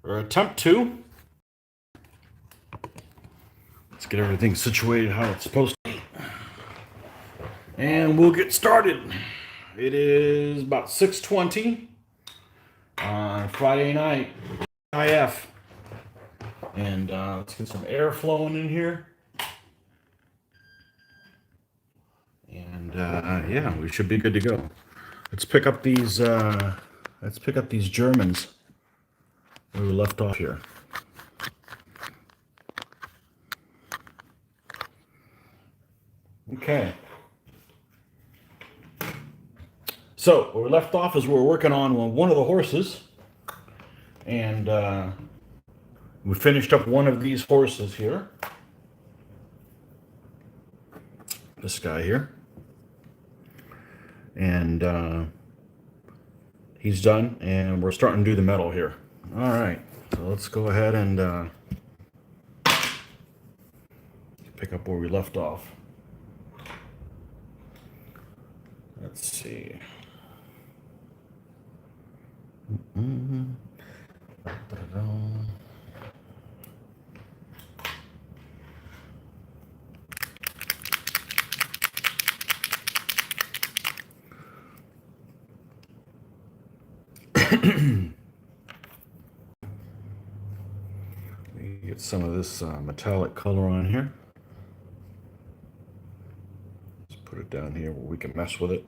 or attempt to. Let's get everything situated how it's supposed to be. And we'll get started. It is about 6:20 on Friday night, TGIF. And let's get some air flowing in here. And yeah, we should be good to go. Let's pick up these Germans where we left off here. Okay. So where we left off is we're working on one of the horses, and we finished up one of these horses here. This guy here. And he's done, and we're starting to do the metal here. All right, so let's go ahead and pick up where we left off. Let's see. Get some of this metallic color on here. Let's put it down here where we can mess with it.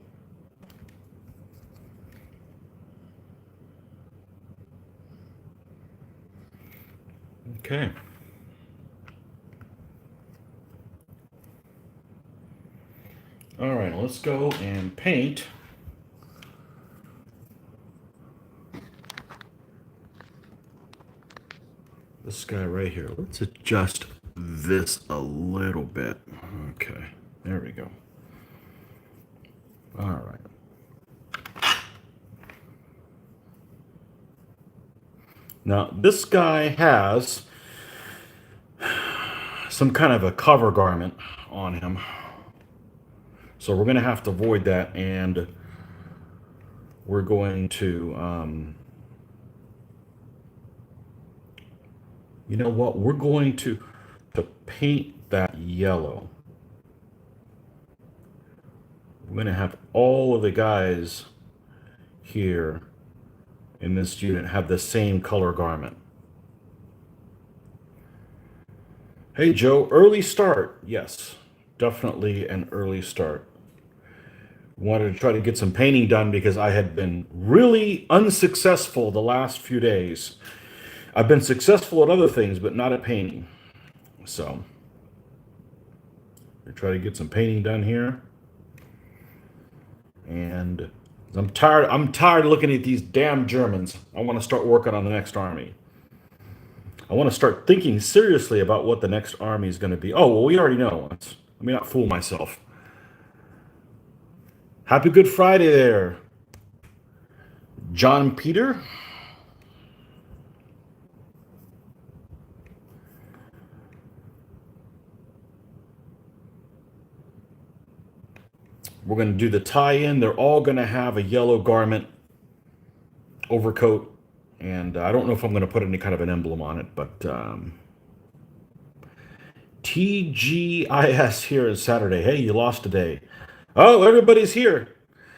Okay. All right, let's go and paint this guy right here. Let's adjust this a little bit. Okay, there we go. All right. Now, this guy has some kind of a cover garment on him. So we're going to have to avoid that, and we're going to, you know what? We're going to paint that yellow. We're going to have all of the guys here in this unit have the same color garment. Hey Joe, early start. Yes, definitely an early start. Wanted to try to get some painting done because I had been really unsuccessful the last few days. I've been successful at other things, but not at painting. So, we try to get some painting done here. And I'm tired of looking at these damn Germans. I want to start working on the next army. I want to start thinking seriously about what the next army is going to be. Oh, well, we already know. Let me not fool myself. Happy Good Friday there, John Peter. We're going to do the tie-in. They're all going to have a yellow garment, overcoat, and I don't know if I'm going to put any kind of an emblem on it, but TGIS here is Saturday. Hey, you lost today. Oh, everybody's here.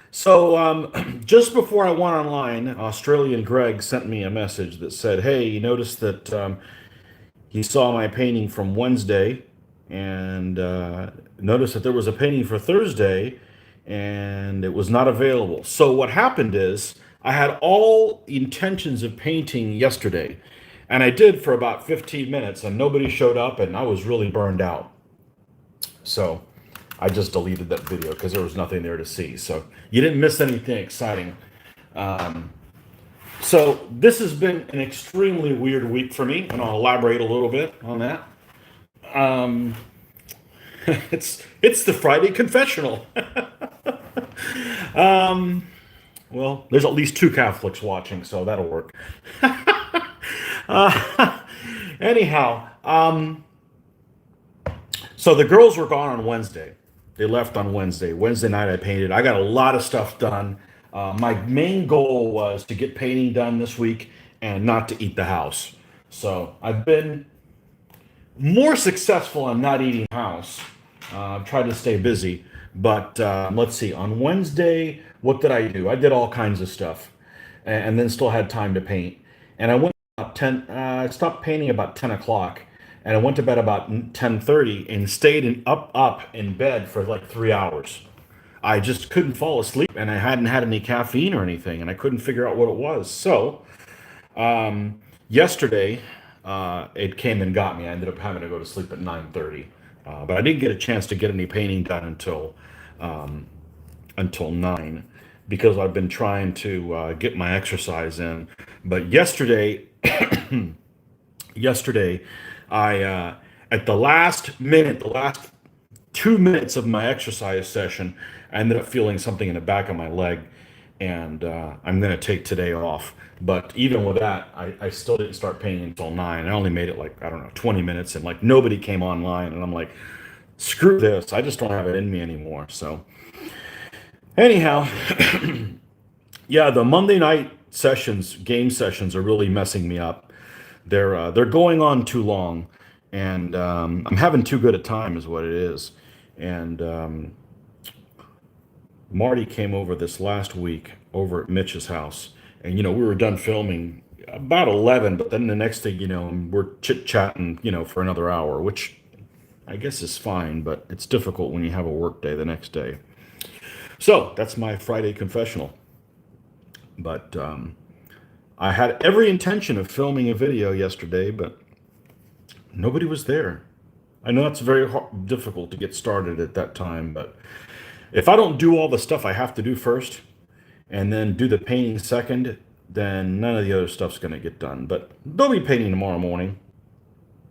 So just before I went online, Australian Greg sent me a message that said, hey, you noticed that he saw my painting from Wednesday, and noticed that there was a painting for Thursday, and it was not available. So what happened is I had all intentions of painting yesterday, and I did for about 15 minutes, and nobody showed up, and I was really burned out. So I just deleted that video because there was nothing there to see. So you didn't miss anything exciting. So this has been an extremely weird week for me, and I'll elaborate a little bit on that. It's the Friday confessional. Well, there's at least 2 Catholics watching, so that'll work. Anyhow, so the girls were gone on Wednesday. They left on Wednesday. Wednesday night I painted. I got a lot of stuff done. My main goal was to get painting done this week and not to eat the house. So I've been more successful on not eating house. I've tried to stay busy. But let's see, on Wednesday, what did I do? I did all kinds of stuff and then still had time to paint. And I went about 10, I stopped painting about 10 o'clock and I went to bed about 10:30 and stayed up in bed for like 3 hours. I just couldn't fall asleep and I hadn't had any caffeine or anything and I couldn't figure out what it was. So yesterday, it came and got me. I ended up having to go to sleep at 9:30, but I didn't get a chance to get any painting done until 9 because I've been trying to get my exercise in. But yesterday, I at the last minute, the last 2 minutes of my exercise session, I ended up feeling something in the back of my leg, and I'm going to take today off. But even with that, I still didn't start painting until 9. I only made it like, I don't know, 20 minutes, and like nobody came online. And I'm like, screw this. I just don't have it in me anymore. So, anyhow, yeah, the Monday night sessions, game sessions, are really messing me up. They're going on too long, and I'm having too good a time, is what it is. And Marty came over this last week over at Mitch's house, and we were done filming about 11. But then the next thing we're chit chatting, for another hour, which I guess is fine, but it's difficult when you have a work day the next day. So that's my Friday confessional. But I had every intention of filming a video yesterday, but nobody was there. I know it's very difficult to get started at that time, but if I don't do all the stuff I have to do first and then do the painting second, then none of the other stuff's going to get done. But they'll be painting tomorrow morning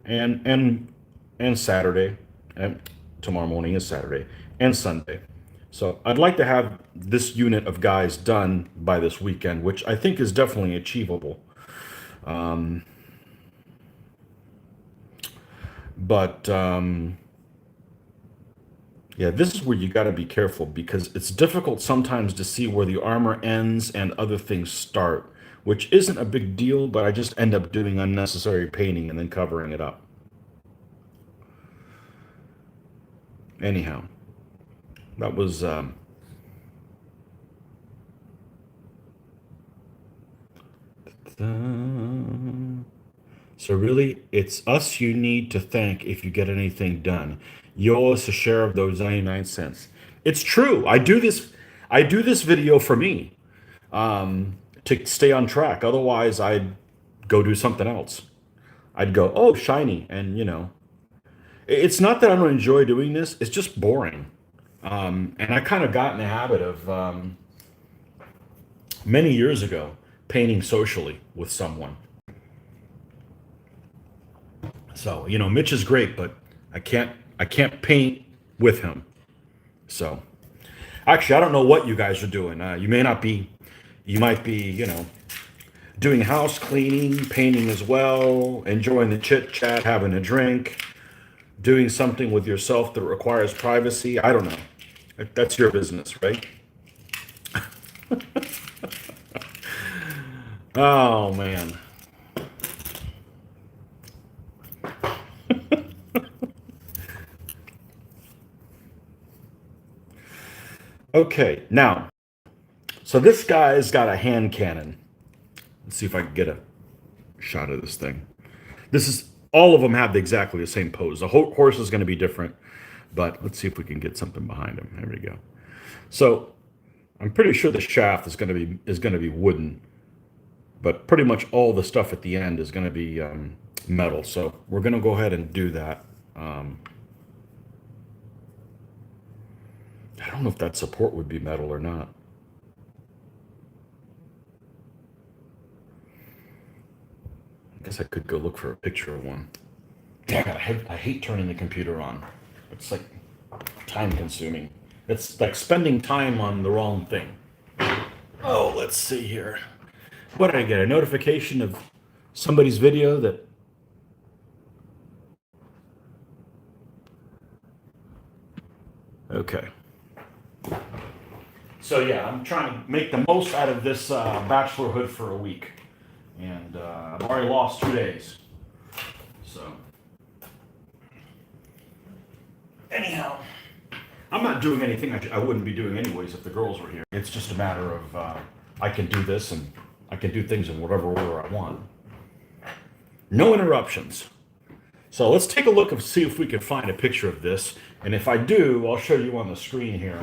and Saturday, and tomorrow morning is Saturday, and Sunday. So I'd like to have this unit of guys done by this weekend, which I think is definitely achievable. But yeah, this is where you got to be careful because it's difficult sometimes to see where the armor ends and other things start, which isn't a big deal, but I just end up doing unnecessary painting and then covering it up. Anyhow, that was so really, it's us you need to thank if you get anything done. You owe us a share of those 99 cents. It's true. I do this video for me, to stay on track. Otherwise, I'd go do something else. I'd go, oh, shiny. And, it's not that I don't enjoy doing this. It's just boring. And I kind of got in the habit of, many years ago, painting socially with someone. So, Mitch is great, but I can't paint with him. So, actually, I don't know what you guys are doing. You might be, doing house cleaning, painting as well, enjoying the chit chat, having a drink, doing something with yourself that requires privacy. I don't know. That's your business, right? Oh man. Okay, now, so this guy's got a hand cannon. Let's see if I can get a shot of this thing. All of them have exactly the same pose. The whole horse is going to be different, but let's see if we can get something behind him. There we go. So I'm pretty sure the shaft is going to be wooden, but pretty much all the stuff at the end is going to be metal. So we're going to go ahead and do that. I don't know if that support would be metal or not. I guess I could go look for a picture of one. Damn it, I hate turning the computer on. It's like time consuming. It's like spending time on the wrong thing. Oh, let's see here. What did I get? A notification of somebody's video that... Okay. So yeah, I'm trying to make the most out of this bachelor hood for a week. and I've already lost 2 days. So, anyhow, I'm not doing anything I wouldn't be doing anyways if the girls were here. It's just a matter of I can do this and I can do things in whatever order I want. No interruptions. So let's take a look and see if we can find a picture of this. And if I do, I'll show you on the screen here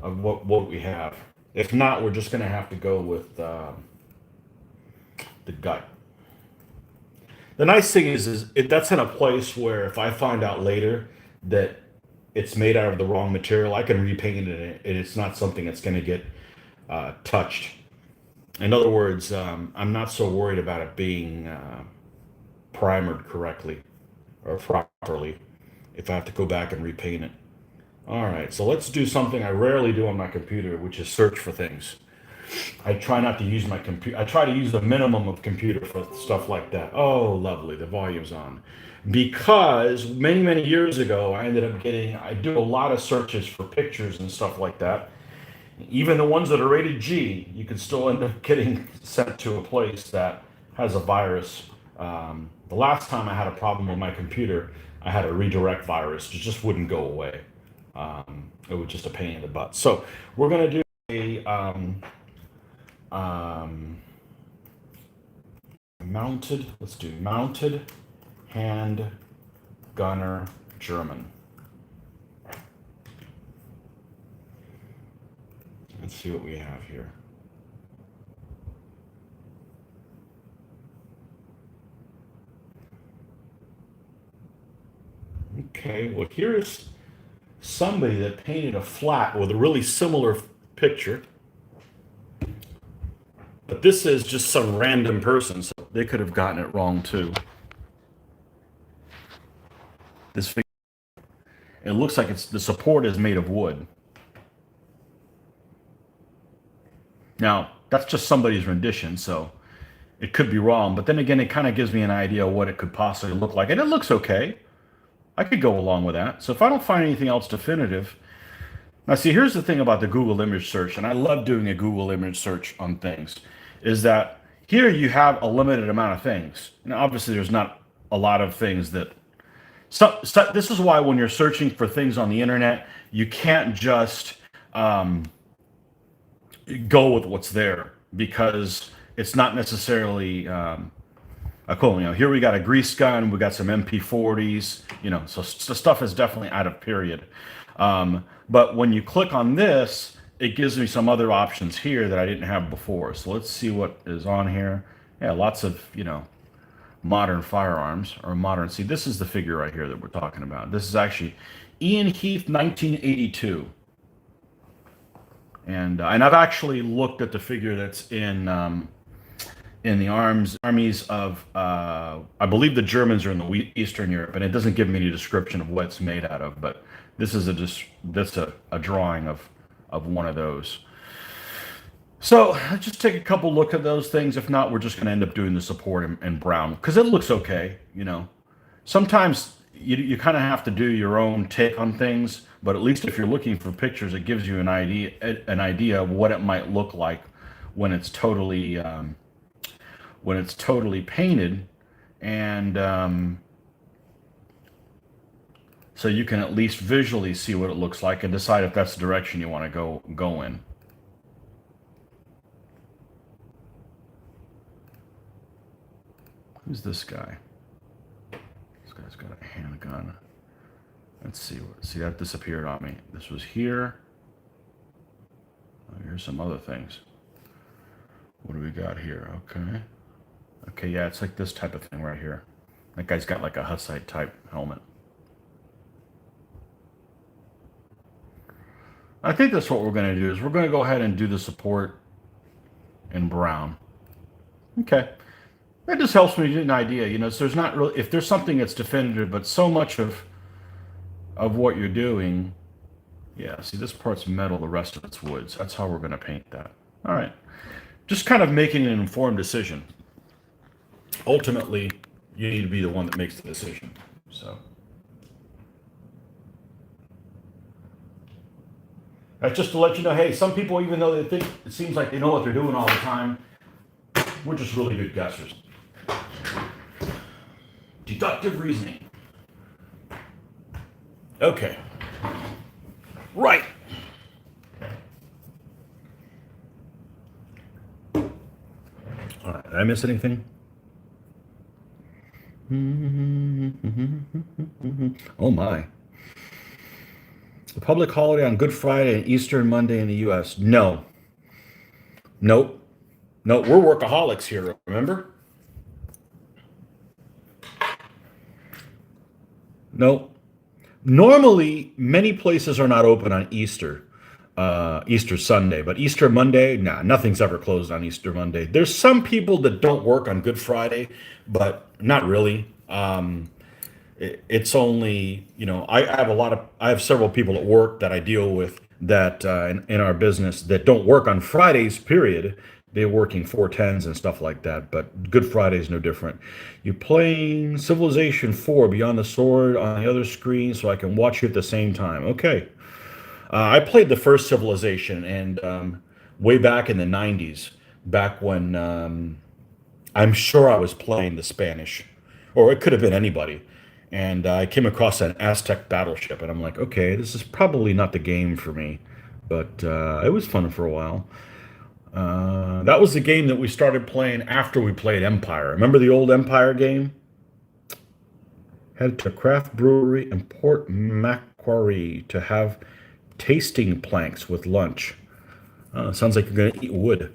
of what we have. If not, we're just going to have to go with the gut. The nice thing is that's in a place where if I find out later that it's made out of the wrong material, I can repaint it and it's not something that's going to get touched. In other words, I'm not so worried about it being primered correctly or properly if I have to go back and repaint it. All right, so let's do something I rarely do on my computer, which is search for things. I try not to use my computer. I try to use the minimum of computer for stuff like that. Oh, lovely, the volume's on. Because many, many years ago, I do a lot of searches for pictures and stuff like that. Even the ones that are rated G, you can still end up getting sent to a place that has a virus. The last time I had a problem with my computer, I had a redirect virus. It just wouldn't go away. It was just a pain in the butt. So we're going to do a let's do mounted hand gunner German. Let's see what we have here. Okay, well, here's somebody that painted a flat with a really similar picture. But this is just some random person, so they could have gotten it wrong too. It looks like the support is made of wood. Now, that's just somebody's rendition, so it could be wrong. But then again, it kind of gives me an idea of what it could possibly look like. And it looks okay. I could go along with that. So if I don't find anything else definitive... Now, see, here's the thing about the Google image search, and I love doing a Google image search on things, is that here you have a limited amount of things. And obviously, there's not a lot of things that... So this is why when you're searching for things on the internet, you can't just go with what's there, because it's not necessarily cool. Here we got a grease gun, we got some MP40s, so stuff is definitely out of period. But when you click on this, it gives me some other options here that I didn't have before. So let's see what is on here. Yeah, lots of, modern firearms or modern. See, this is the figure right here that we're talking about. This is actually Ian Heath, 1982. And I've actually looked at the figure that's in the armies of, I believe the Germans are in the Eastern Europe, and it doesn't give me any description of what it's made out of, but this is a drawing of one of those. So let's just take a couple look at those things. If not, we're just going to end up doing the support in brown, because it looks okay. Sometimes you kind of have to do your own take on things, but at least if you're looking for pictures, it gives you an idea of what it might look like when it's totally painted, and so you can at least visually see what it looks like and decide if that's the direction you want to go in. Who's this guy? This guy's got a handgun. Let's see. See, that disappeared on me. This was here. Oh, here's some other things. What do we got here? Okay. Okay, yeah, it's like this type of thing right here. That guy's got like a Hussite type helmet. I think that's what we're going to do, is we're going to go ahead and do the support in brown. Okay. That just helps me get an idea, so there's not really, if there's something that's definitive, but so much of what you're doing, yeah, see, this part's metal, the rest of it's wood. So that's how we're going to paint that. All right. Just kind of making an informed decision. Ultimately, you need to be the one that makes the decision. So that's just to let you know, hey, some people, even though they think it seems like they know what they're doing all the time, We're just really good guessers. Deductive reasoning. Okay. Right. All right. Did I miss anything? Oh my. The public holiday on Good Friday and Easter Monday in the US. No. Nope. No, we're workaholics here, remember? Nope. Normally, many places are not open on Easter, Easter Sunday, but Easter Monday, nah, nothing's ever closed on Easter Monday. There's some people that don't work on Good Friday, but not really. It's only, I have several people at work that I deal with that in our business that don't work on Fridays, period. They're working 410s and stuff like that, but Good Friday is no different. You're playing Civilization 4 Beyond the Sword on the other screen so I can watch you at the same time. Okay. I played the first Civilization and way back in the 90s, back when I'm sure I was playing the Spanish, or it could have been anybody. And I came across an Aztec battleship, and I'm like, okay, this is probably not the game for me, but it was fun for a while. That was the game that we started playing after we played Empire. Remember the old Empire game? Head to Craft Brewery in Port Macquarie to have tasting planks with lunch. Sounds like you're going to eat wood.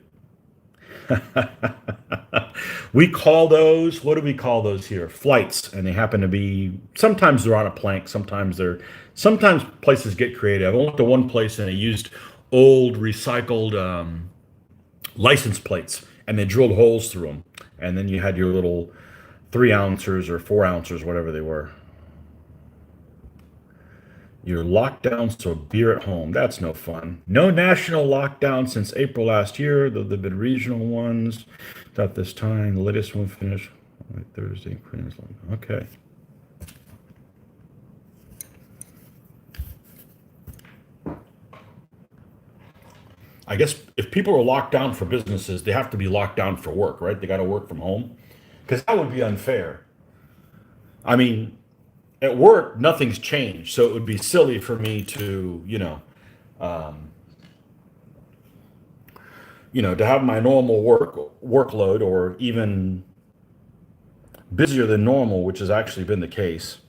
We call those, what do we call those here? Flights. And they happen to be, sometimes they're on a plank, sometimes places get creative. I went to one place and they used old recycled license plates and they drilled holes through them. And then you had your little 3 ounces or 4 ounces, whatever they were. You're locked down, so beer at home. That's no fun. No national lockdown since April last year, though there have been regional ones. About this time, the latest one finished Thursday. Queensland. Okay. I guess if people are locked down for businesses, they have to be locked down for work, right? They got to work from home. Because that would be unfair. I mean, at work, nothing's changed. So it would be silly for me to, to have my normal workload or even busier than normal, which has actually been the case.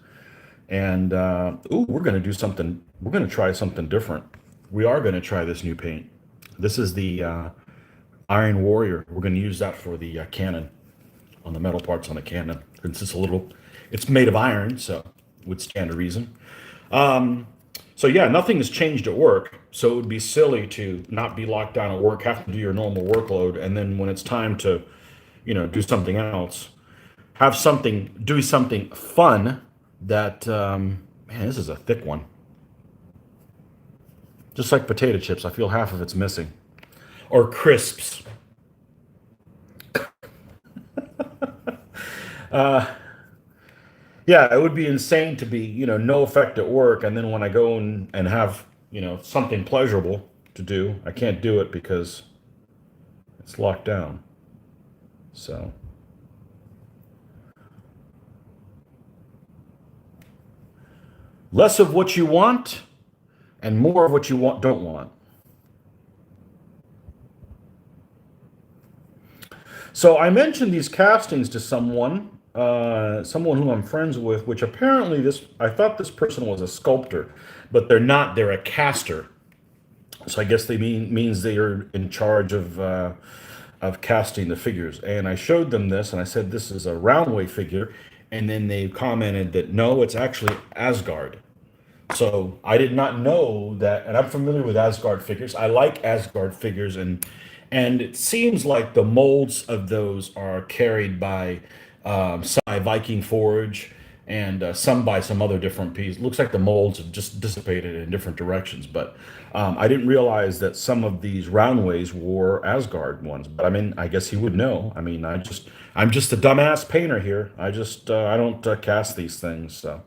And we're going to do something. We're going to try something different. We are going to try this new paint. This is the Iron Warrior. We're going to use that for the cannon, on the metal parts on the cannon. It's made of iron, so it would stand to reason. So yeah, nothing has changed at work. So it would be silly to not be locked down at work, have to do your normal workload, and then when it's time to, do something else, do something fun that, man, this is a thick one. Just like potato chips, I feel half of it's missing. Or crisps. Yeah, it would be insane to be, no effect at work, and then when I go and have, something pleasurable to do, I can't do it because it's locked down. So, less of what you want and more of what you don't want. So I mentioned these castings to someone who I'm friends with, which apparently I thought this person was a sculptor, but they're not. They're a caster. So I guess they means they are in charge of casting the figures. And I showed them this, and I said this is a roundway figure, and then they commented that no, it's actually Asgard. So I did not know that, and I'm familiar with Asgard figures. I like Asgard figures, and it seems like the molds of those are carried by some by Viking Forge and some by some other different piece. Looks like the molds have just dissipated in different directions, but I didn't realize that some of these roundways were Asgard ones. But I mean, I guess he would know. I mean, I'm just a dumbass painter here. I don't cast these things, so.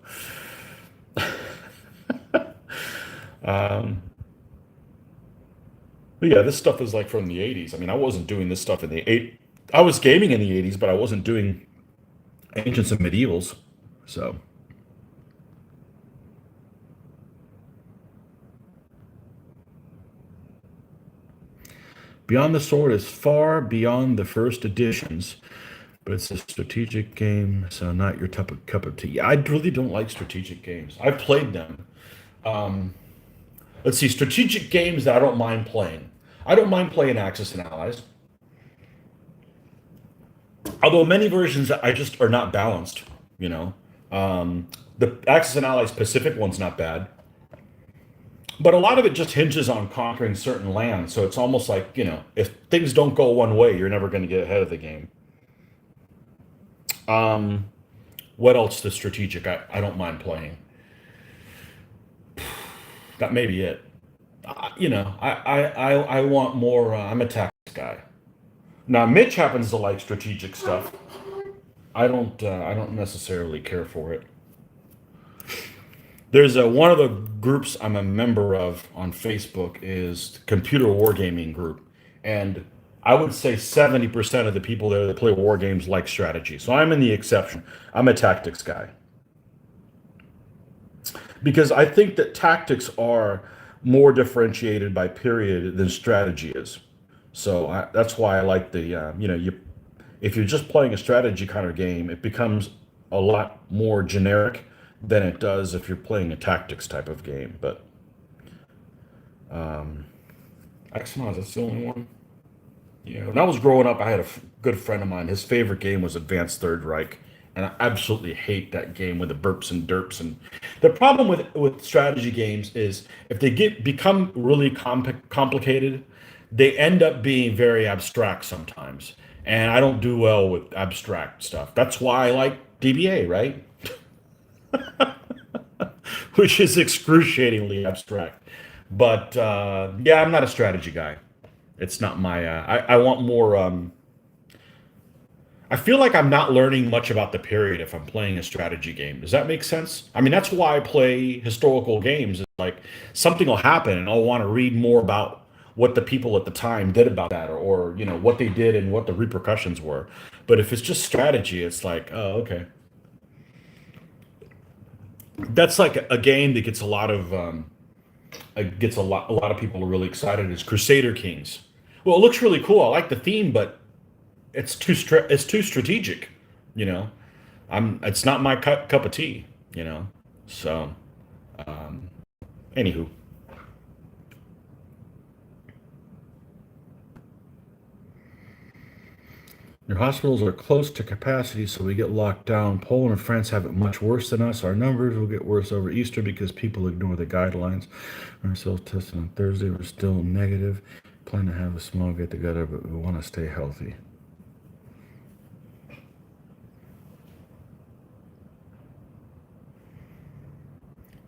But yeah, this stuff is like from the 80s. I mean, I wasn't doing this stuff in the I was gaming in the 80s, but I wasn't doing ancients and medievals. So, Beyond the Sword is far beyond the first editions, but it's a strategic game, so not your cup of tea. I really don't like strategic games. I've played them. Um, let's see, strategic games that I don't mind playing. I don't mind playing Axis and Allies, although many versions I just are not balanced. You know, the Axis and Allies Pacific one's not bad, but a lot of it just hinges on conquering certain lands. So it's almost like, if things don't go one way, you're never going to get ahead of the game. What else? The strategic I don't mind playing. That may be it. I want more. I'm a tactics guy. Now Mitch happens to like strategic stuff. I don't necessarily care for it. There's one of the groups I'm a member of on Facebook is the Computer Wargaming Group, and I would say 70% of the people there that play war games like strategy. So I'm in the exception. I'm a tactics guy because I think that tactics are more differentiated by period than strategy is. So that's why I like the if you're just playing a strategy kind of game, it becomes a lot more generic than it does if you're playing a tactics type of game. But XMOS, that's the only one. Yeah. When I was growing up, I had a good friend of mine. His favorite game was Advanced Third Reich, and I absolutely hate that game with the burps and derps. And the problem with strategy games is if they become really complicated, they end up being very abstract sometimes. And I don't do well with abstract stuff. That's why I like DBA, right? Which is excruciatingly abstract. But yeah, I'm not a strategy guy. It's not my. I want more. I feel like I'm not learning much about the period if I'm playing a strategy game. Does that make sense? I mean, that's why I play historical games. It's like something will happen, and I'll want to read more about what the people at the time did about that, or what they did and what the repercussions were. But if it's just strategy, it's like, oh, okay. That's like a game that gets a lot of gets a lot of people are really excited. Is Crusader Kings. Well, it looks really cool. I like the theme, but it's too strategic. You know, it's not my cup of tea. You know, so anywho, your hospitals are close to capacity, so we get locked down. Poland and France have it much worse than us. Our numbers will get worse over Easter because people ignore the guidelines. Our self-testing on Thursday were still negative. Plan to have a small get together, but we want to stay healthy.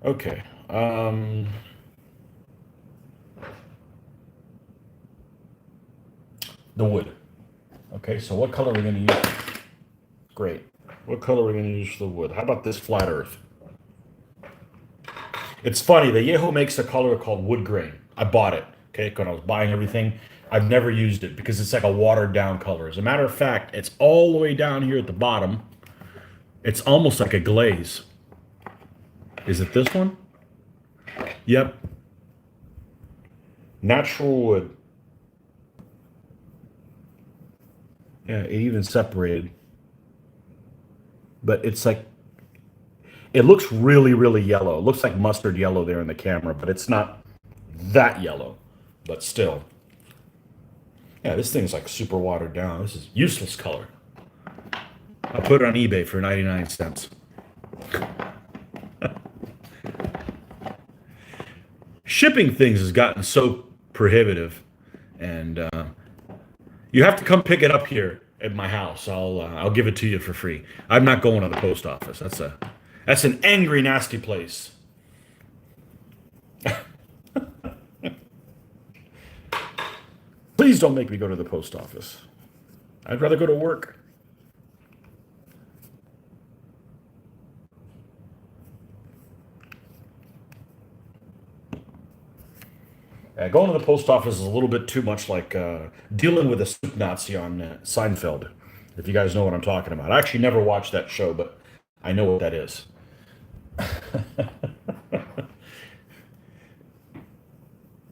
Okay. The wood. Okay, so what color are we going to use? Great. What color are we going to use for the wood? How about this flat earth? It's funny. The Yeho makes a color called wood grain. I bought it. Okay, when I was buying everything, I've never used it because it's like a watered down color. As a matter of fact, it's all the way down here at the bottom. It's almost like a glaze. Is it this one? Yep. Natural wood. Yeah, it even separated. But it's like it looks really, really yellow. It looks like mustard yellow there in the camera, but it's not that yellow. But still. Yeah, this thing's like super watered down. This is useless color. I put it on eBay for 99 cents. Shipping things has gotten so prohibitive, and you have to come pick it up here at my house. I'll give it to you for free. I'm not going to the post office. That's an angry, nasty place. Please don't make me go to the post office. I'd rather go to work. Going to the post office is a little bit too much like dealing with a soup Nazi on Seinfeld, if you guys know what I'm talking about. I actually never watched that show, but I know what that is.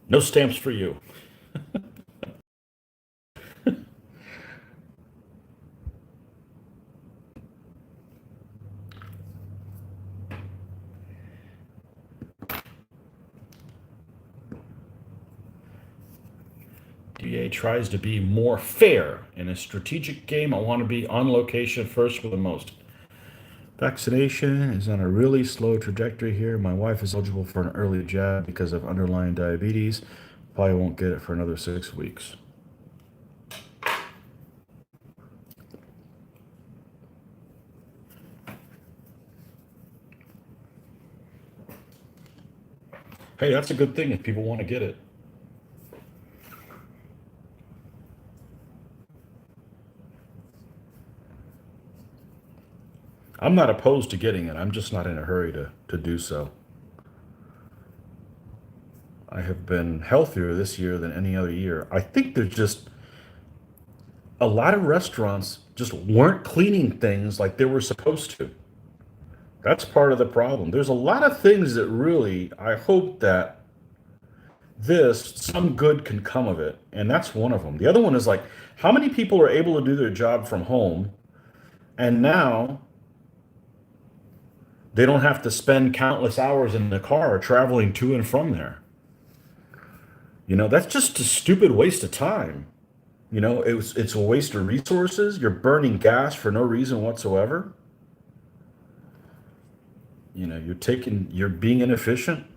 No stamps for you. DA tries to be more fair. In a strategic game, I want to be on location first for the most. Vaccination is on a really slow trajectory here. My wife is eligible for an early jab because of underlying diabetes. Probably won't get it for another 6 weeks. Hey, that's a good thing if people want to get it. I'm not opposed to getting it. I'm just not in a hurry to do so. I have been healthier this year than any other year. I think there's just a lot of restaurants just weren't cleaning things like they were supposed to. That's part of the problem. There's a lot of things that really, I hope that some good can come of it. And that's one of them. The other one is like, how many people are able to do their job from home and now they don't have to spend countless hours in the car traveling to and from there? That's just a stupid waste of time. It's a waste of resources. You're burning gas for no reason whatsoever. You're being inefficient.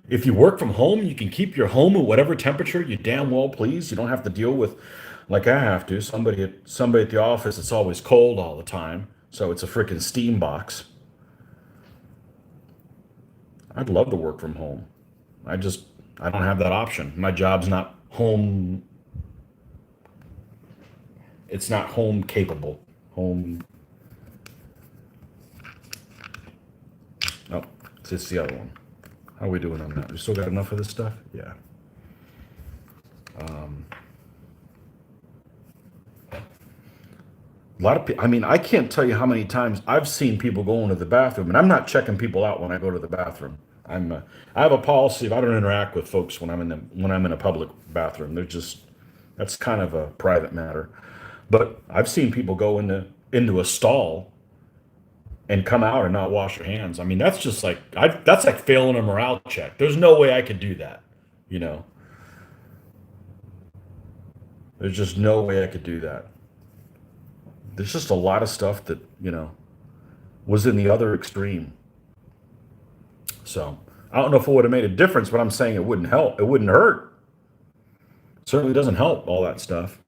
If you work from home, you can keep your home at whatever temperature you damn well please. You don't have to deal with, like I have to, somebody at the office. It's always cold all the time, so it's a freaking steam box. I'd love to work from home. I don't have that option. My job's not home. It's not home capable. Home. Oh, it's the other one. How are we doing on that? We still got enough of this stuff? Yeah. A lot of people, I mean, I can't tell you how many times I've seen people go into the bathroom, and I'm not checking people out when I go to the bathroom. I have a policy of I don't interact with folks when I'm in a public bathroom. That's kind of a private matter. But I've seen people go into a stall and come out and not wash their hands. I mean, that's like failing a morale check. There's no way I could do that. You know, there's just no way I could do that. There's just a lot of stuff that, was in the other extreme. So I don't know if it would have made a difference, but I'm saying it wouldn't help. It wouldn't hurt. It certainly doesn't help, all that stuff.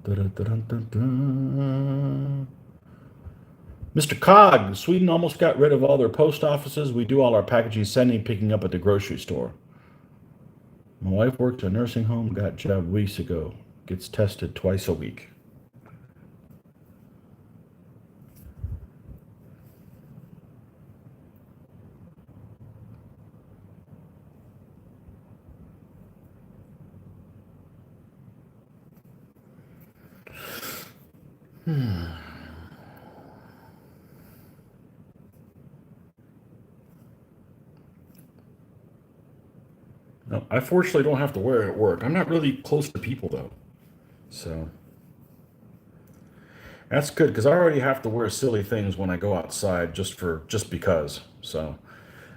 Dun-dun-dun-dun-dun. Mr. Cog, Sweden almost got rid of all their post offices. We do all our packaging, sending, picking up at the grocery store. My wife works at a nursing home, got job weeks ago. Gets tested twice a week. No, I fortunately don't have to wear it at work. I'm not really close to people though. So that's good because I already have to wear silly things when I go outside just because. So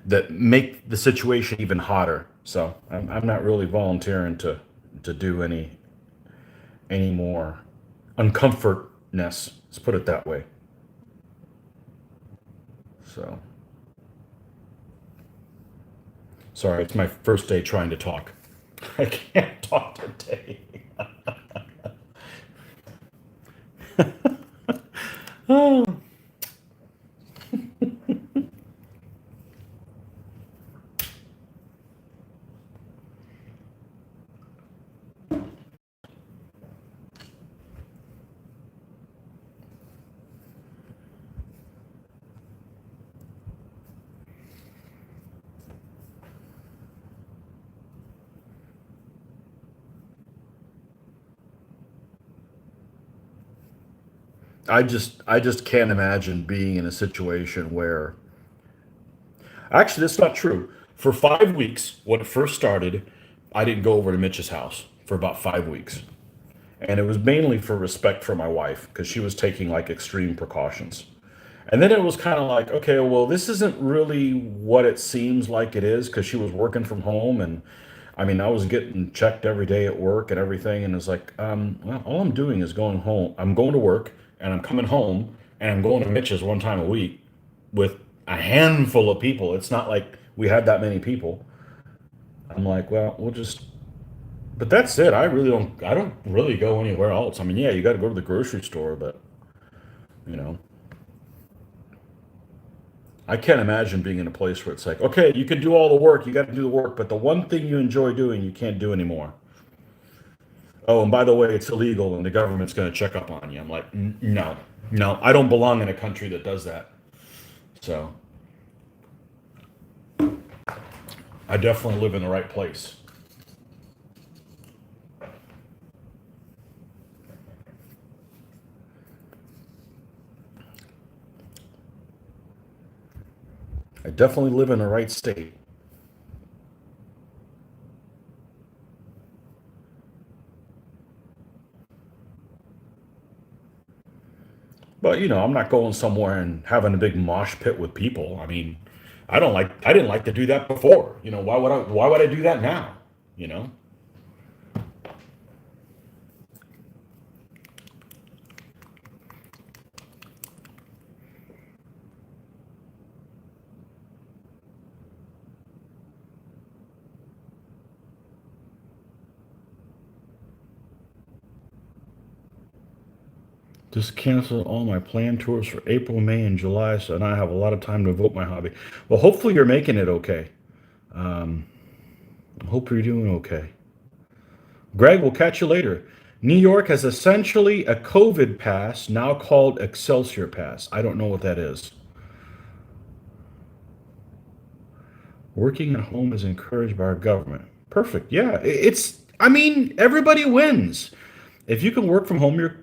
that make the situation even hotter. So I'm not really volunteering to do any more uncomfortness. Let's put it that way. So sorry, it's my first day trying to talk. I can't talk today. Oh. I just can't imagine being in a situation where actually that's not true. For 5 weeks, when it first started, I didn't go over to Mitch's house for about 5 weeks. And it was mainly for respect for my wife because she was taking like extreme precautions. And then it was kind of like, okay, well, this isn't really what it seems like it is because she was working from home. And I mean, I was getting checked every day at work and everything. And it's like, well, all I'm doing is going home. I'm going to work and I'm coming home and I'm going to Mitch's one time a week with a handful of people. It's not like we had that many people. I'm like, well, we'll just, but that's it. I don't really go anywhere else. I mean, yeah, you got to go to the grocery store, but you know, I can't imagine being in a place where it's like, okay, you can do all the work, you got to do the work, but the one thing you enjoy doing, you can't do anymore. Oh, and by the way, it's illegal and the government's going to check up on you. I'm like, no, no, I don't belong in a country that does that. So I definitely live in the right place. I definitely live in the right state. But I'm not going somewhere and having a big mosh pit with people. I mean, I didn't like to do that before. Why would I do that now? You know? Just cancel all my planned tours for April, May, and July, so now I have a lot of time to devote my hobby. Well, hopefully you're making it okay. Um, I hope you're doing okay. Greg, we'll catch you later. New York has essentially a COVID pass, now called Excelsior Pass. I don't know what that is. Working at home is encouraged by our government. Perfect. Yeah, I mean, everybody wins. If you can work from home, you're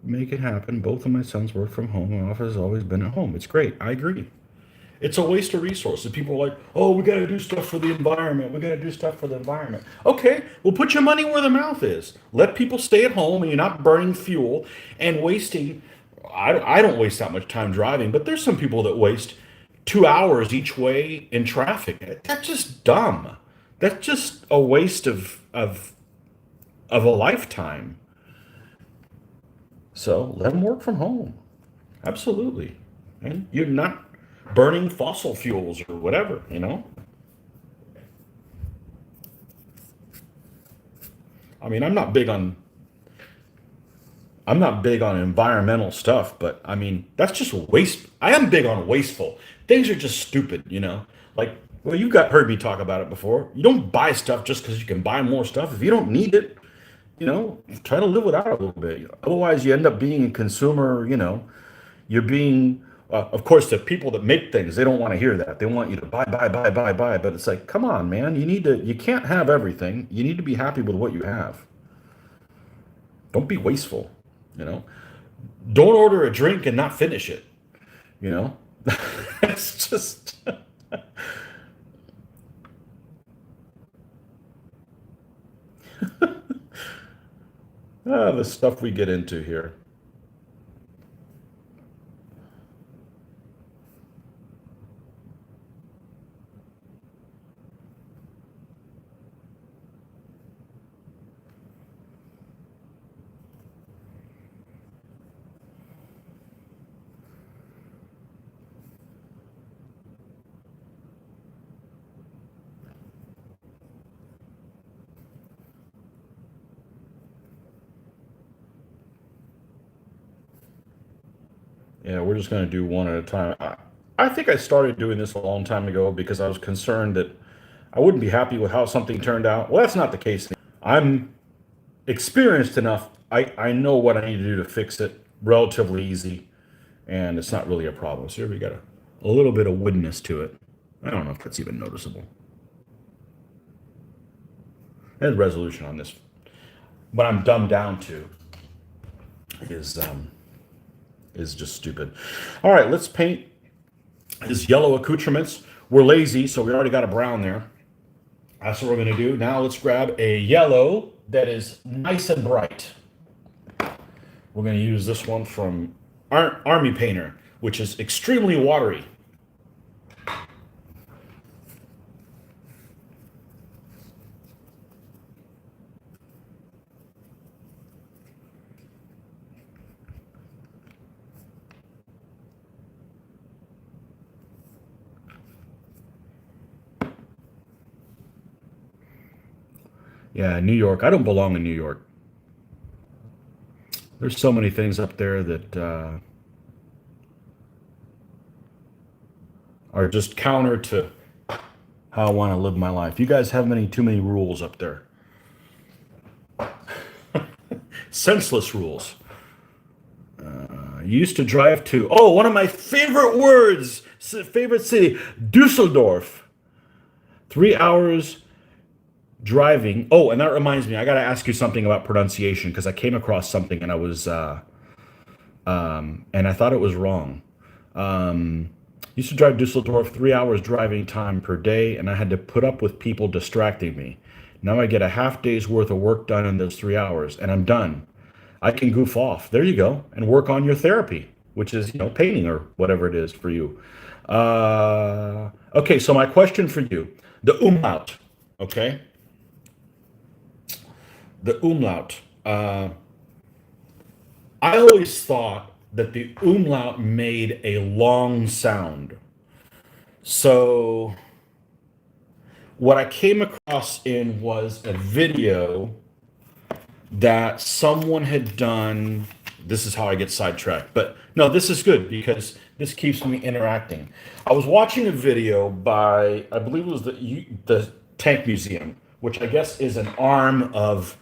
make it happen. Both of my sons work from home. My office has always been at home. It's great. I agree. It's a waste of resources. People are like, oh, we got to do stuff for the environment. We got to do stuff for the environment. Okay, well, put your money where the mouth is. Let people stay at home and you're not burning fuel and wasting. I don't waste that much time driving, but there's some people that waste 2 hours each way in traffic. That's just dumb. That's just a waste of a lifetime. So let them work from home. Absolutely. And you're not burning fossil fuels or whatever. I mean, I'm not big on environmental stuff, but I mean, that's just waste. I am big on wasteful. Things are just stupid. Like, well, you got heard me talk about it before. You don't buy stuff just because you can buy more stuff. If you don't need it, try to live without it a little bit. Otherwise, you end up being a consumer. You're being, of course, the people that make things, they don't want to hear that. They want you to buy, buy, buy, buy, buy. But it's like, come on, man. You can't have everything. You need to be happy with what you have. Don't be wasteful. You know, don't order a drink and not finish it. You know, it's just, the stuff we get into here. Yeah, we're just going to do one at a time. I think I started doing this a long time ago because I was concerned that I wouldn't be happy with how something turned out. Well, that's not the case. I'm experienced enough. I know what I need to do to fix it. Relatively easy, and it's not really a problem. So here we got a little bit of woodness to it. I don't know if that's even noticeable. And resolution on this. What I'm dumbed down to is is just stupid. All right, let's paint his yellow accoutrements. We're lazy, so we already got a brown there. That's what we're going to do. Now let's grab a yellow that is nice and bright. We're going to use this one from Army Painter, which is extremely watery. Yeah, New York. I don't belong in New York. There's so many things up there that are just counter to how I want to live my life. You guys have too many rules up there. Senseless rules. I used to drive to, oh, one of my favorite words, favorite city, Dusseldorf. 3 hours driving. Oh, and that reminds me, I got to ask you something about pronunciation because I came across something and and I thought it was wrong. Used to drive Dusseldorf, 3 hours driving time per day, and I had to put up with people distracting me. Now I get a half day's worth of work done in those 3 hours, and I'm done. I can goof off. There you go, and work on your therapy, which is painting or whatever it is for you. Okay, so my question for you, the umlaut. Okay, the umlaut. I always thought that the umlaut made a long sound. So what I came across in was a video that someone had done. This is how I get sidetracked, but no, this is good because this keeps me interacting. I was watching a video by, I believe it was the Tank Museum, which I guess is an arm of,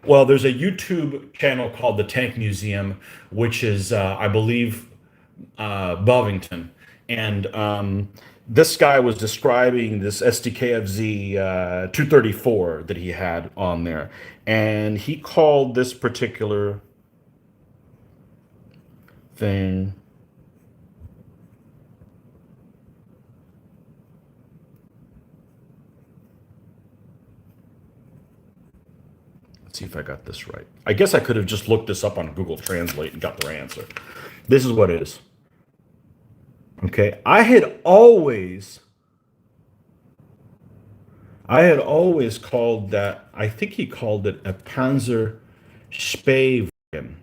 well, there's a YouTube channel called the Tank Museum, which is, I believe, Bovington. And this guy was describing this SDKFZ 234 that he had on there. And he called this particular thing. Let's see if I got this right. I guess I could have just looked this up on Google Translate and got the right answer. This is what it is. Okay, I had always called that, I think he called it a Panzer Spähwagen,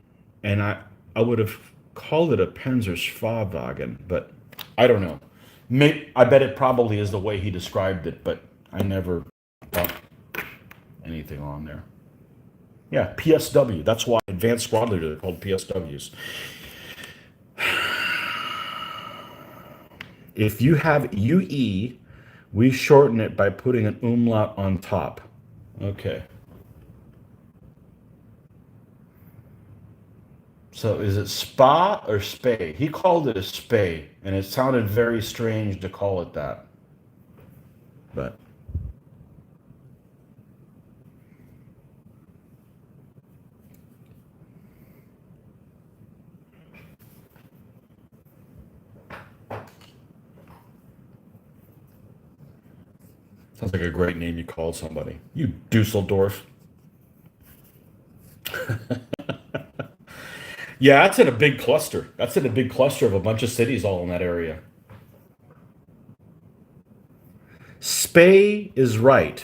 and I would have called it a Panzer Schwawagen, but I don't know. I bet it probably is the way he described it, but I never got anything on there. Yeah, PSW. That's why advanced squad leaders are called PSWs. If you have UE, we shorten it by putting an umlaut on top. Okay. So is it spa or spay? He called it a spay, and it sounded very strange to call it that. But sounds like a great name you called somebody. You Dusseldorf. Yeah, that's in a big cluster. That's in a big cluster of a bunch of cities all in that area. Spay is right.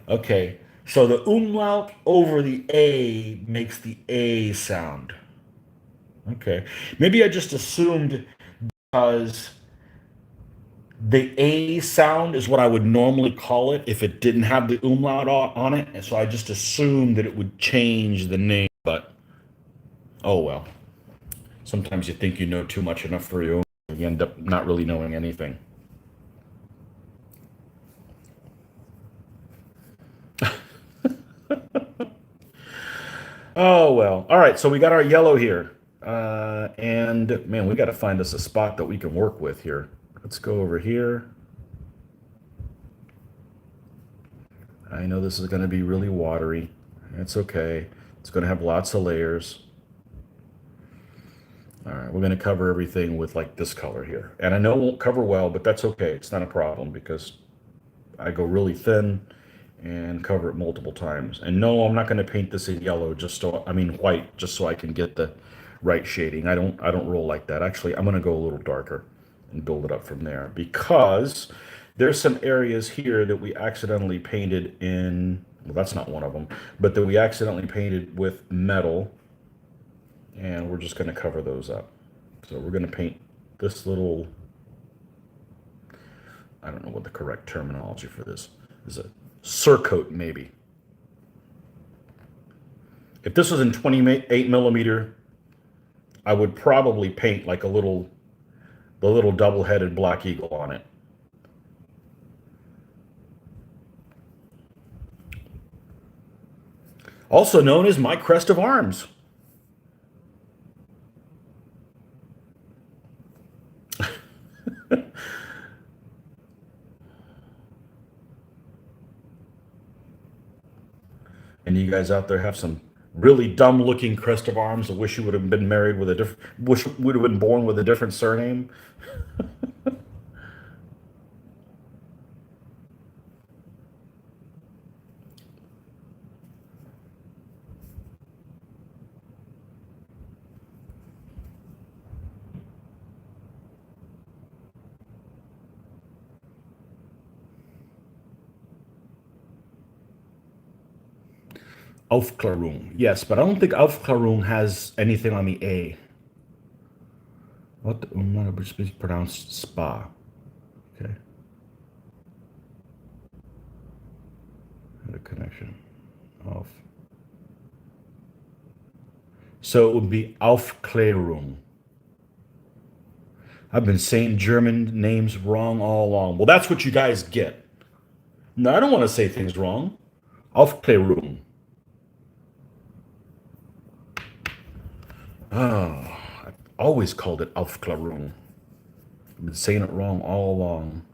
Okay. So the umlaut over the A makes the A sound. Okay. Maybe I just assumed because the A sound is what I would normally call it if it didn't have the umlaut on it. And so I just assumed that it would change the name, but oh well. Sometimes you think you know too much enough for your own, you end up not really knowing anything. Oh well. All right, so we got our yellow here. And man, we got to find us a spot that we can work with here. Let's go over here. I know this is going to be really watery. It's okay. It's going to have lots of layers. All right, we're going to cover everything with like this color here. And I know it won't cover well, but that's okay. It's not a problem because I go really thin and cover it multiple times. And no, I'm not going to paint this in yellow just so, I mean white, just so I can get the right shading. I don't roll like that. Actually, I'm going to go a little darker and build it up from there because there's some areas here that we accidentally painted in, well, that's not one of them, but that we accidentally painted with metal, and we're just going to cover those up. So we're going to paint this little, I don't know what the correct terminology for this is, a surcoat maybe. If this was in 28 millimeter, I would probably paint like the little double-headed black eagle on it. Also known as my crest of arms. And you guys out there have some really dumb looking crest of arms. I wish you would have been married with a different, wish would have been born with a different surname. Aufklärung. Yes, but I don't think Aufklärung has anything on the A. What the, it's pronounced spa. Okay. The connection. Auf. So it would be Aufklärung. I've been saying German names wrong all along. Well, that's what you guys get. No, I don't want to say things wrong. Aufklärung. Oh, I've always called it Aufklärung. I've been saying it wrong all along.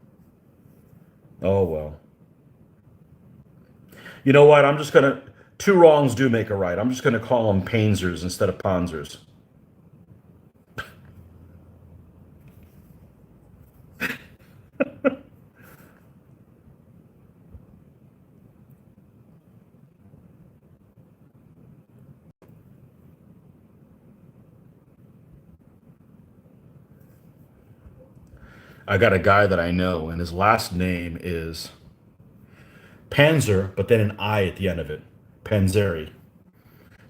Oh, well. You know what? I'm just going to, two wrongs do make a right. I'm just going to call them Painzers instead of Panzers. I got a guy that I know, and his last name is Panzer, but then an I at the end of it. Panzeri.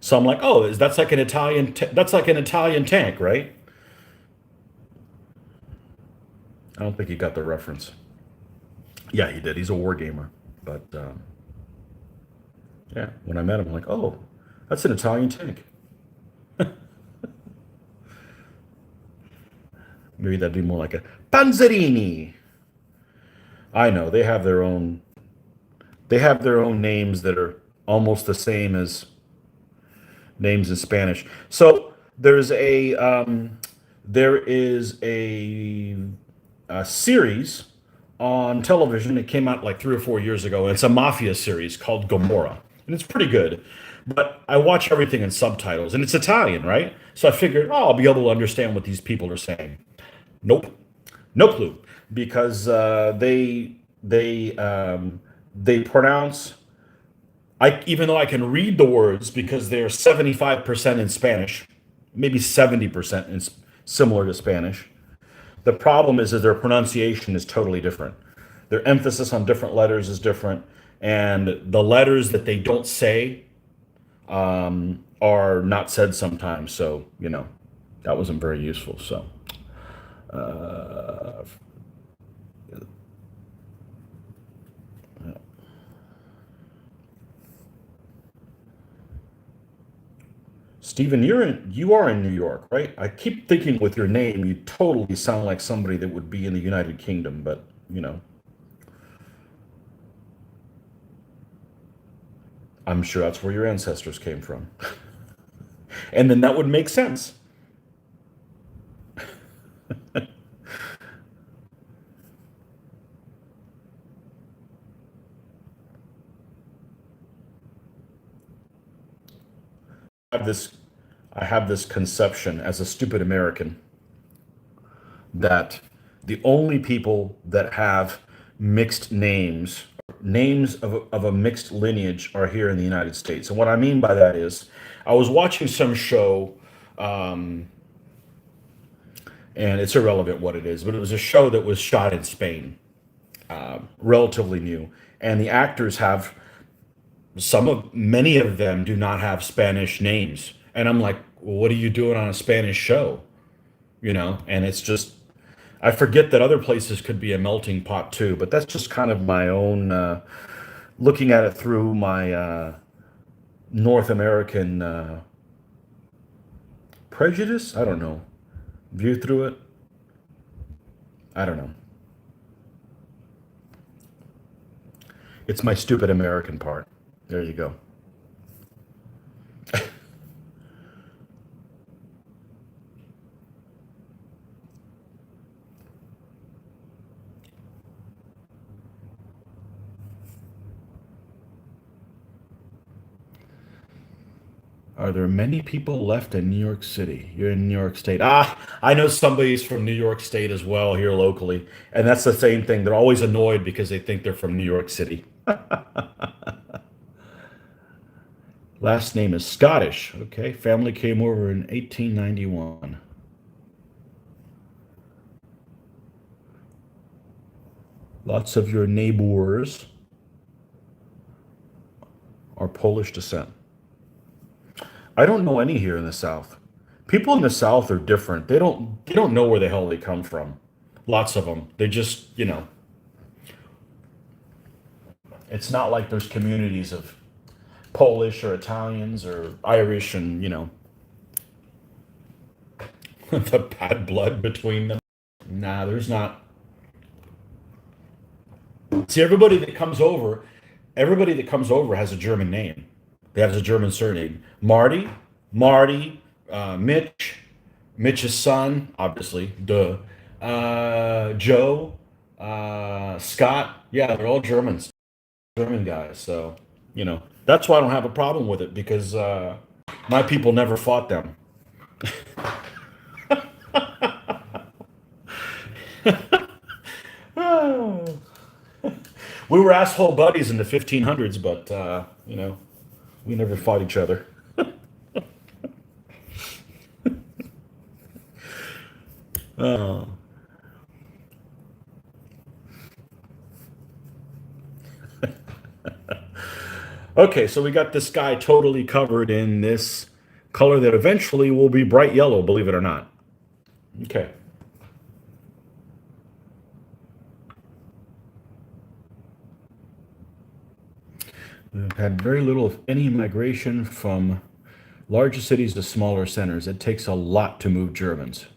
So I'm like, oh, is that's like an Italian? That's like an Italian tank, right? I don't think he got the reference. Yeah, he did. He's a war gamer, but yeah, when I met him, I'm like, oh, that's an Italian tank. Maybe that'd be more like a Panzerini. I know they have their own. They have their own names that are almost the same as names in Spanish. So there is a series on television. It came out like 3 or 4 years ago. It's a mafia series called Gomorrah, and it's pretty good. But I watch everything in subtitles, and it's Italian, right? So I figured, oh, I'll be able to understand what these people are saying. Nope, no clue, because they pronounce. I even though I can read the words because they're 75% in Spanish, maybe 70% in similar to Spanish. The problem is that their pronunciation is totally different. Their emphasis on different letters is different, and the letters that they don't say are not said sometimes. So that wasn't very useful. So Stephen, you are in New York, right? I keep thinking with your name, you totally sound like somebody that would be in the United Kingdom, but I'm sure that's where your ancestors came from. And then that would make sense. I have this I have this conception as a stupid American that the only people that have mixed names, names of a mixed lineage, are here in the United States. And what I mean by that is, I was watching some show, and it's irrelevant what it is, but it was a show that was shot in Spain, relatively new. And the actors have many of them do not have Spanish names. And I'm like, well, what are you doing on a Spanish show? And it's just, I forget that other places could be a melting pot too, but that's just kind of my own, looking at it through my North American prejudice. I don't know. View through it. I don't know. It's my stupid American part. There you go. Are there many people left in New York City? You're in New York State. I know somebody's from New York State as well here locally. And that's the same thing. They're always annoyed because they think they're from New York City. Last name is Scottish. Okay. Family came over in 1891. Lots of your neighbors are Polish descent. I don't know any here in the South. People in the South are different. They don't know where the hell they come from. Lots of them. They just, it's not like there's communities of Polish or Italians or Irish and, the bad blood between them. Nah, there's not. See, everybody that comes over has a German name. They have a German surname. Marty, Mitch, Mitch's son, obviously, duh. Joe, Scott. Yeah, they're all German guys. So, that's why I don't have a problem with it because my people never fought them. We were asshole buddies in the 1500s, but, we never fought each other. Okay, so we got this guy totally covered in this color that eventually will be bright yellow, believe it or not. Okay. We've had very little, if any, migration from larger cities to smaller centers. It takes a lot to move Germans.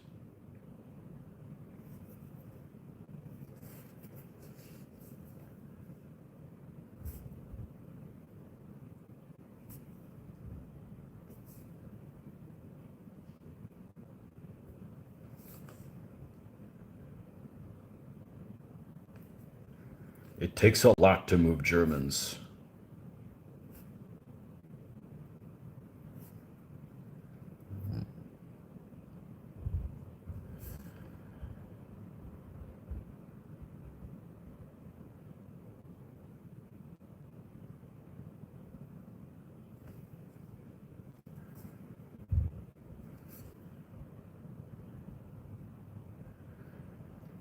It takes a lot to move Germans.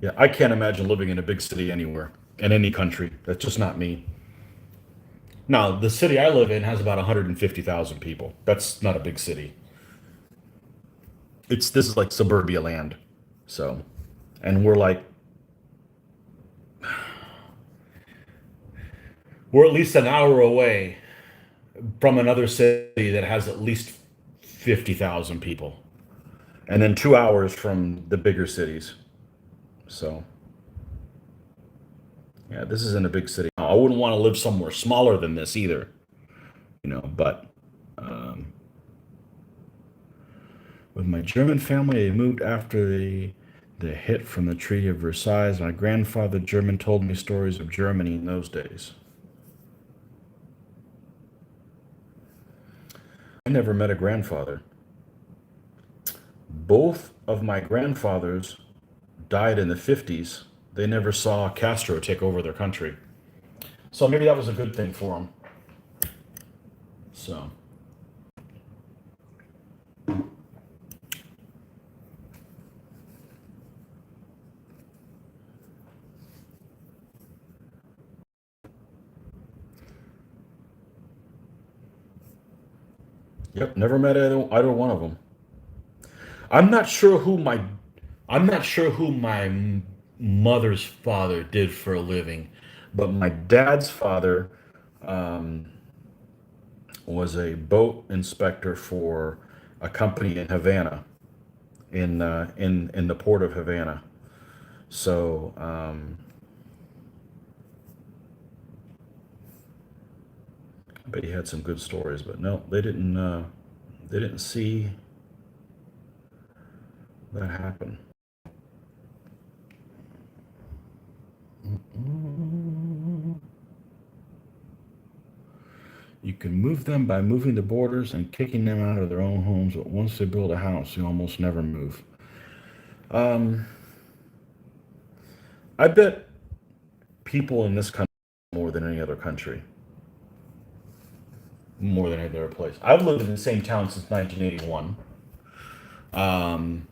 Yeah, I can't imagine living in a big city anywhere, in any country. That's just not me. Now, the city I live in has about 150,000 people. That's not a big city. This is like suburbia land. So, and we're at least an hour away from another city that has at least 50,000 people. And then 2 hours from the bigger cities. So, yeah, this isn't a big city. I wouldn't want to live somewhere smaller than this either, but with my German family, they moved after the hit from the Treaty of Versailles. My grandfather German told me stories of Germany in those days. I never met a grandfather. Both of my grandfathers died in the 50s. They never saw Castro take over their country. So maybe that was a good thing for them. So, yep, never met either one of them. I'm not sure who my I'm not sure who my mother's father did for a living, but my dad's father was a boat inspector for a company in Havana, in the port of Havana. So, I bet he had some good stories, but no, they didn't see that happen. You can move them by moving the borders and kicking them out of their own homes, but once they build a house, you almost never move. Um, I bet people in this country more than any other country, more than any other place. I've lived in the same town since 1981. Um,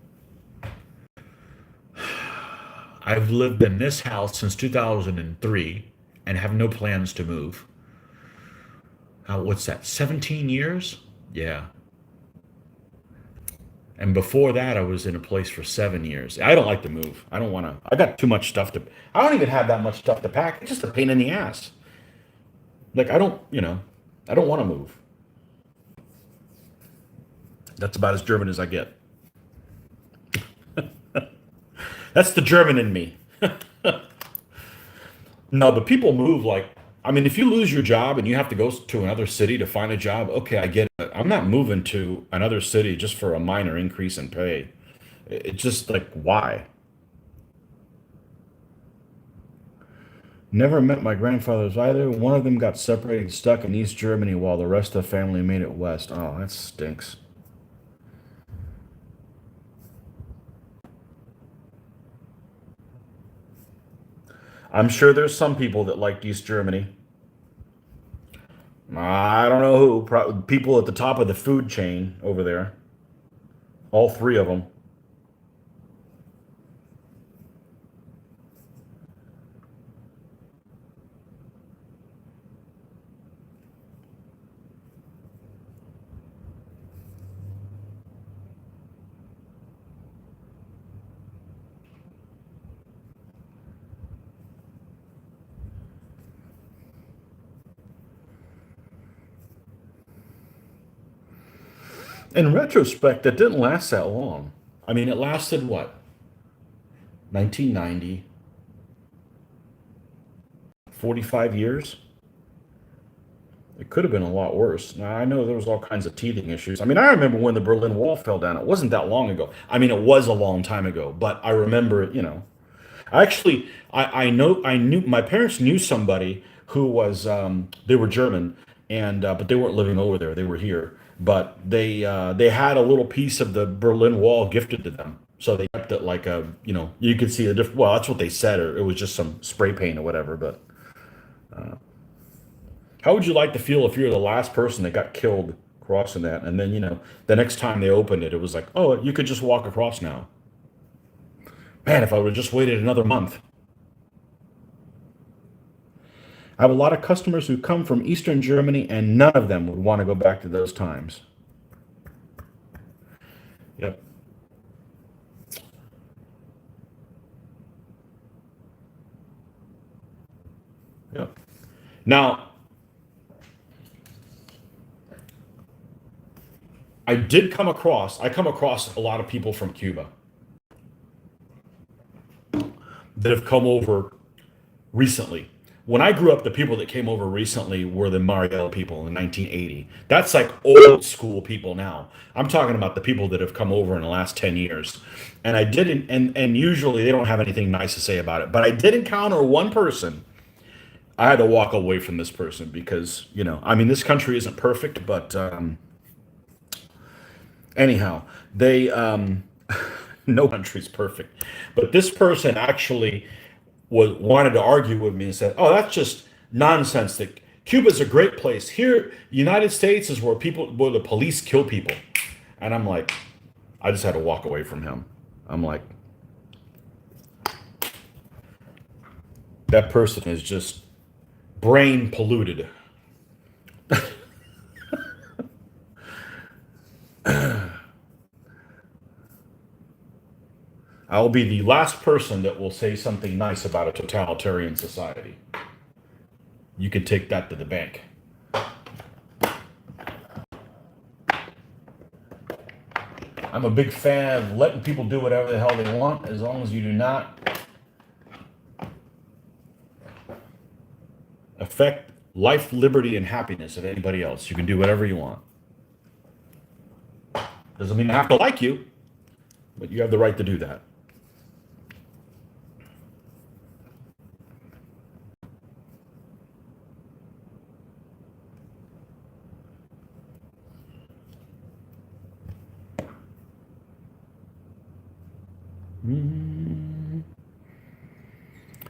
I've lived in this house since 2003 and have no plans to move. What's that? 17 years? Yeah. And before that, I was in a place for 7 years. I don't like to move. I don't want to. I got too much stuff to. I don't even have that much stuff to pack. It's just a pain in the ass. Like I don't, I don't want to move. That's about as German as I get. That's the German in me. No, but people move like. I mean, if you lose your job and you have to go to another city to find a job, okay, I get it. I'm not moving to another city just for a minor increase in pay. It's just like, why? Never met my grandfathers either. One of them got separated, stuck in East Germany, while the rest of the family made it west. Oh, that stinks. I'm sure there's some people that liked East Germany. I don't know who. People at the top of the food chain over there. All three of them. In retrospect, that didn't last that long. I mean, it lasted what? 1990, 45 years? It could have been a lot worse. Now, I know there was all kinds of teething issues. I mean, I remember when the Berlin Wall fell down. It wasn't that long ago. I mean, it was a long time ago, but I remember it, Actually, I knew my parents knew somebody who was they were German and but they weren't living over there. They were here, but they had a little piece of the Berlin Wall gifted to them. So they kept it like a, you could see the different. Well, that's what they said, or it was just some spray paint or whatever. But how would you like to feel if you're the last person that got killed crossing that, and then the next time they opened it, it was like, oh, you could just walk across now. Man, if I would have just waited another month. I have a lot of customers who come from Eastern Germany, and none of them would want to go back to those times. Yep. Yep. Now, I come across a lot of people from Cuba that have come over recently. When I grew up, the people that came over recently were the Mariel people in 1980. That's like old school people now. I'm talking about the people that have come over in the last 10 years. And I didn't, and usually they don't have anything nice to say about it. But I did encounter one person. I had to walk away from this person because, I mean, this country isn't perfect, but anyhow, they No country's perfect. But this person actually wanted to argue with me and said, "Oh, that's just nonsense. That Cuba's a great place. Here, United States is where the police kill people." And I'm like, I just had to walk away from him. I'm like, that person is just brain polluted. I'll be the last person that will say something nice about a totalitarian society. You can take that to the bank. I'm a big fan of letting people do whatever the hell they want as long as you do not affect life, liberty, and happiness of anybody else. You can do whatever you want. Doesn't mean I have to like you, but you have the right to do that.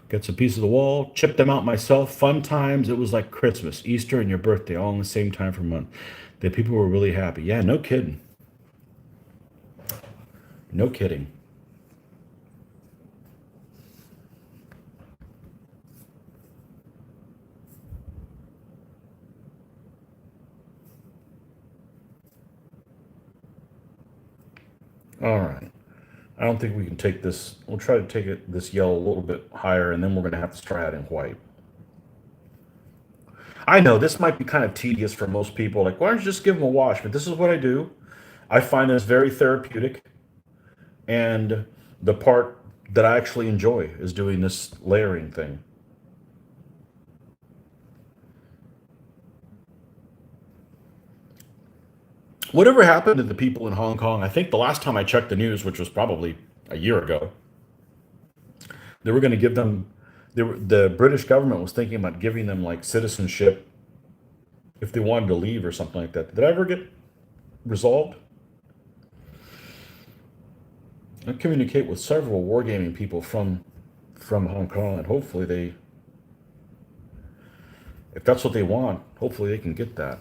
Get some pieces of the wall, chipped them out myself. Fun times. It was like Christmas, Easter, and your birthday all in the same time for a month. The people were really happy. Yeah, no kidding. No kidding. All right. I don't think we can take this. We'll try to take this yellow a little bit higher, and then we're going to have to try it in white. I know this might be kind of tedious for most people. Like, why don't you just give them a wash? But this is what I do. I find this very therapeutic, and the part that I actually enjoy is doing this layering thing. Whatever happened to the people in Hong Kong? I think the last time I checked the news, which was probably a year ago, they were going to give them. The British government was thinking about giving them like citizenship if they wanted to leave or something like that. Did that ever get resolved? I communicate with several wargaming people from Hong Kong, and hopefully they, if that's what they want, hopefully they can get that.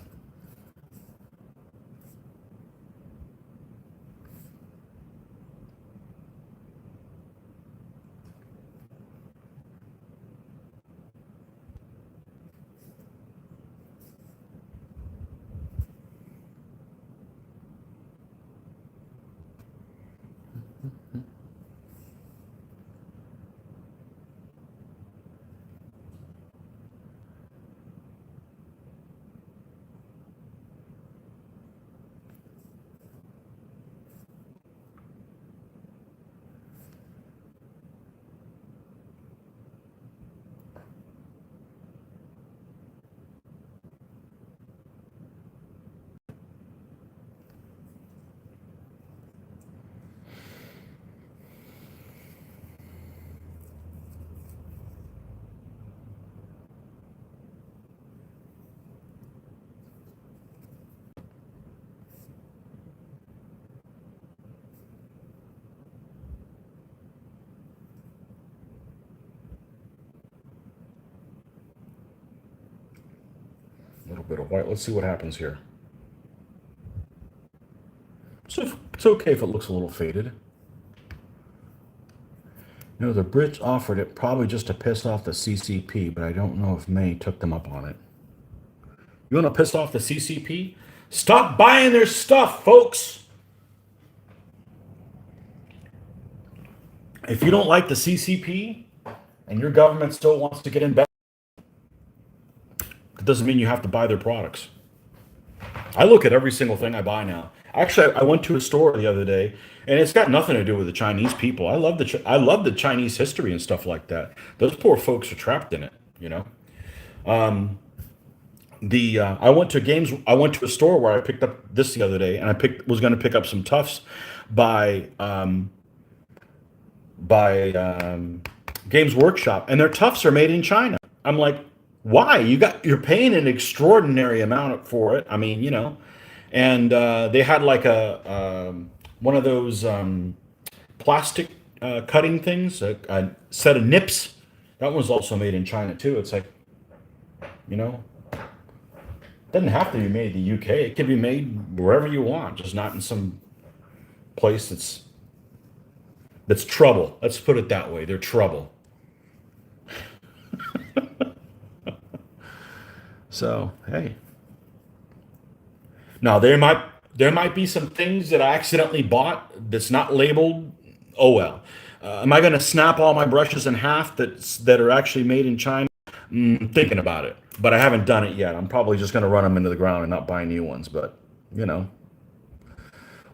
A little bit of white. Let's see what happens here. So it's okay if it looks a little faded. You know, the Brits offered it probably just to piss off the CCP, but I don't know if May took them up on it. You want to piss off the CCP? Stop buying their stuff, folks. If you don't like the CCP and your government still wants to get in bed, it doesn't mean you have to buy their products. I look at every single thing I buy now. Actually, I went to a store the other day, and it's got nothing to do with the Chinese people. I love the Chinese history and stuff like that. Those poor folks are trapped in it, you know. I went to games. I went to a store where I picked up this the other day, and I was going to pick up some tufts by Games Workshop, and their tufts are made in China. I'm like, why? You're paying an extraordinary amount for it. I mean, you know, and they had like a one of those. plastic cutting things, a set of nips. That one's also made in China too. It's like, you know, doesn't have to be made in the UK. It can be made wherever you want, just not in some place that's trouble. Let's put it that way. They're trouble. So hey, now there might be some things that I accidentally bought that's not labeled. Oh well. Am I going to snap all my brushes in half that are actually made in China? Thinking about it, but I haven't done it yet. I'm probably just going to run them into the ground and not buy new ones. But you know,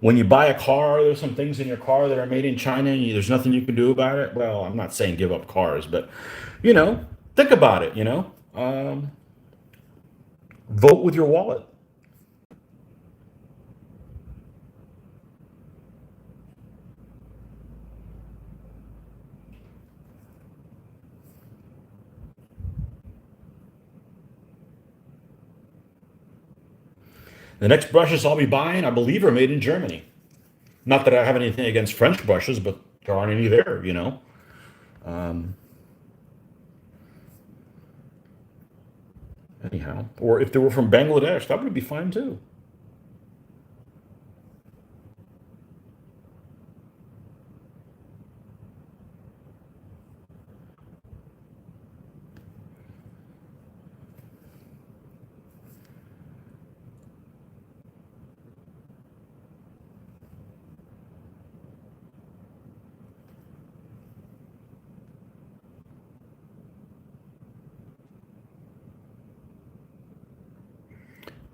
when you buy a car, there's some things in your car that are made in China, and there's nothing you can do about it. Well, I'm not saying give up cars, but you know, think about it. Vote with your wallet. The next brushes I'll be buying, I believe, are made in Germany. Not that I have anything against French brushes, but there aren't any there. Um, Anyhow, or if they were from Bangladesh, that would be fine too.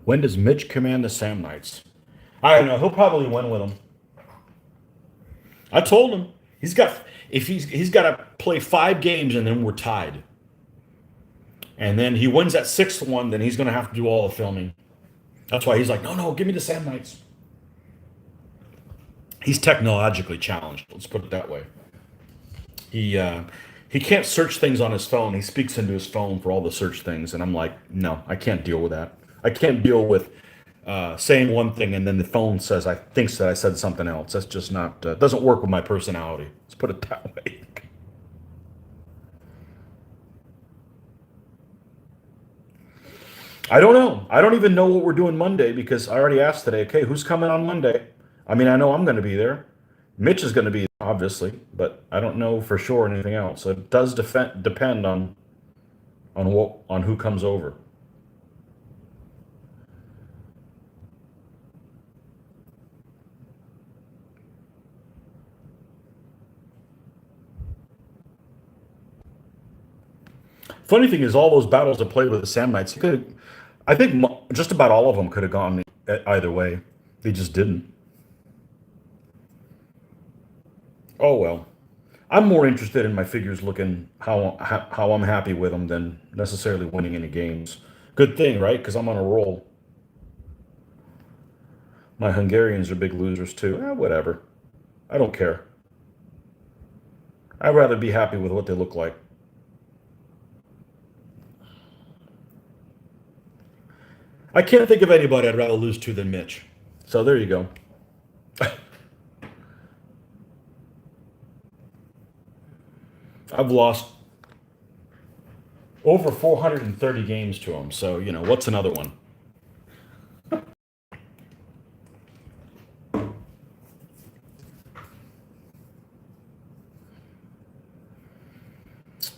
When does Mitch command the Sam Knights? I don't know. He'll probably win with them. I told him he's got if he's got to play 5 games and then we're tied, and then he wins that sixth one, then he's going to have to do all the filming. That's why he's like, no, no, give me the Sam Knights. He's technologically challenged. Let's put it that way. He can't search things on his phone. He speaks into his phone for all the search things, and I'm like, no, I can't deal with that. I can't deal with saying one thing and then the phone says I thinks that I said something else. That's just not doesn't work with my personality. Let's put it that way. I don't know. I don't even know what we're doing Monday because I already asked today. Okay, who's coming on Monday? I mean, I know I'm going to be there. Mitch is going to be there, obviously, but I don't know for sure anything else. So it does depend on who comes over. Funny thing is, all those battles I played with the Sam Knights, I think just about all of them could have gone either way. They just didn't. Oh well. I'm more interested in my figures looking how I'm happy with them than necessarily winning any games. Good thing, right? Because I'm on a roll. My Hungarians are big losers too. Whatever. I don't care. I'd rather be happy with what they look like. I can't think of anybody I'd rather lose to than Mitch. So there you go. I've lost over 430 games to him. So, what's another one?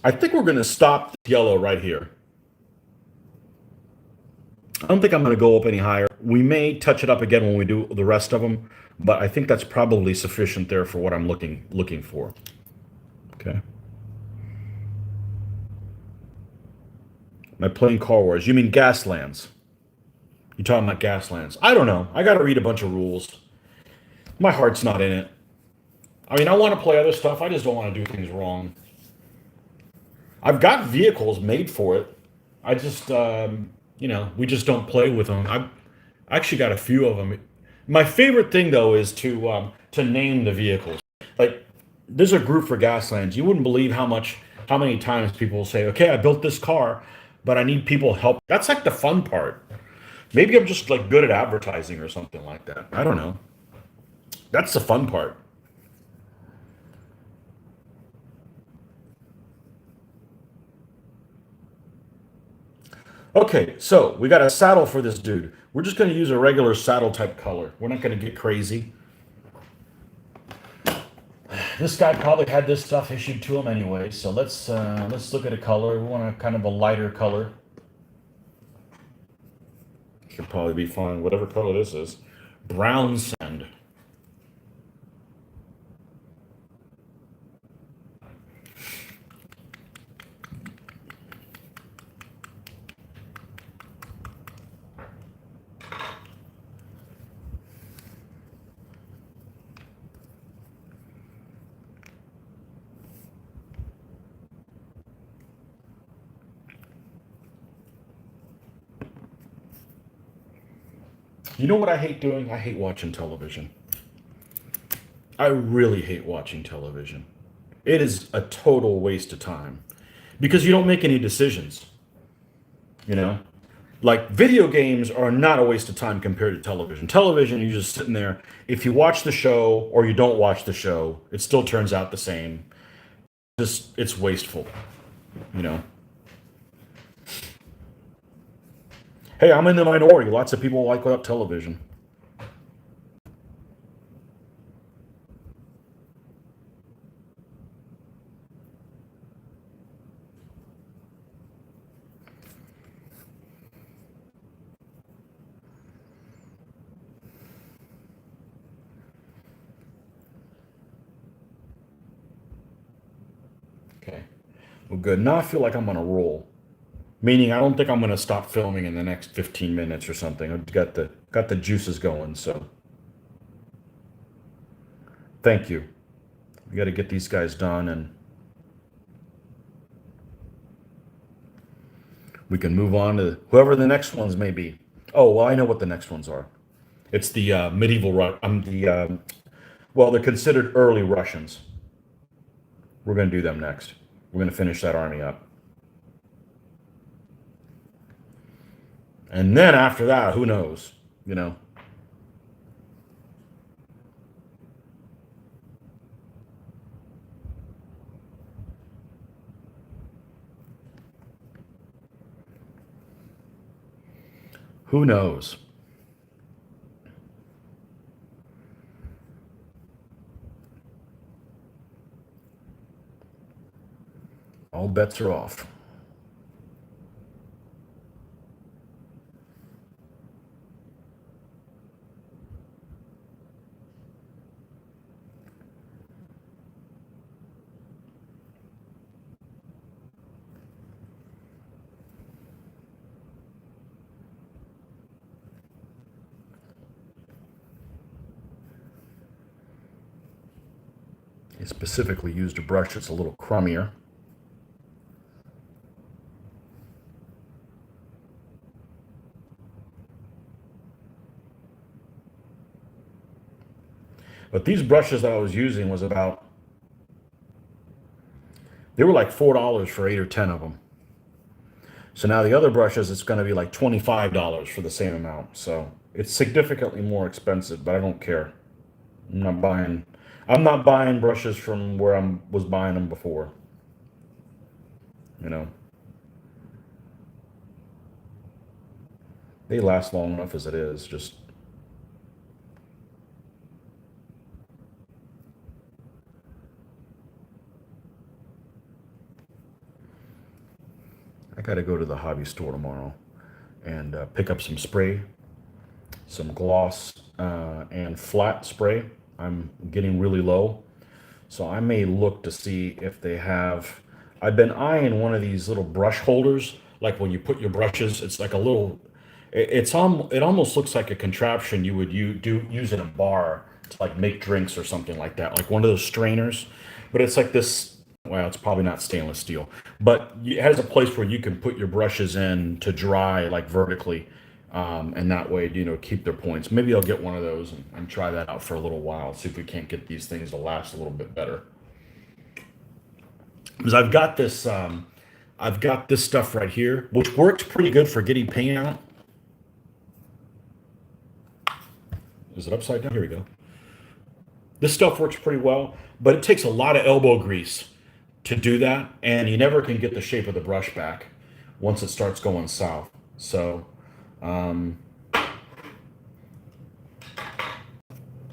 I think we're going to stop the yellow right here. I don't think I'm going to go up any higher. We may touch it up again when we do the rest of them, but I think that's probably sufficient there for what I'm looking for. Okay. Am I playing Car Wars? You mean Gaslands? You talking about Gaslands? I don't know. I got to read a bunch of rules. My heart's not in it. I mean, I want to play other stuff. I just don't want to do things wrong. I've got vehicles made for it. I just, we just don't play with them. I've actually got a few of them. My favorite thing though is to name the vehicles. Like, there's a group for Gaslands. You wouldn't believe how many times people will say, "Okay, I built this car, but I need people help." That's like the fun part. Maybe I'm just like good at advertising or something like that. I don't know. That's the fun part. Okay, so we got a saddle for this dude. We're just going to use a regular saddle type color. We're not going to get crazy. This guy probably had this stuff issued to him anyway, so let's look at a color. We want a kind of a lighter color. Should probably be fine, whatever color this is. Brown sand. You know what I hate doing? I hate watching television. I really hate watching television. It is a total waste of time because you don't make any decisions, you know? Like video games are not a waste of time compared to television. Television, you're just sitting there. If you watch the show or you don't watch the show, it still turns out the same. Just it's wasteful, you know? Hey, I'm in the minority. Lots of people like television. Okay. Well, good. Now I feel like I'm on a roll. Meaning, I don't think I'm going to stop filming in the next 15 minutes or something. I've got the juices going. So, thank you. We got to get these guys done, and we can move on to whoever the next ones may be. Oh, well, I know what the next ones are. It's the medieval. Well, they're considered early Russians. We're going to do them next. We're going to finish that army up. And then after that, who knows? You know, who knows? All bets are off. He specifically used a brush that's a little crummier. But these brushes that I was using was about, they were like $4 for 8 or 10 of them. So now the other brushes, it's going to be like $25 for the same amount. So it's significantly more expensive, but I don't care. I'm not buying. I'm not buying brushes from where I was buying them before. You know, they last long enough as it is. Just I got to go to the hobby store tomorrow and pick up some spray, some gloss, and flat spray. I'm getting really low, so I may look to see if they have. I've been eyeing one of these little brush holders, like when you put your brushes. It's like a little. It almost looks like a contraption you use in a bar to like make drinks or something like that, like one of those strainers. But it's like this. Well, it's probably not stainless steel, but it has a place where you can put your brushes in to dry like vertically, and that way, keep their points. Maybe I'll get one of those and try that out for a little while. See if we can't get these things to last a little bit better. Because I've got this stuff right here, which works pretty good for getting paint out. Is it upside down? Here we go. This stuff works pretty well, but it takes a lot of elbow grease to do that, and you never can get the shape of the brush back once it starts going south. So, um,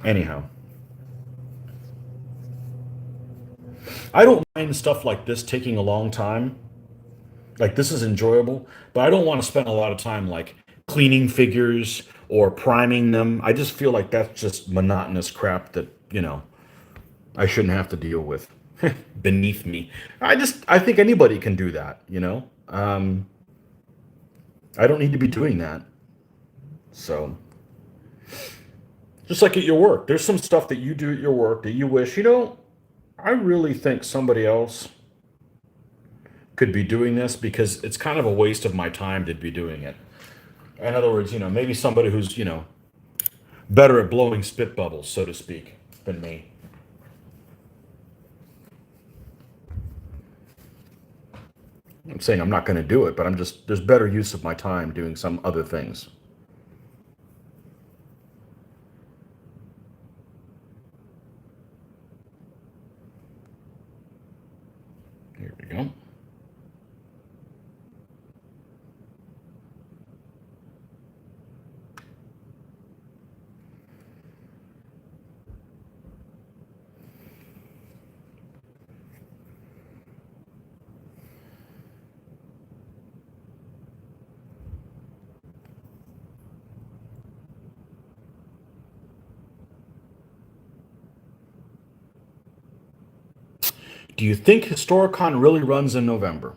anyhow, I don't mind stuff like this taking a long time. Like this is enjoyable, but I don't want to spend a lot of time like cleaning figures or priming them. I just feel like that's just monotonous crap that, I shouldn't have to deal with beneath me. I think anybody can do that. I don't need to be doing that. So, just like at your work, there's some stuff that you do at your work that you wish, I really think somebody else could be doing this because it's kind of a waste of my time to be doing it. In other words, maybe somebody who's, better at blowing spit bubbles, so to speak, than me. I'm saying I'm not going to do it, but there's better use of my time doing some other things. Here we go. Do you think Historicon really runs in November?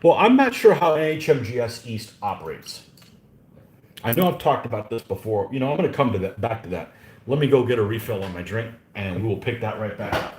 Well, I'm not sure how NHMGS East operates. I know I've talked about this before. I'm going to come to that back to that. Let me go get a refill on my drink, and we will pick that right back up.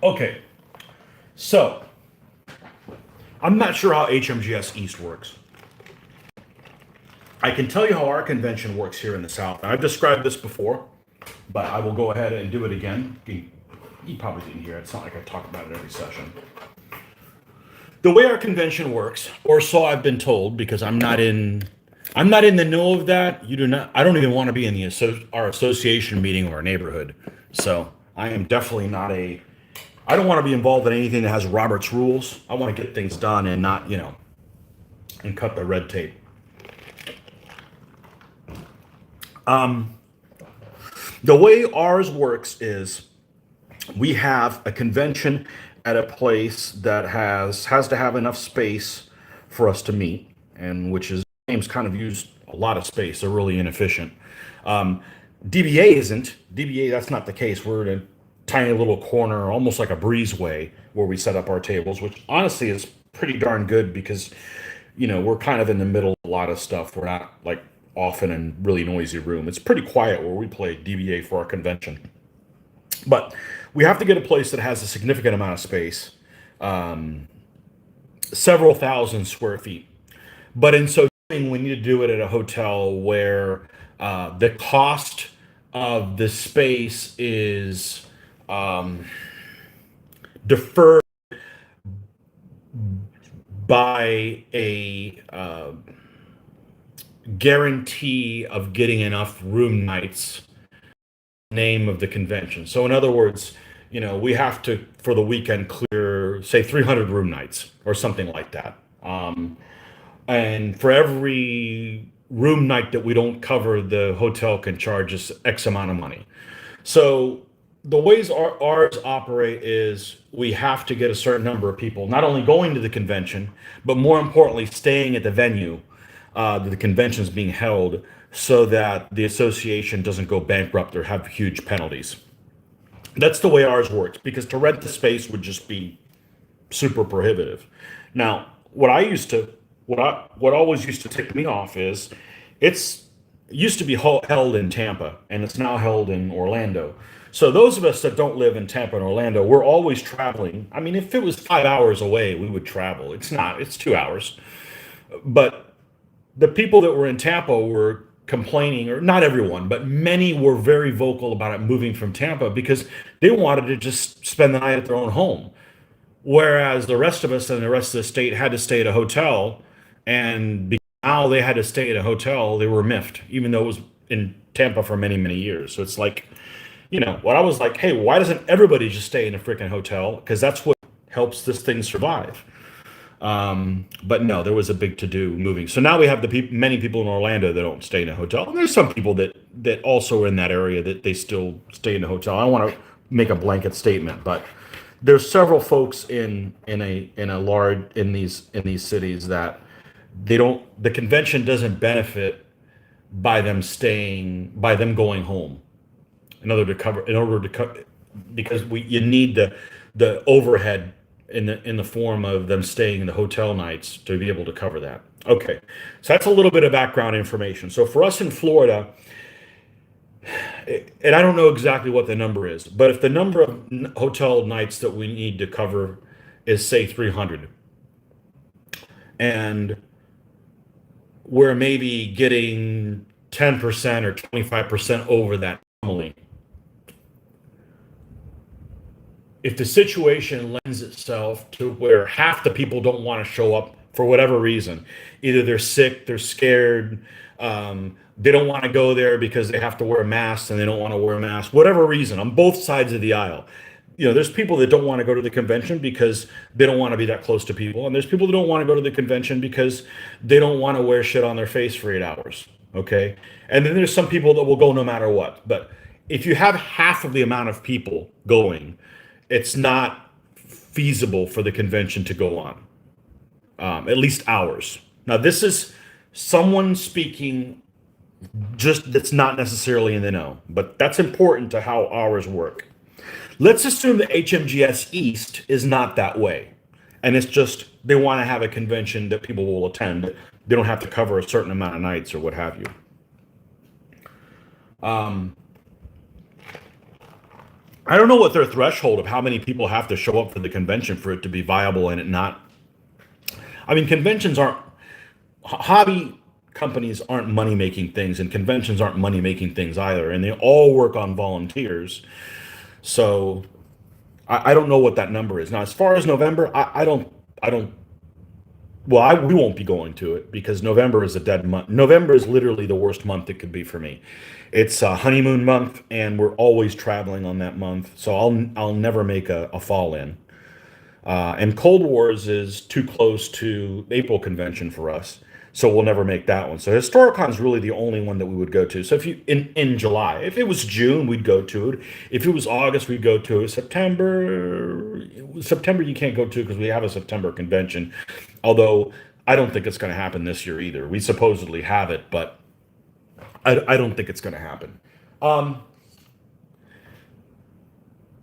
Okay, so I'm not sure how HMGS East works. I can tell you how our convention works here in the South. I've described this before, but I will go ahead and do it again. You probably didn't hear it. It's not like I talk about it every session. The way our convention works, or so I've been told, because I'm not in the know of that. You do not. I don't even want to be in our association meeting or our neighborhood. So I am definitely not a. I don't want to be involved in anything that has Robert's rules. I want to get things done and not, and cut the red tape. The way ours works is we have a convention at a place that has to have enough space for us to meet, and which is games kind of use a lot of space. They're really inefficient. Um, DBA isn't. DBA, that's not the case. We're in a tiny little corner, almost like a breezeway, where we set up our tables, which honestly is pretty darn good because we're kind of in the middle of a lot of stuff. We're not like often in really noisy room. It's pretty quiet where we play DBA for our convention. But we have to get a place that has a significant amount of space, several thousand square feet. But in so doing, we need to do it at a hotel where the cost of the space is deferred by a guarantee of getting enough room nights name of the convention. So in other words, we have to for the weekend clear say 300 room nights or something like that. And for every room night that we don't cover, the hotel can charge us X amount of money. So the ways ours operate is we have to get a certain number of people not only going to the convention, but more importantly, staying at the venue that the convention is being held so that the association doesn't go bankrupt or have huge penalties. That's the way ours works because to rent the space would just be super prohibitive. Now, what I used to what always used to tick me off is it's it used to be held in Tampa and it's now held in Orlando. So those of us that don't live in Tampa and Orlando, we're always traveling. I mean, if it was 5 hours away, we would travel. It's not, it's 2 hours. But the people that were in Tampa were complaining, or not everyone, but many were very vocal about it moving from Tampa because they wanted to just spend the night at their own home. Whereas the rest of us and the rest of the state had to stay at a hotel, and because now they had to stay at a hotel, they were miffed, even though it was in Tampa for many, many years. So it's like, what I was like, hey, why doesn't everybody just stay in a freaking hotel? Because that's what helps this thing survive. But no, there was a big to do moving. So now we have many people in Orlando that don't stay in a hotel, and there's some people that also are in that area that they still stay in a hotel. I don't want to make a blanket statement, but there's several folks in these cities that they don't the convention doesn't benefit by them going home in order to cover, because you need the overhead in the form of them staying in the hotel nights to be able to cover that. Okay, so that's a little bit of background information. So for us in Florida, and I don't know exactly what the number is, but if the number of hotel nights that we need to cover is say 300, and we're maybe getting 10% or 25% over that normally, if the situation lends itself to where half the people don't want to show up for whatever reason, either they're sick, they're scared, they don't want to go there because they have to wear masks and they don't want to wear masks, whatever reason, on both sides of the aisle. There's people that don't want to go to the convention because they don't want to be that close to people, and there's people that don't want to go to the convention because they don't want to wear shit on their face for 8 hours. Okay, and then there's some people that will go no matter what. But if you have half of the amount of people going, it's not feasible for the convention to go on, at least ours. Now, this is someone speaking just that's not necessarily in the know, but that's important to how ours work. Let's assume that HMGS East is not that way, and it's just they want to have a convention that people will attend. They don't have to cover a certain amount of nights or what have you. I don't know what their threshold of how many people have to show up for the convention for it to be viable and it not. I mean, conventions aren't hobby companies aren't money making things, and conventions aren't money making things either, and they all work on volunteers. So I don't know what that number is now. As far as November, I don't. Well, we won't be going to it because November is a dead month. November is literally the worst month it could be for me. It's a honeymoon month, and we're always traveling on that month, so I'll never make a fall in. And Cold Wars is too close to April convention for us, so we'll never make that one. So Historicon is really the only one that we would go to. So if you in July, if it was June, we'd go to it. If it was August, we'd go to it. September you can't go to because we have a September convention. Although I don't think it's going to happen this year either. We supposedly have it, but I don't think it's going to happen. Um,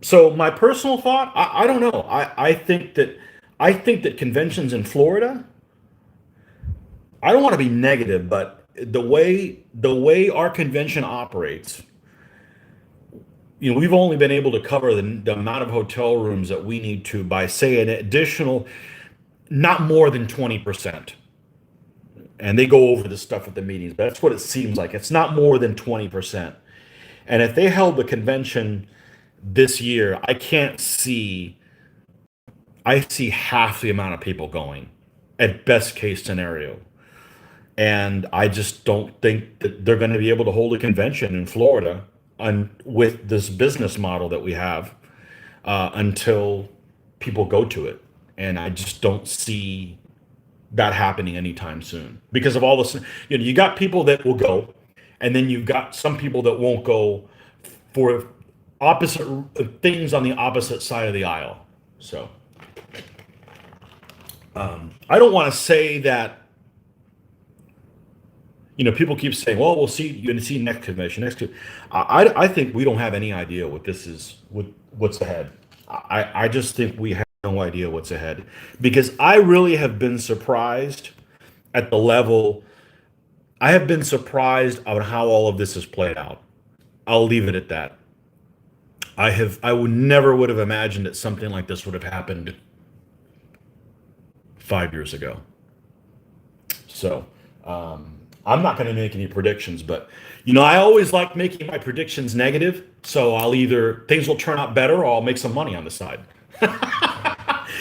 so my personal thought, I don't know. I think that conventions in Florida, I don't want to be negative, but the way our convention operates, we've only been able to cover the amount of hotel rooms that we need to by say an additional not more than 20%. And they go over this stuff at the meetings, but that's what it seems like. It's not more than 20%. And if they held the convention this year, I see half the amount of people going at best case scenario. And I just don't think that they're going to be able to hold a convention in Florida with this business model that we have until people go to it. And I just don't see that happening anytime soon because of all this. You got people that will go, and then you've got some people that won't go for opposite things on the opposite side of the aisle. So I don't want to say that. People keep saying, "Well, we'll see. You're going to see next convention, next." I think we don't have any idea what this is, what's ahead. I just think we have no idea what's ahead because I really have been surprised at the level. I have been surprised on how all of this has played out. I'll leave it at that. I would never would have imagined that something like this would have happened 5 years ago. So I'm not going to make any predictions, but I always like making my predictions negative. So I'll either things will turn out better, or I'll make some money on the side.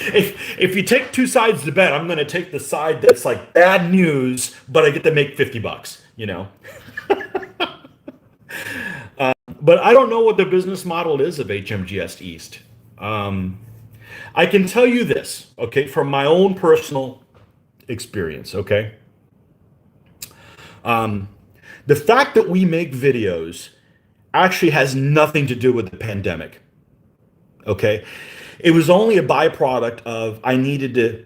If you take two sides to bet, I'm going to take the side that's like bad news, but I get to make $50. But I don't know what the business model is of HMGS East. Um, I can tell you this, okay, from my own personal experience, okay? Um, the fact that we make videos actually has nothing to do with the pandemic, okay? It was only a byproduct of I needed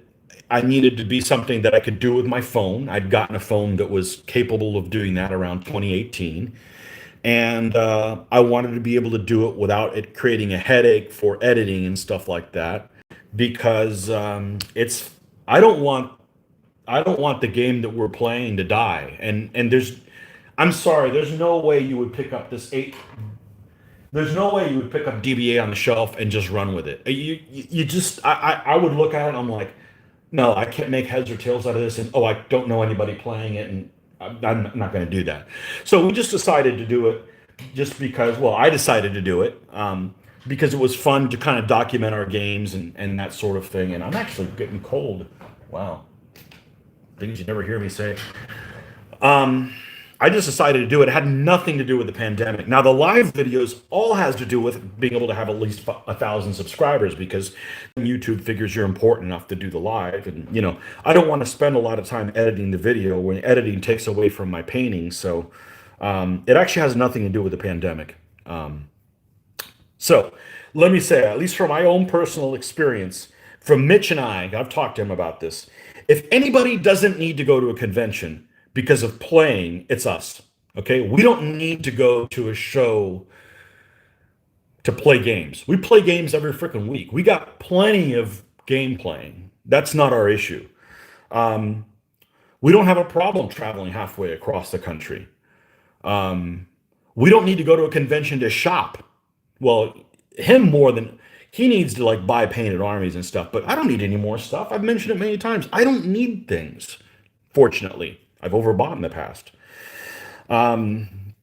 to be something that I could do with my phone. I'd gotten a phone that was capable of doing that around 2018, and I wanted to be able to do it without it creating a headache for editing and stuff like that. Because it's I don't want the game that we're playing to die. And I'm sorry, there's no way you would pick up this eight. There's no way you would pick up DBA on the shelf and just run with it. You just I would look at it and I'm like, no, I can't make heads or tails out of this. And oh, I don't know anybody playing it, and I'm not going to do that. So we just decided to do it just because. Well, I decided to do it because it was fun to kind of document our games and that sort of thing. And I'm actually getting cold. Wow, things you never hear me say. Um, I just decided to do it. It had nothing to do with the pandemic. Now, the live videos all has to do with being able to have at least 1,000 subscribers, because YouTube figures you're important enough to do the live. And, I don't want to spend a lot of time editing the video when editing takes away from my painting. So it actually has nothing to do with the pandemic. So let me say, at least from my own personal experience, from Mitch and I've talked to him about this. If anybody doesn't need to go to a convention because of playing, it's us. Okay. We don't need to go to a show to play games. We play games every freaking week. We got plenty of game playing. That's not our issue. Um, we don't have a problem traveling halfway across the country. Um, we don't need to go to a convention to shop. Well, him more than he needs to like buy painted armies and stuff, but I don't need any more stuff. I've mentioned it many times. I don't need things. Fortunately, I've overbought in the past. Um,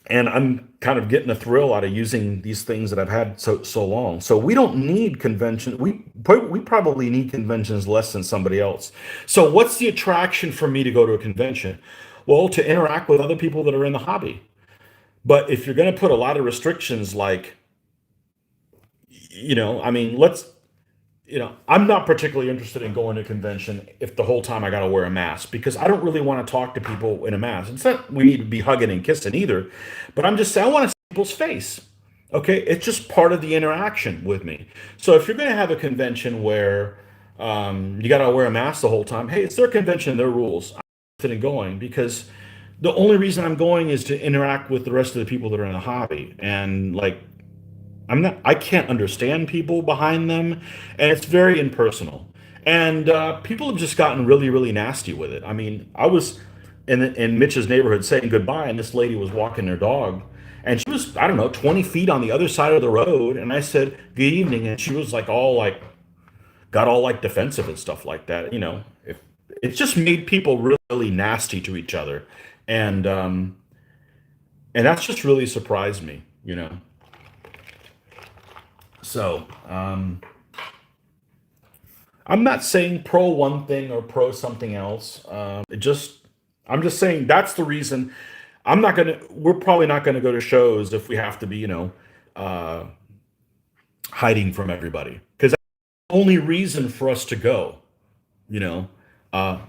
and I'm kind of getting a thrill out of using these things that I've had so long. So we don't need convention. We probably need conventions less than somebody else. So what's the attraction for me to go to a convention? Well, to interact with other people that are in the hobby. But if you're going to put a lot of restrictions, like, I mean, I'm not particularly interested in going to a convention if the whole time I got to wear a mask, because I don't really want to talk to people in a mask. It's not we need to be hugging and kissing either, but I'm just saying I want to see people's face. Okay, it's just part of the interaction with me. So if you're going to have a convention where you got to wear a mask the whole time, hey, it's their convention, their rules. I'm interested in going because the only reason I'm going is to interact with the rest of the people that are in the hobby, and like I can't understand people behind them, and it's very impersonal. And people have just gotten really, really nasty with it. I mean, I was in Mitch's neighborhood saying goodbye, and this lady was walking her dog, and she was, I don't know, 20 feet on the other side of the road, and I said good evening, and she was like all like got all like defensive and stuff like that. If it just made people really, really nasty to each other, and that's just really surprised me. So, I'm not saying pro one thing or pro something else. I'm just saying that's the reason we're probably not gonna go to shows if we have to be, uh, hiding from everybody. Because that's the only reason for us to go, you know.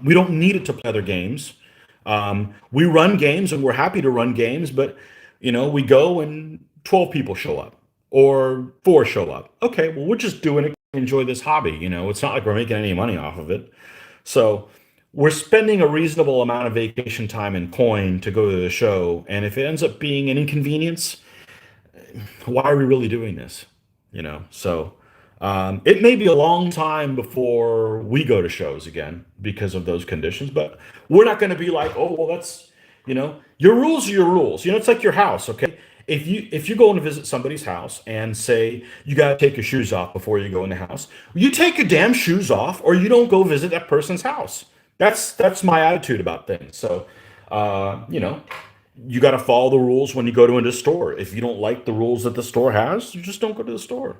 We don't need it to play other games. We run games and we're happy to run games, but we go and 12 people show up or four show up. Okay, well, we're just doing it to enjoy this hobby. It's not like we're making any money off of it. So we're spending a reasonable amount of vacation time and coin to go to the show. And if it ends up being an inconvenience, why are we really doing this? So It may be a long time before we go to shows again because of those conditions, but we're not going to be like, oh, well, that's, your rules are your rules. It's like your house, okay? If you go and visit somebody's house and say you got to take your shoes off before you go in the house, you take your damn shoes off, or you don't go visit that person's house. That's my attitude about things. So, you got to follow the rules when you go to a store. If you don't like the rules that the store has, you just don't go to the store.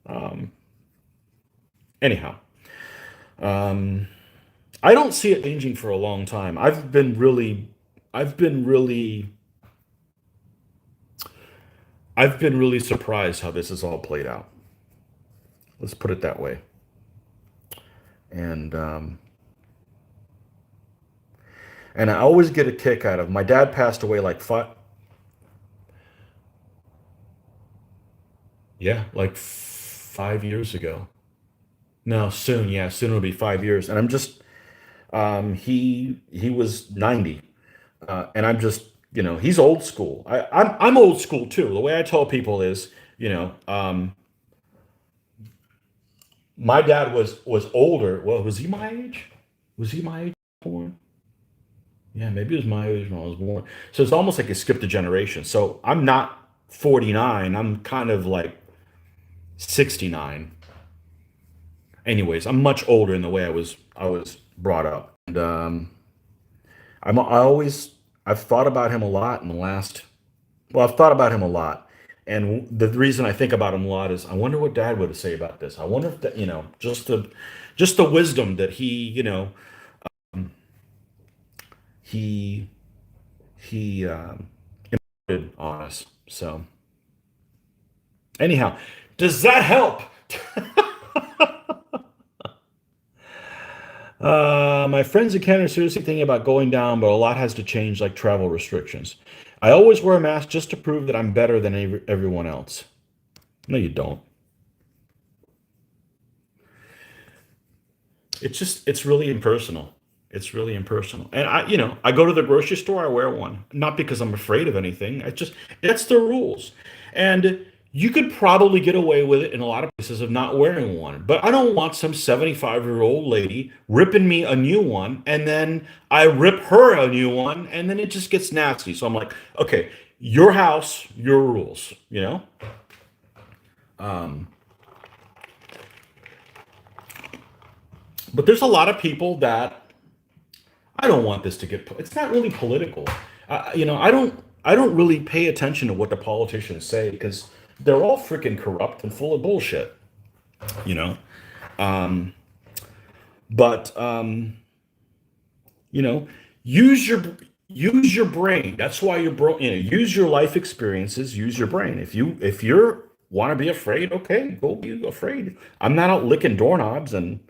Um, Anyhow, um, I don't see it changing for a long time. I've been really, I've been really surprised how this has all played out. Let's put it that way. And and I always get a kick out of my dad passed away like like 5 years ago. No, soon, yeah, soon it'll be 5 years. And I'm just he was 90. And I'm just, he's old school. I'm old school too. The way I tell people is, my dad was older. Well, was he my age? Was he my age born? Yeah, maybe it was my age when I was born. So it's almost like he skipped a generation. So I'm not 49. I'm kind of like 69. Anyways, I'm much older in the way I was brought up. And I've thought about him a lot in the last. Well, I've thought about him a lot, and the reason I think about him a lot is I wonder what Dad would say about this. I wonder if that, just the wisdom that he imparted on us. So anyhow, does that help? My friends in Canada are seriously thinking about going down, but a lot has to change, like travel restrictions. I always wear a mask just to prove that I'm better than everyone else. No, you don't. It's really impersonal. It's really impersonal. And I go to the grocery store, I wear one, not because I'm afraid of anything. That's the rules. And you could probably get away with it in a lot of places of not wearing one. But I don't want some 75-year-old lady ripping me a new one, and then I rip her a new one, and then it just gets nasty. So I'm like, okay, your house, your rules. Um, but there's a lot of people that I don't want this to get. It's not really political. I don't really pay attention to what the politicians say because they're all freaking corrupt and full of bullshit. You know. Um, but you know, use your brain. That's why use your life experiences. Use your brain. If you're want to be afraid, okay, go be afraid. I'm not out licking doorknobs, and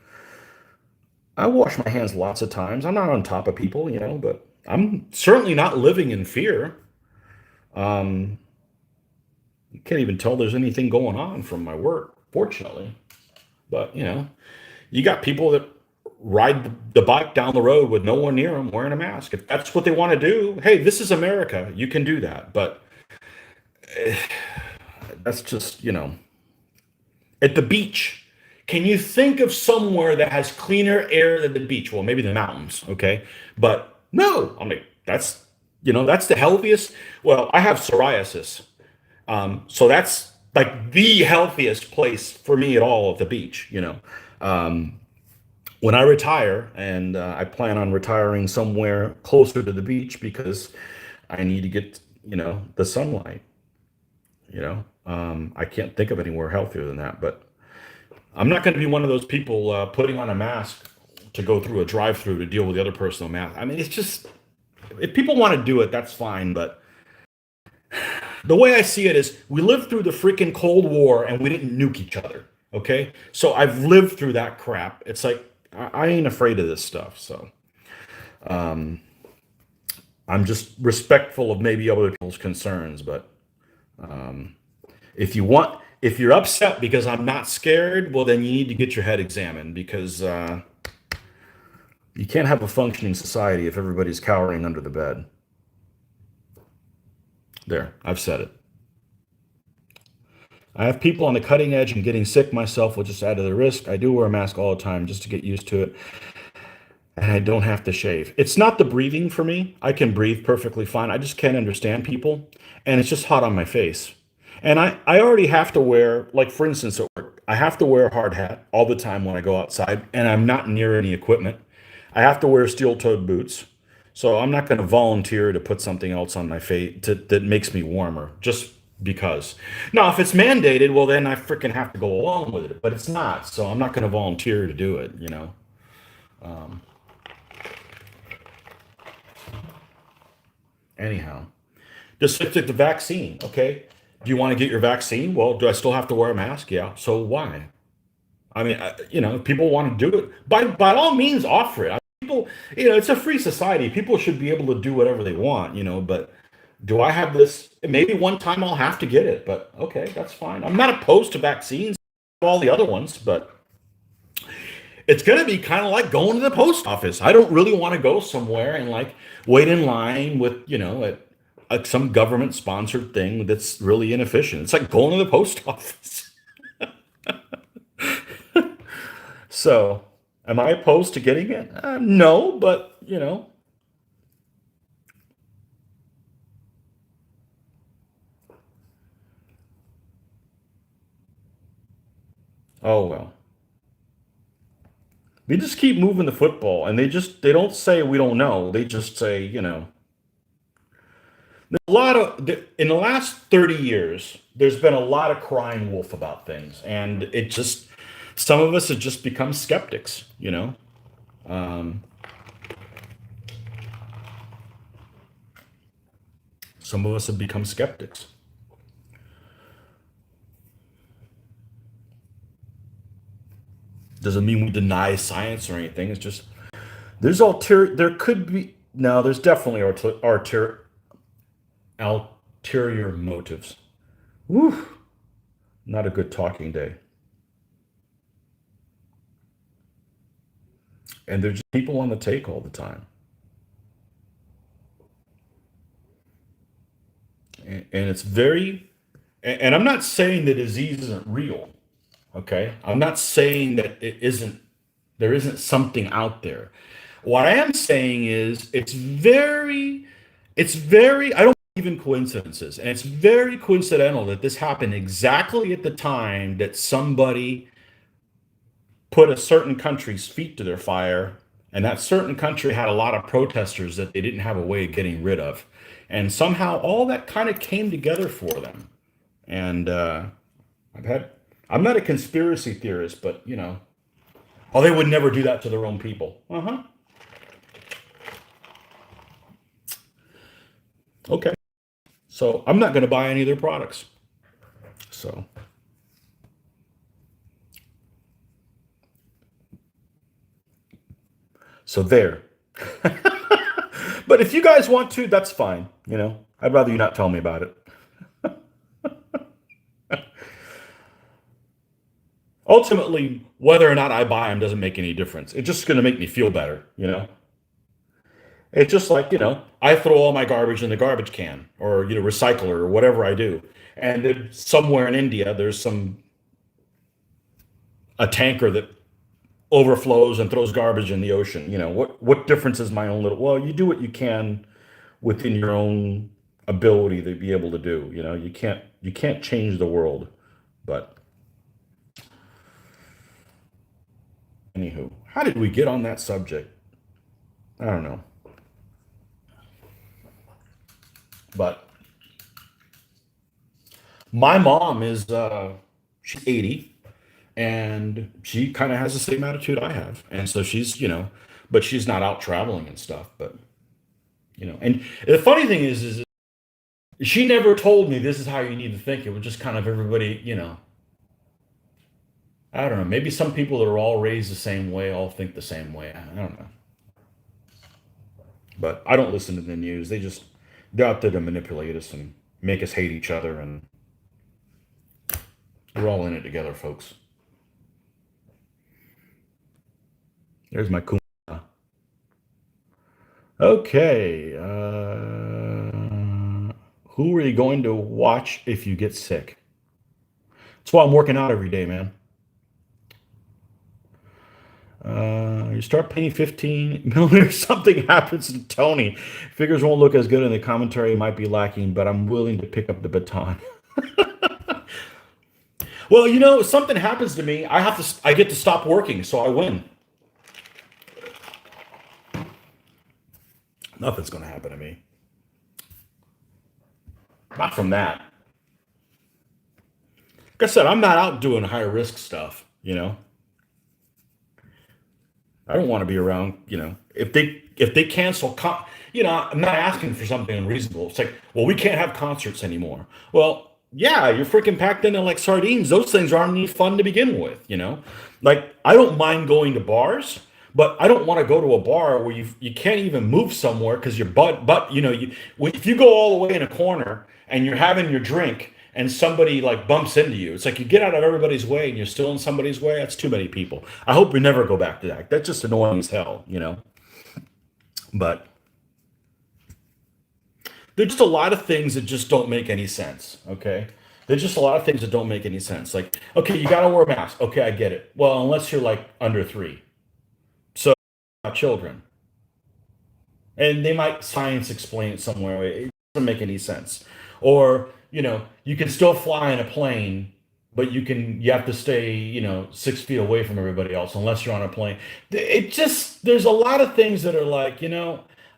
I wash my hands lots of times. I'm not on top of people, but I'm certainly not living in fear. Um, you can't even tell there's anything going on from my work, fortunately. But you got people that ride the bike down the road with no one near them wearing a mask. If that's what they want to do, hey, this is America. You can do that. But that's just, at the beach. Can you think of somewhere that has cleaner air than the beach? Well, maybe the mountains, okay? But no, I mean, that's the healthiest. Well, I have psoriasis. So that's like the healthiest place for me at all at the beach. Um, when I retire, and I plan on retiring somewhere closer to the beach because I need to get, the sunlight. I can't think of anywhere healthier than that. But I'm not going to be one of those people putting on a mask to go through a drive-through to deal with the other person on mask. I mean, it's just if people want to do it, that's fine. But the way I see it is, we lived through the freaking Cold War and we didn't nuke each other. Okay, so I've lived through that crap. It's like I ain't afraid of this stuff. So um, I'm just respectful of maybe other people's concerns. But um, if you're upset because I'm not scared, well, then you need to get your head examined because you can't have a functioning society if everybody's cowering under the bed. There, I've said it. I have people on the cutting edge and getting sick myself will just add to the risk. I do wear a mask all the time just to get used to it, and I don't have to shave. It's not the breathing for me. I can breathe perfectly fine. I just can't understand people, and it's just hot on my face. And I already have to wear, like for instance, at work, I have to wear a hard hat all the time when I go outside, and I'm not near any equipment. I have to wear steel-toed boots. So I'm not going to volunteer to put something else on my face that makes me warmer, just because. Now, if it's mandated, well, then I freaking have to go along with it. But it's not, so I'm not going to volunteer to do it. Anyhow, just like the vaccine. Okay, do you want to get your vaccine? Well, do I still have to wear a mask? Yeah. So why? I mean, if people want to do it, by all means, offer it. People, it's a free society. People should be able to do whatever they want. But do I have this? Maybe one time I'll have to get it, but okay, that's fine. I'm not opposed to vaccines, all the other ones, but it's going to be kind of like going to the post office. I don't really want to go somewhere and like wait in line with, at some government sponsored thing that's really inefficient. It's like going to the post office. So, am I opposed to getting it? No, but oh well. They just keep moving the football, and they don't say we don't know. They just say, there's a lot of in the last 30 years, there's been a lot of crying wolf about things, and it just some of us have just become skeptics. Um, some of us have become skeptics. Doesn't mean we deny science or anything. It's just there could be no, there's definitely ulterior motives. Woo, not a good talking day. And there's just people on the take all the time. And it's very, and I'm not saying the disease isn't real. Okay. I'm not saying that there isn't something out there. What I am saying is I don't believe in coincidences. And it's very coincidental that this happened exactly at the time that somebody put a certain country's feet to their fire, and that certain country had a lot of protesters that they didn't have a way of getting rid of. And somehow all that kind of came together for them. And I've had, I'm not a conspiracy theorist, but oh, they would never do that to their own people. Uh huh. Okay. So I'm not going to buy any of their products. So, so there. But if you guys want to, that's fine. I'd rather you not tell me about it. Ultimately, whether or not I buy them doesn't make any difference. It's just going to make me feel better. It's just like, I throw all my garbage in the garbage can or, recycler or whatever I do. And then somewhere in India, there's a tanker that overflows and throws garbage in the ocean. What difference is my own little, well, you do what you can within your own ability to be able to do. You can't change the world. But anywho, how did we get on that subject? I don't know. But my mom is she's 80 and she kind of has the same attitude I have. And so but she's not out traveling and stuff, but and the funny thing is she never told me this is how you need to think. It was just kind of everybody. I don't know. Maybe some people that are all raised the same way all think the same way. I don't know. But I don't listen to the news. They're out there to manipulate us and make us hate each other, and we're all in it together, folks. There's my cool. Okay. Who are you going to watch if you get sick? That's why I'm working out every day, man. You start paying 15 millimeters, something happens to Tony. Figures won't look as good and the commentary might be lacking, but I'm willing to pick up the baton. Well, something happens to me. I get to stop working, so I win. Nothing's going to happen to me. Not from that. Like I said, I'm not out doing high risk stuff. I don't want to be around, if they cancel I'm not asking for something unreasonable. It's like, well, we can't have concerts anymore. Well, yeah, you're freaking packed into like sardines. Those things aren't any fun to begin with. Like I don't mind going to bars, but I don't want to go to a bar where you can't even move somewhere because your butt, if you go all the way in a corner and you're having your drink and somebody like bumps into you, it's like you get out of everybody's way and you're still in somebody's way. That's too many people. I hope we never go back to that. That's just annoying as hell. But there's just a lot of things that just don't make any sense. Okay. There's just a lot of things that don't make any sense. Like, okay, you got to wear a mask. Okay, I get it. Well, unless you're like under three. So, children. And they might science explain it somewhere. It doesn't make any sense. Or, you can still fly in a plane, but you have to stay, 6 feet away from everybody else unless you're on a plane. There's a lot of things that are like,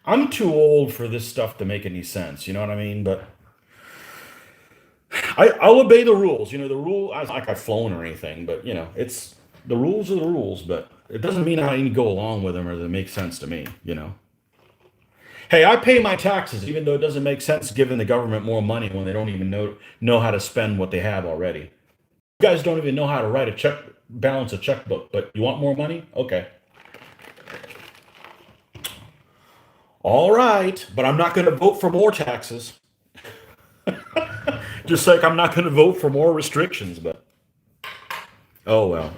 I'm too old for this stuff to make any sense. You know what I mean? But I'll obey the rules. The rule, I like I've flown or anything, but it's the rules are the rules, but it doesn't mean I need to go along with them or that make sense to me. Hey, I pay my taxes, even though it doesn't make sense giving the government more money when they don't even know how to spend what they have already. You guys don't even know how to write a check, balance a checkbook, but you want more money? Okay. All right, but I'm not going to vote for more taxes. Just like I'm not going to vote for more restrictions, but oh well.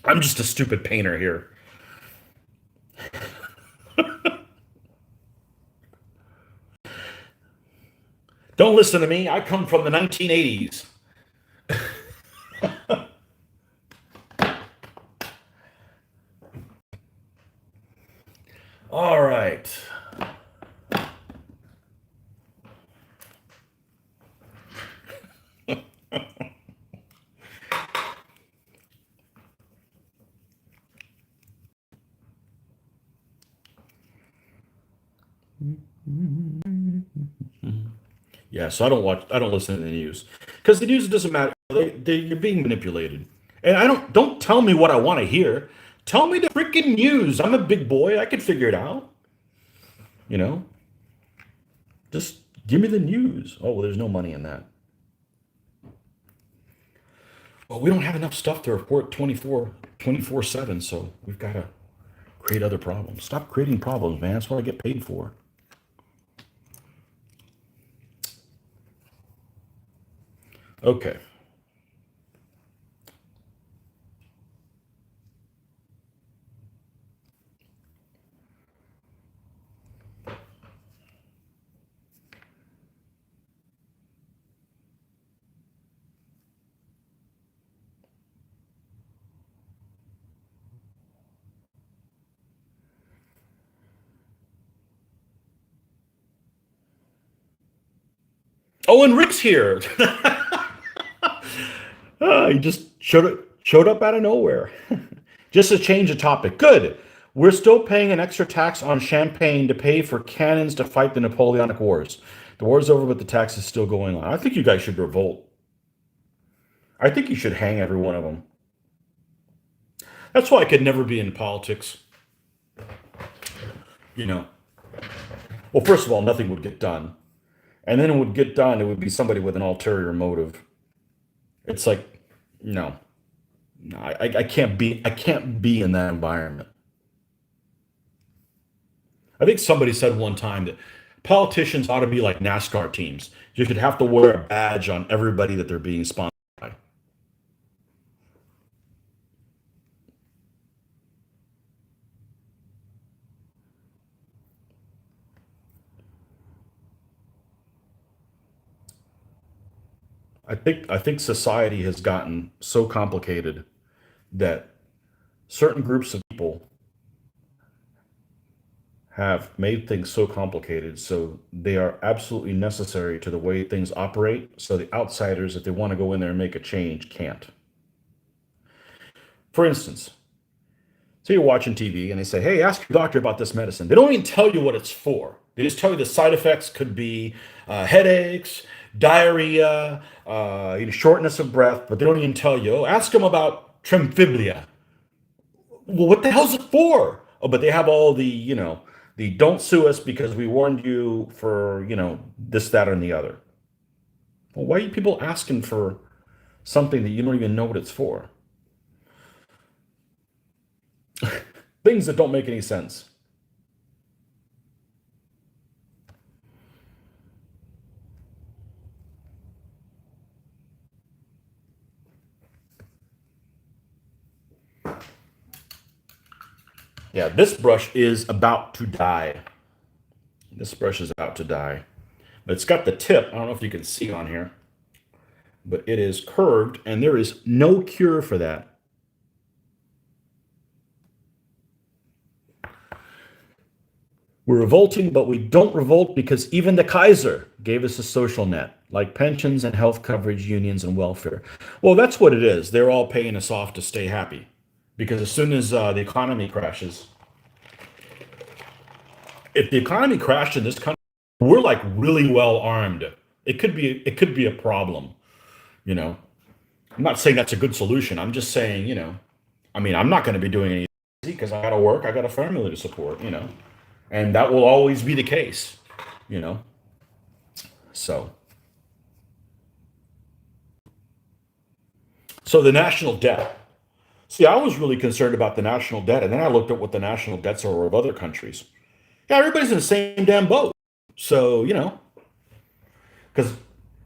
I'm just a stupid painter here. Don't listen to me. I come from the 1980s. All right. Yeah, so I don't listen to the news because the news doesn't matter. You're being manipulated, and I don't tell me what I want to hear. Tell me the freaking news. I'm a big boy. I can figure it out. You know, just give me the news. Oh, well, there's no money in that. Well, we don't have enough stuff to report 24/7, so we've got to create other problems. Stop creating problems, man. That's what I get paid for. Okay. Oh, and Rick's here. He just showed up out of nowhere. Just to change the topic. Good. We're still paying an extra tax on champagne to pay for cannons to fight the Napoleonic Wars. The war's over, but the tax is still going on. I think you guys should revolt. I think you should hang every one of them. That's why I could never be in politics. You know. Well, first of all, nothing would get done. And then it would get done, it would be somebody with an ulterior motive. It's like, no. No, I can't be in that environment. I think somebody said one time that politicians ought to be like NASCAR teams. You should have to wear a badge on everybody that they're being sponsored by. I think society has gotten so complicated that certain groups of people have made things so complicated, so they are absolutely necessary to the way things operate. So the outsiders, if they want to go in there and make a change, can't. For instance, so you're watching TV and they say, "Hey, ask your doctor about this medicine." They don't even tell you what it's for. They just tell you the side effects could be headaches, diarrhea, shortness of breath, but they don't even tell you. Oh, ask them about tremfiblia. Well, what the hell's it for? Oh, but they have all the don't sue us because we warned you for, this, that, and the other. Well, why are you people asking for something that you don't even know what it's for? Things that don't make any sense. Yeah, this brush is about to die. This brush is about to die. But it's got the tip. I don't know if you can see on here, but it is curved and there is no cure for that. We're revolting, but we don't revolt because even the Kaiser gave us a social net, like pensions and health coverage, unions and welfare. Well, that's what it is. They're all paying us off to stay happy. Because as soon as the economy crashes, if the economy crashed in this country, we're like really well armed. It could be a problem, you know. I'm not saying that's a good solution. I'm just saying, I mean, I'm not going to be doing anything because I got to work, I got a family to support. And that will always be the case, you know. So, so the national debt. See, I was really concerned about the national debt, and then I looked at what the national debts are of other countries. Yeah, everybody's in the same damn boat. So, because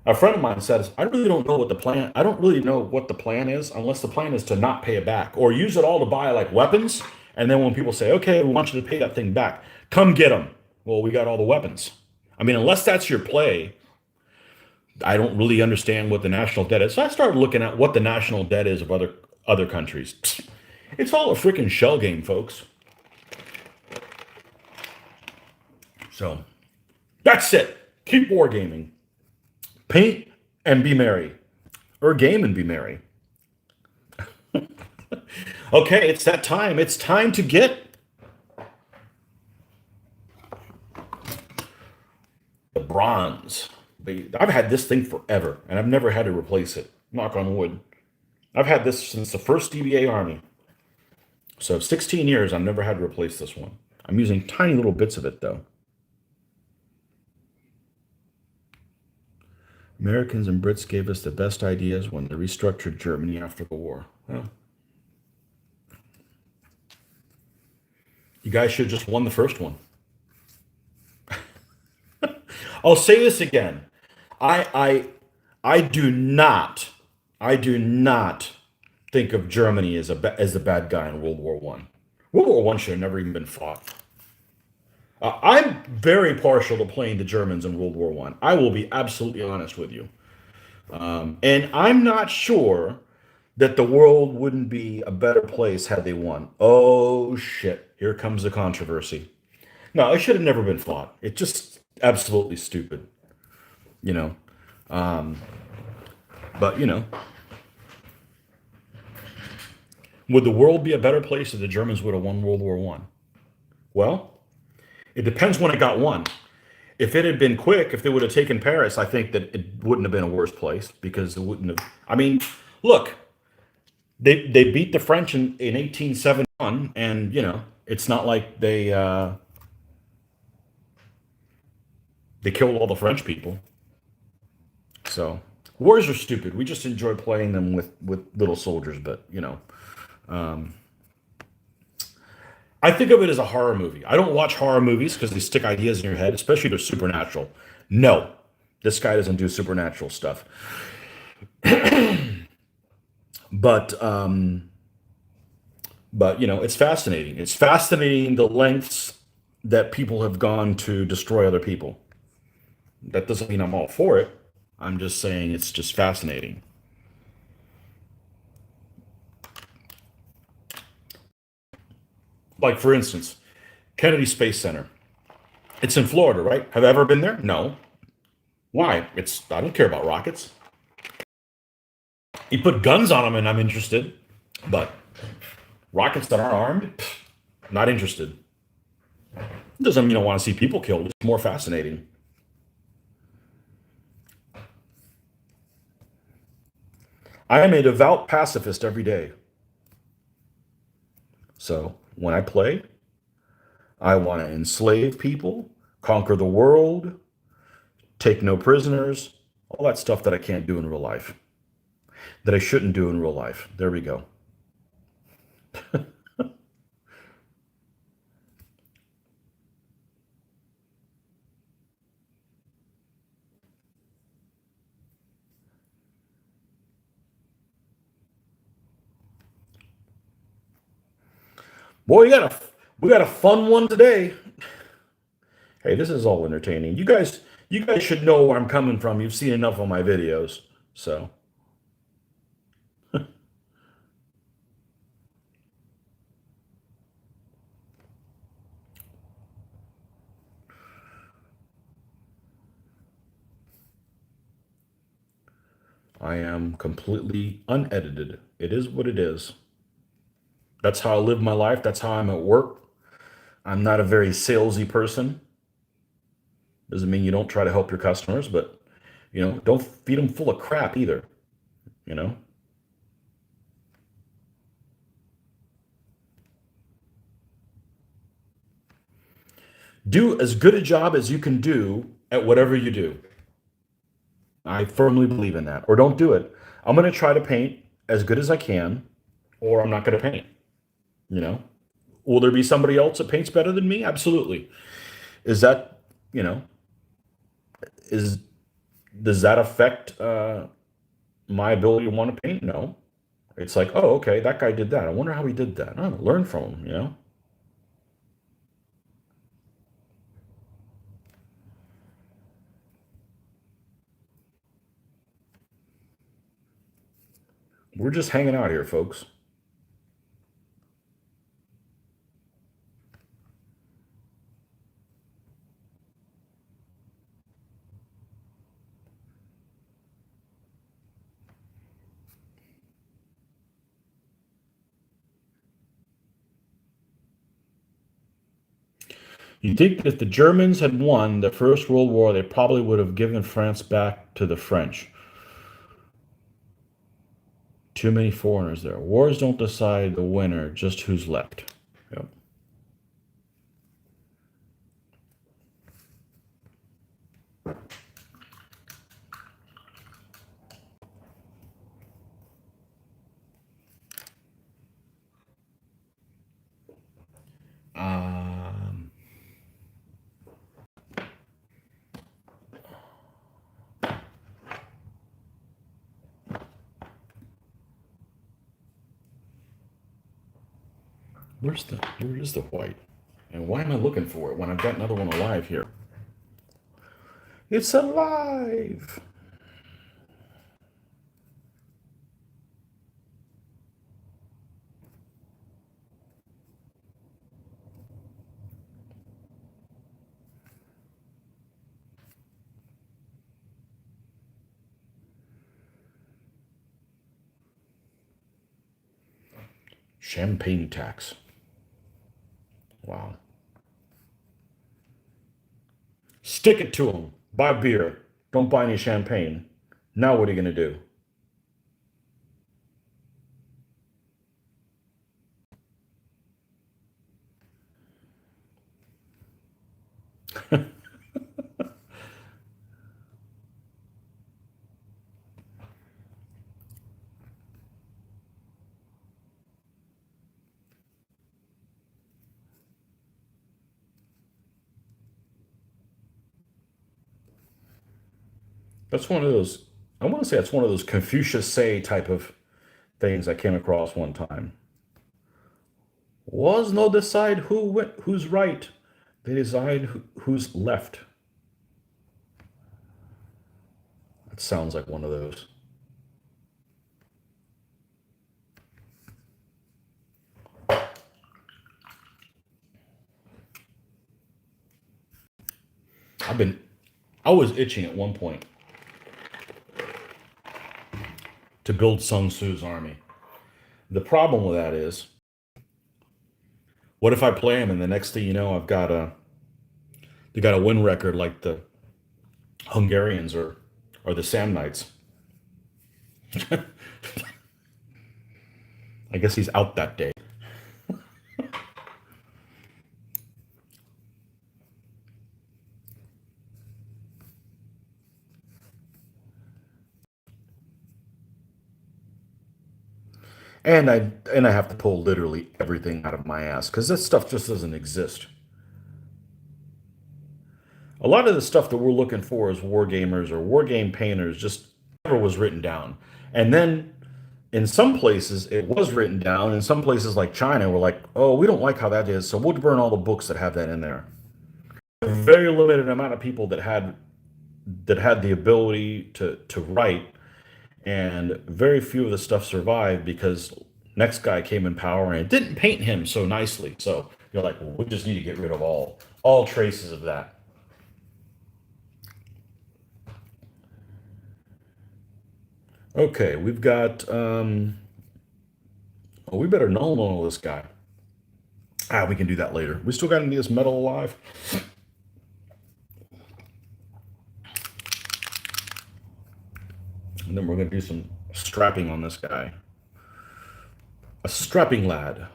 a friend of mine says, I really don't know what the plan. I don't really know what the plan is, unless the plan is to not pay it back or use it all to buy like weapons. And then when people say, "Okay, we want you to pay that thing back," come get them. Well, we got all the weapons. I mean, unless that's your play, I don't really understand what the national debt is. So I started looking at what the national debt is of other countries. It's all a freaking shell game, folks. So that's it. Keep wargaming. Paint and be merry. Or game and be merry. Okay, it's that time. It's time to get the bronze. I've had this thing forever, and I've never had to replace it. Knock on wood. I've had this since the first DBA Army. So 16 years, I've never had to replace this one. I'm using tiny little bits of it, though. Americans and Brits gave us the best ideas when they restructured Germany after the war. Well, you guys should have just won the first one. I'll say this again. I I do not I do not think of Germany as the bad guy in World War One. World War I should have never even been fought. I'm very partial to playing the Germans in World War One. I will be absolutely honest with you, and I'm not sure that the world wouldn't be a better place had they won. Oh shit! Here comes the controversy. No, it should have never been fought. It's just absolutely stupid, you know. Um, but would the world be a better place if the Germans would have won World War One? Well, it depends when it got won. If it had been quick, if they would have taken Paris, I think that it wouldn't have been a worse place because it wouldn't have. I mean, look, they beat the French in 1871, and it's not like they killed all the French people. So wars are stupid. We just enjoy playing them with little soldiers, but I think of it as a horror movie. I don't watch horror movies because they stick ideas in your head, especially if they're supernatural. No, this guy doesn't do supernatural stuff. But it's fascinating. It's fascinating the lengths that people have gone to destroy other people. That doesn't mean I'm all for it. I'm just saying it's just fascinating. Like, for instance, Kennedy Space Center. It's in Florida, right? Have I ever been there? No. Why? I don't care about rockets. You put guns on them and I'm interested. But rockets that aren't armed, not interested. Doesn't mean I want to see people killed. It's more fascinating. I am a devout pacifist every day. So when I play, I want to enslave people, conquer the world, take no prisoners, all that stuff that I can't do in real life, that I shouldn't do in real life. There we go. Boy, we got a fun one today. Hey, this is all entertaining. You guys should know where I'm coming from. You've seen enough of my videos. So I am completely unedited. It is what it is. That's how I live my life. That's how I'm at work. I'm not a very salesy person. Doesn't mean you don't try to help your customers, but don't feed them full of crap either. You know, do as good a job as you can do at whatever you do. I firmly believe in that. Or don't do it. I'm going to try to paint as good as I can, or I'm not going to paint. You know, will there be somebody else that paints better than me? Absolutely. Is that, you know, is does that affect my ability to want to paint? No. It's like, oh, okay, that guy did that. I wonder how he did that. Oh, learn from him. We're just hanging out here, folks. You think if the Germans had won the First World War, they probably would have given France back to the French. Too many foreigners there. Wars don't decide the winner, just who's left. Yep. Um, where is the white? And why am I looking for it when I've got another one alive here? It's alive. Champagne tax. Wow. Stick it to them. Buy beer. Don't buy any champagne. Now what are you going to do? That's one of those, I want to say that's one of those Confucius say type of things I came across one time. Was no decide who's right. They decide who's left. It sounds like one of those. I've been, I was itching at one point to build Sun Tzu's army. The problem with that is, what if I play him and the next thing you know, they got a win record like the Hungarians or the Samnites. I guess he's out that day. And I have to pull literally everything out of my ass because this stuff just doesn't exist. A lot of the stuff that we're looking for as war gamers or war game painters just never was written down. And then in some places it was written down. In some places like China, we're like, oh, we don't like how that is, so we'll burn all the books that have that in there. A very limited amount of people that had the ability to write, and very few of the stuff survived because next guy came in power and it didn't paint him so nicely. So you're like, well, we just need to get rid of all traces of that. Okay, we've got oh, we better null this guy. Ah, we can do that later. We still got any of this metal alive? And then we're gonna do some strapping on this guy. A strapping lad.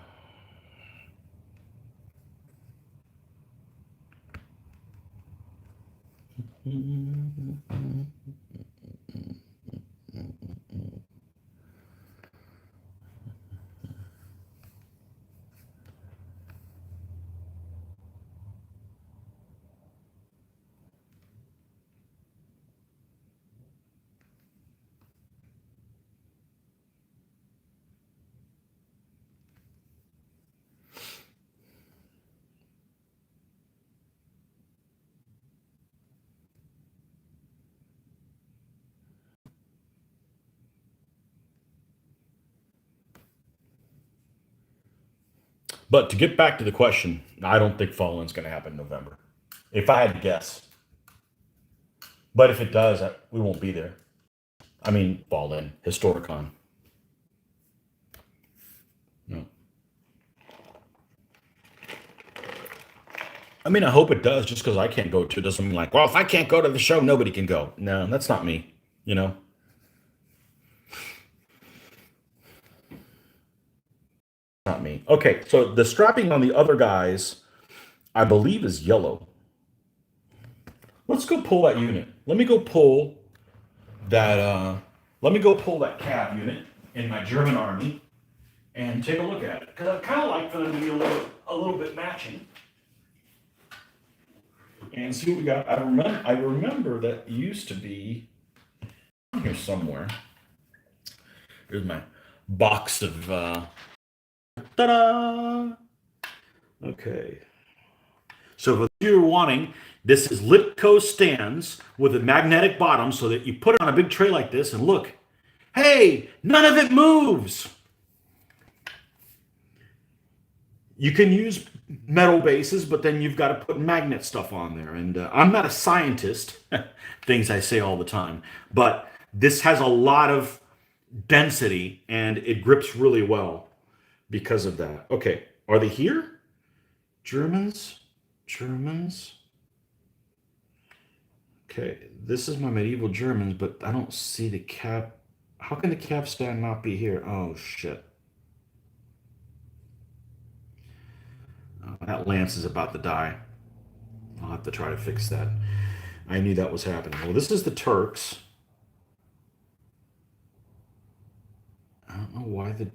But to get back to the question, I don't think Fallen's going to happen in November. If I had to guess. But if it does, we won't be there. I mean, Fallen, Historicon. No. I mean, I hope it does. Just because I can't go to it doesn't mean like, well, if I can't go to the show, nobody can go. No, that's not me. You know, not me. Okay, so the strapping on the other guys, I believe, is yellow. Let's go pull that unit. Let me go pull that. Let me go pull that cab unit in my German army and take a look at it because I kind of like for them to be a little bit matching. And see what we got. I remember that used to be here somewhere. Here's my box of ta-da! Okay. So if you're wanting, this is Litco stands with a magnetic bottom so that you put it on a big tray like this and look, hey, none of it moves. You can use metal bases, but then you've got to put magnet stuff on there. And I'm not a scientist, things I say all the time, but this has a lot of density and it grips really well because of that. Okay, are they here? Germans? Germans? Okay, this is my medieval Germans, but I don't see the cap. How can the cap stand not be here? Oh, shit. That lance is about to die. I'll have to try to fix that. I knew that was happening. Well, this is the Turks. I don't know why the...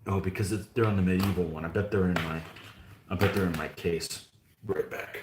Oh, because they're on the medieval one. I bet they're in my case. Right back.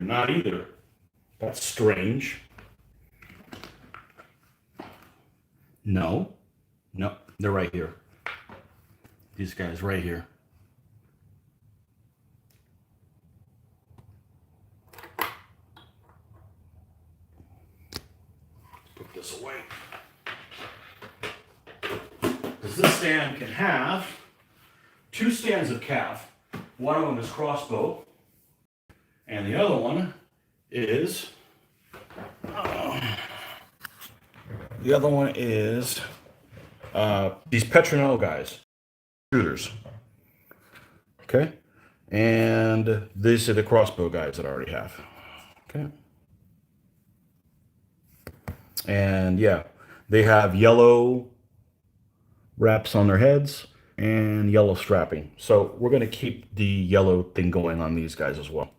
Not either. That's strange. No. No, they're right here. These guys right here. Put this away. Because this stand can have two stands of calf. One of them is crossbow, and the other one is these Petronel guys, shooters. Okay, and these are the crossbow guys that I already have. Okay, and yeah, they have yellow wraps on their heads and yellow strapping. So we're going to keep the yellow thing going on these guys as well.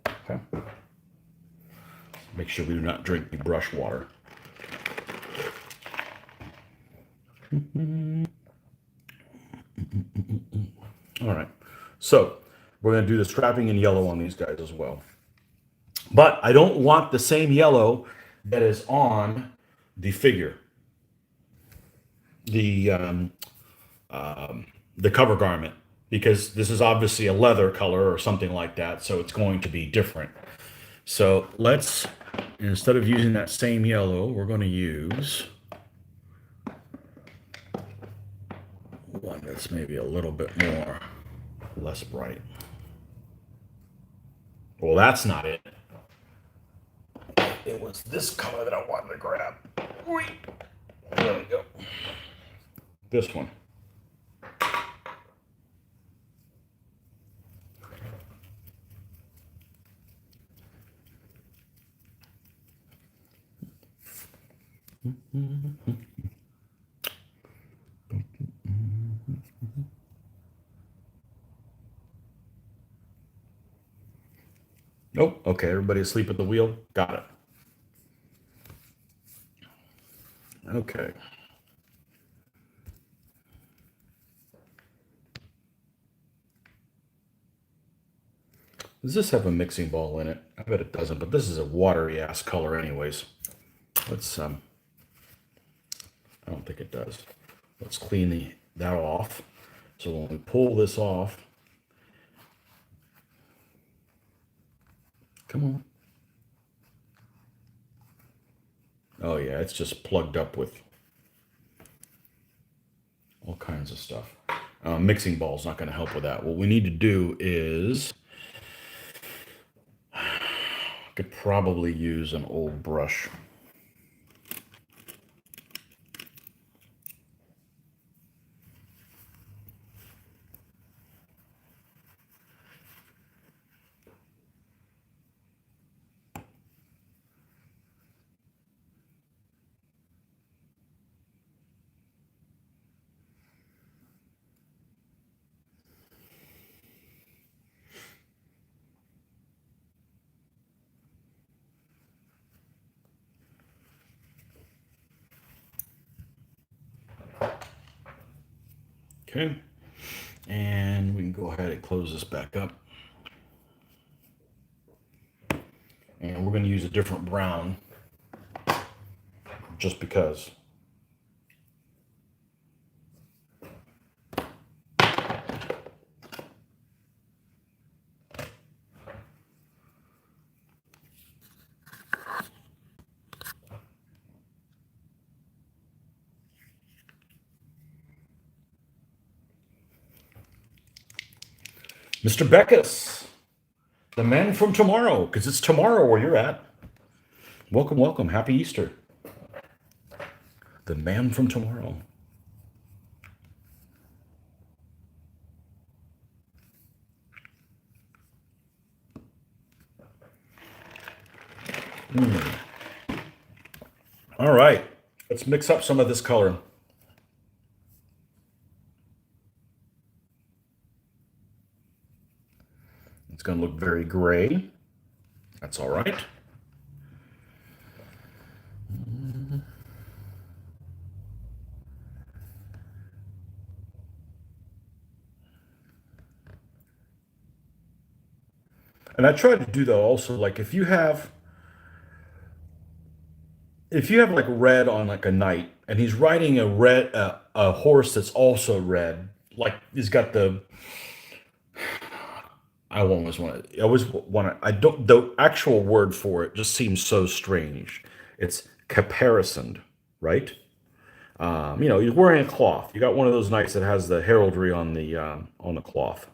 Okay. Make sure we do not drink the brush water. All right. So we're going to do the strapping in yellow on these guys as well. But I don't want the same yellow that is on the figure. The cover garment, because this is obviously a leather color or something like that, so it's going to be different. So let's, instead of using that same yellow, we're going to use one that's maybe a little bit less bright. Well, that's not it. It was this color that I wanted to grab. There we go. This one. Nope. Okay, everybody asleep at the wheel? Got it. Okay. Does this have a mixing ball in it? I bet it doesn't, but this is a watery ass color anyways. Let's I don't think it does. Let's clean that off. So when we pull this off, come on. Oh yeah, it's just plugged up with all kinds of stuff. Mixing ball's not going to help with that. What we need to do is, I could probably use an old brush. Okay, and we can go ahead and close this back up. And we're going to use a different brown, just because. Mr. Beckus, the man from tomorrow, because it's tomorrow where you're at. Welcome, welcome. Happy Easter. The man from tomorrow. All right, let's mix up some of this color. It's going to look very gray. That's all right. And I try to do that also. Like if you have like red on like a knight, and he's riding a horse that's also red, like he's got the I always want to, I don't, the actual word for it just seems so strange. It's caparisoned, right? You're wearing a cloth. You got one of those knights that has the heraldry on the cloth.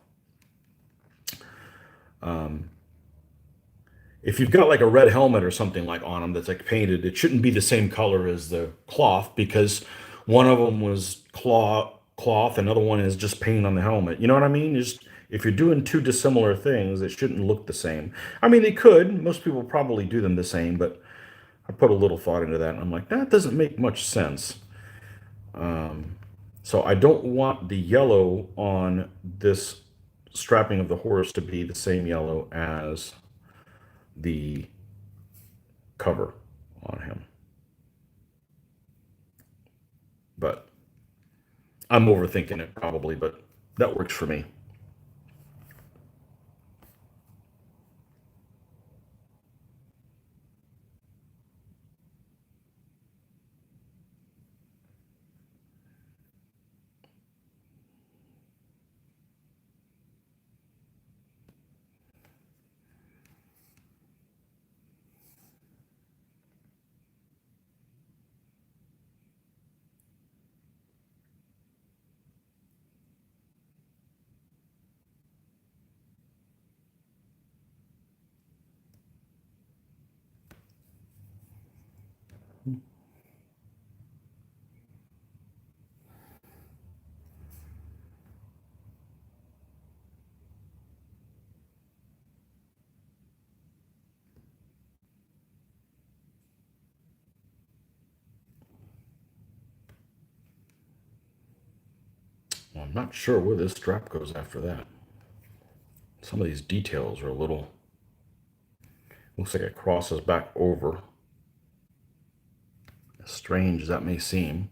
If you've got like a red helmet or something like on them that's like painted, it shouldn't be the same color as the cloth because one of them was cloth, another one is just paint on the helmet. You know what I mean? Just if you're doing two dissimilar things, it shouldn't look the same. I mean, they could. Most people probably do them the same, but I put a little thought into that, and I'm like, that doesn't make much sense. So I don't want the yellow on this strapping of the horse to be the same yellow as the cover on him. But I'm overthinking it probably, but that works for me. Well, I'm not sure where this strap goes after that. Some of these details are a little, looks like it crosses back over. As strange as that may seem.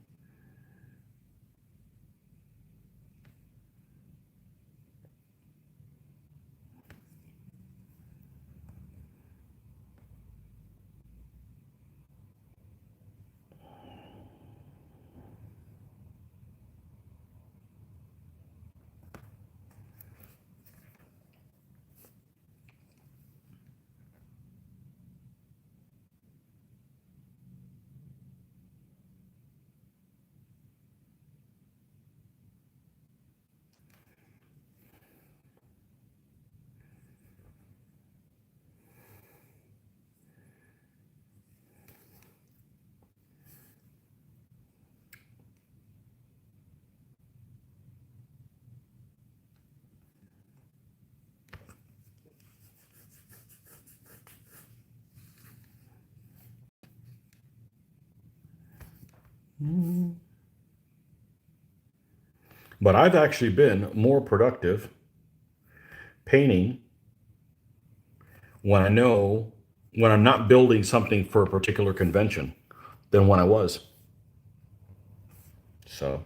But I've actually been more productive painting when I know, when I'm not building something for a particular convention than when I was. So,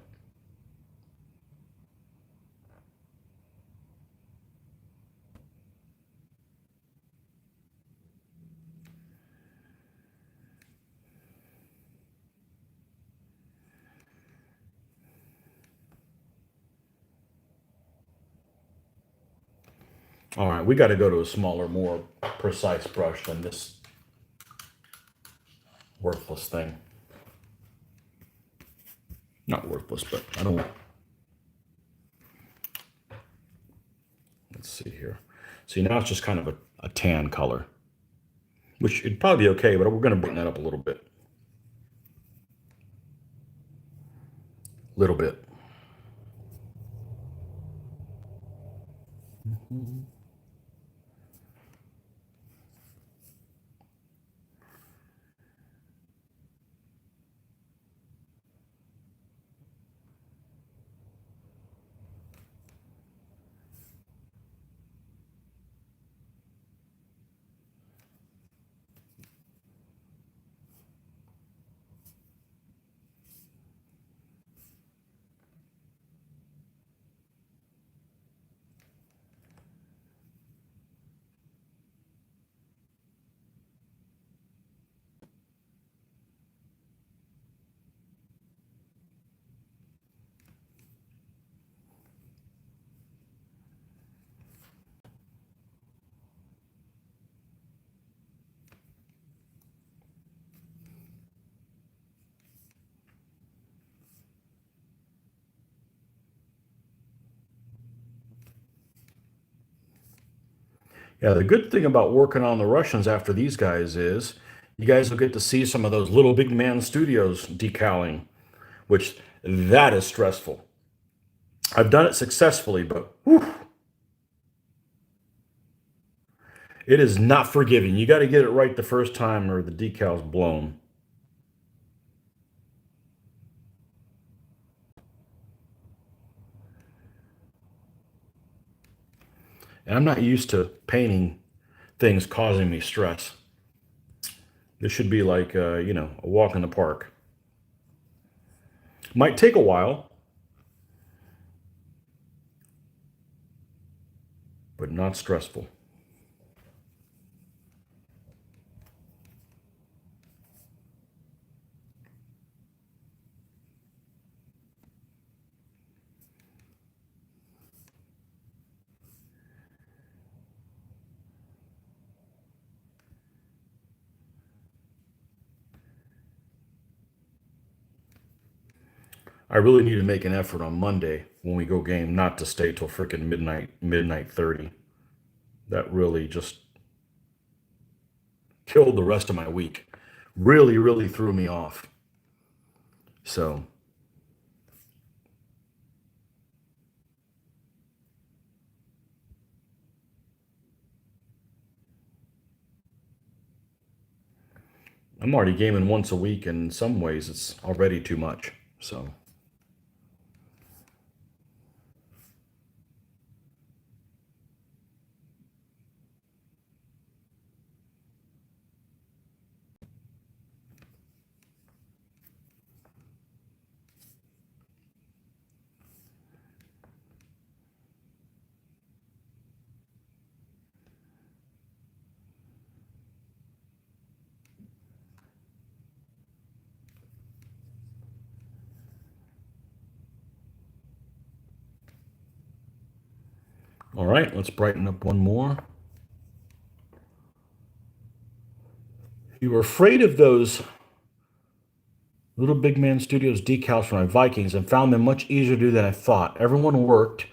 all right, we got to go to a smaller, more precise brush than this worthless thing. Not worthless, but I don't. Let's see here. See, now it's just kind of a tan color, which it'd probably be okay, but we're going to brighten that up a little bit. Little bit. Yeah, the good thing about working on the Russians after these guys is you guys will get to see some of those little big man studios decaling, which that is stressful. I've done it successfully, but whew, it is not forgiving. You got to get it right the first time or the decal's blown. And I'm not used to painting things causing me stress. This should be like, a walk in the park. Might take a while, but not stressful. I really need to make an effort on Monday when we go game not to stay till freaking midnight 30. That really just killed the rest of my week. Really, really threw me off. So I'm already gaming once a week, and in some ways it's already too much. So, all right, let's brighten up one more. You were afraid of those Little Big Man Studios decals for my Vikings and found them much easier to do than I thought. Everyone worked,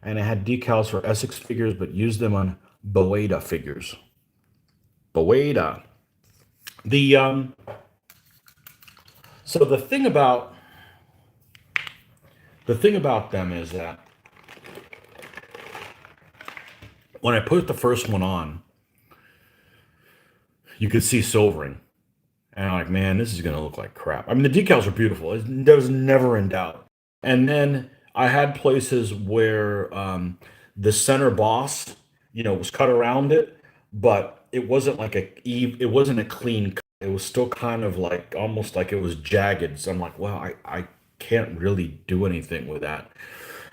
and I had decals for Essex figures, but used them on Boeda figures. Boeda. The so the thing about them is that when I put the first one on, you could see silvering. And I'm like, man, this is gonna look like crap. I mean, the decals are beautiful. There was never in doubt. And then I had places where the center boss, was cut around it, but it wasn't a clean cut. It was still kind of like almost like it was jagged. So I'm like, well, I can't really do anything with that.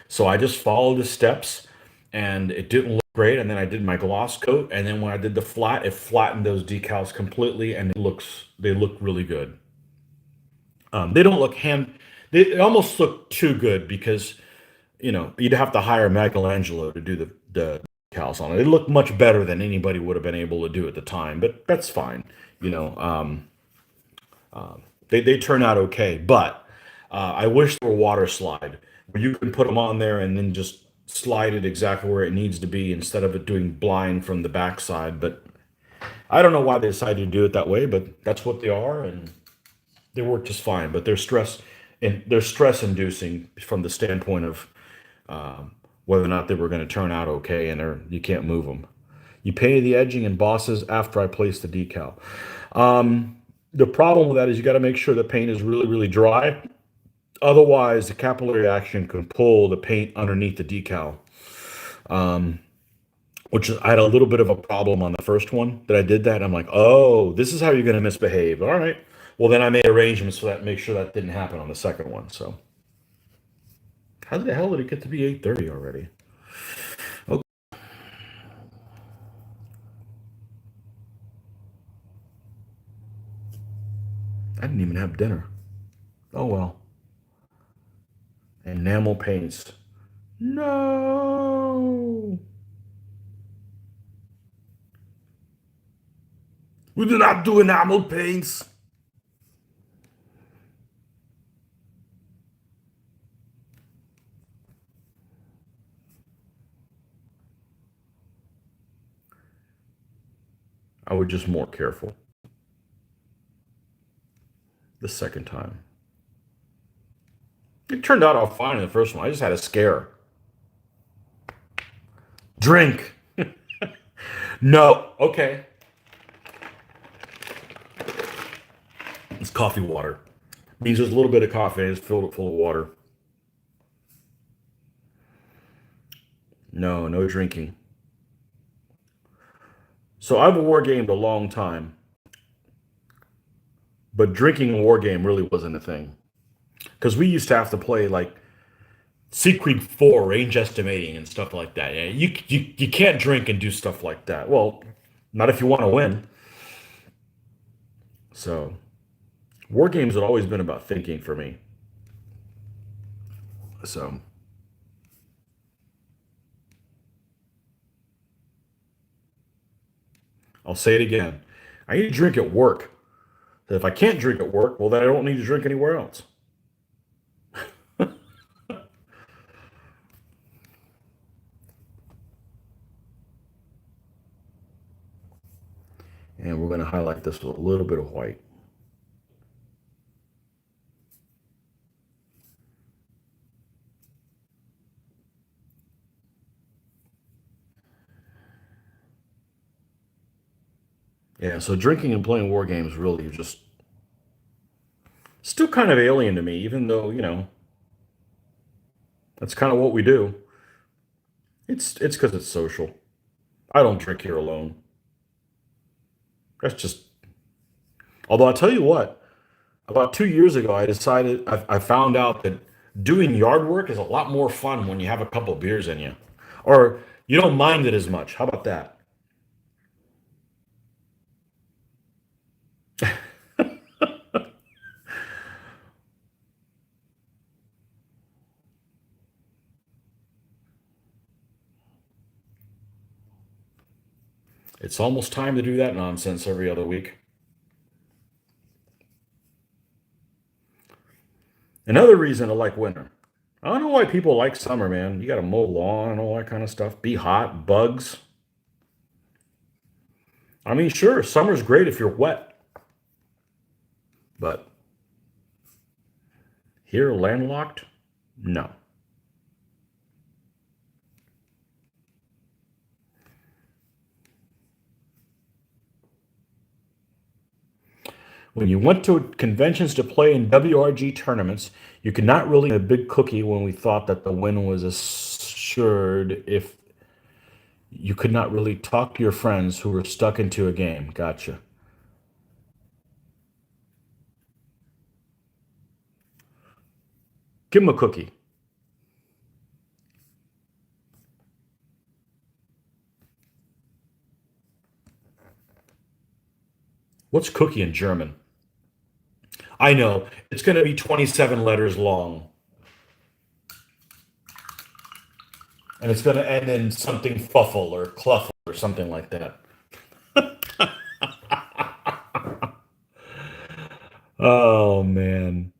So I just followed the steps, and it didn't look great. And then I did my gloss coat, and then when I did the flat, it flattened those decals completely, and they look really good. They don't look hand. They almost look too good because you'd have to hire Michelangelo to do the decals on it. It looked much better than anybody would have been able to do at the time, but that's fine. You know, they turn out okay, but I wish there were water slide where you can put them on there and then just slide it exactly where it needs to be instead of it doing blind from the backside. But I don't know why they decided to do it that way, but that's what they are, and they work just fine. But they're stress inducing from the standpoint of whether or not they were going to turn out okay, and you can't move them. You painted the edging and bosses after I placed the decal. The problem with that is you got to make sure the paint is really, really dry. Otherwise, the capillary action can pull the paint underneath the decal, which I had a little bit of a problem on the first one that I did that. I'm like, oh, this is how you're going to misbehave. All right. Well, then I made arrangements for that, make sure that didn't happen on the second one. So, how the hell did it get to be 8:30 already? Oh, I didn't even have dinner. Oh well. Enamel paints. No, we do not do enamel paints. I was just more careful the second time. It turned out all fine in the first one. I just had a scare. Drink. No. Okay. It's coffee water. Means there's a little bit of coffee and it's filled it full of water. No, no drinking. So I've war gamed a long time, but drinking a war game really wasn't a thing. Because we used to have to play like Secret 4 range estimating and stuff like that. Yeah, you can't drink and do stuff like that. Well, not if you want to win. So war games had always been about thinking for me. So I'll say it again. I need to drink at work. If I can't drink at work, well, then I don't need to drink anywhere else. And we're going to highlight this with a little bit of white. Yeah, so drinking and playing war games really just still kind of alien to me, even though, that's kind of what we do. It's because it's social. I don't drink here alone. That's just, although I'll tell you what, about 2 years ago, I found out that doing yard work is a lot more fun when you have a couple beers in you. Or you don't mind it as much. How about that? It's almost time to do that nonsense every other week. Another reason I like winter. I don't know why people like summer, man. You got to mow lawn and all that kind of stuff. Be hot, bugs. I mean, sure, summer's great if you're wet, but here, landlocked, no. When you went to conventions to play in WRG tournaments, you could not really eat a big cookie when we thought that the win was assured if you could not really talk to your friends who were stuck into a game. Gotcha. Give them a cookie. What's cookie in German? I know. It's going to be 27 letters long. And it's going to end in something fuffle or cluffle or something like that. Oh, man.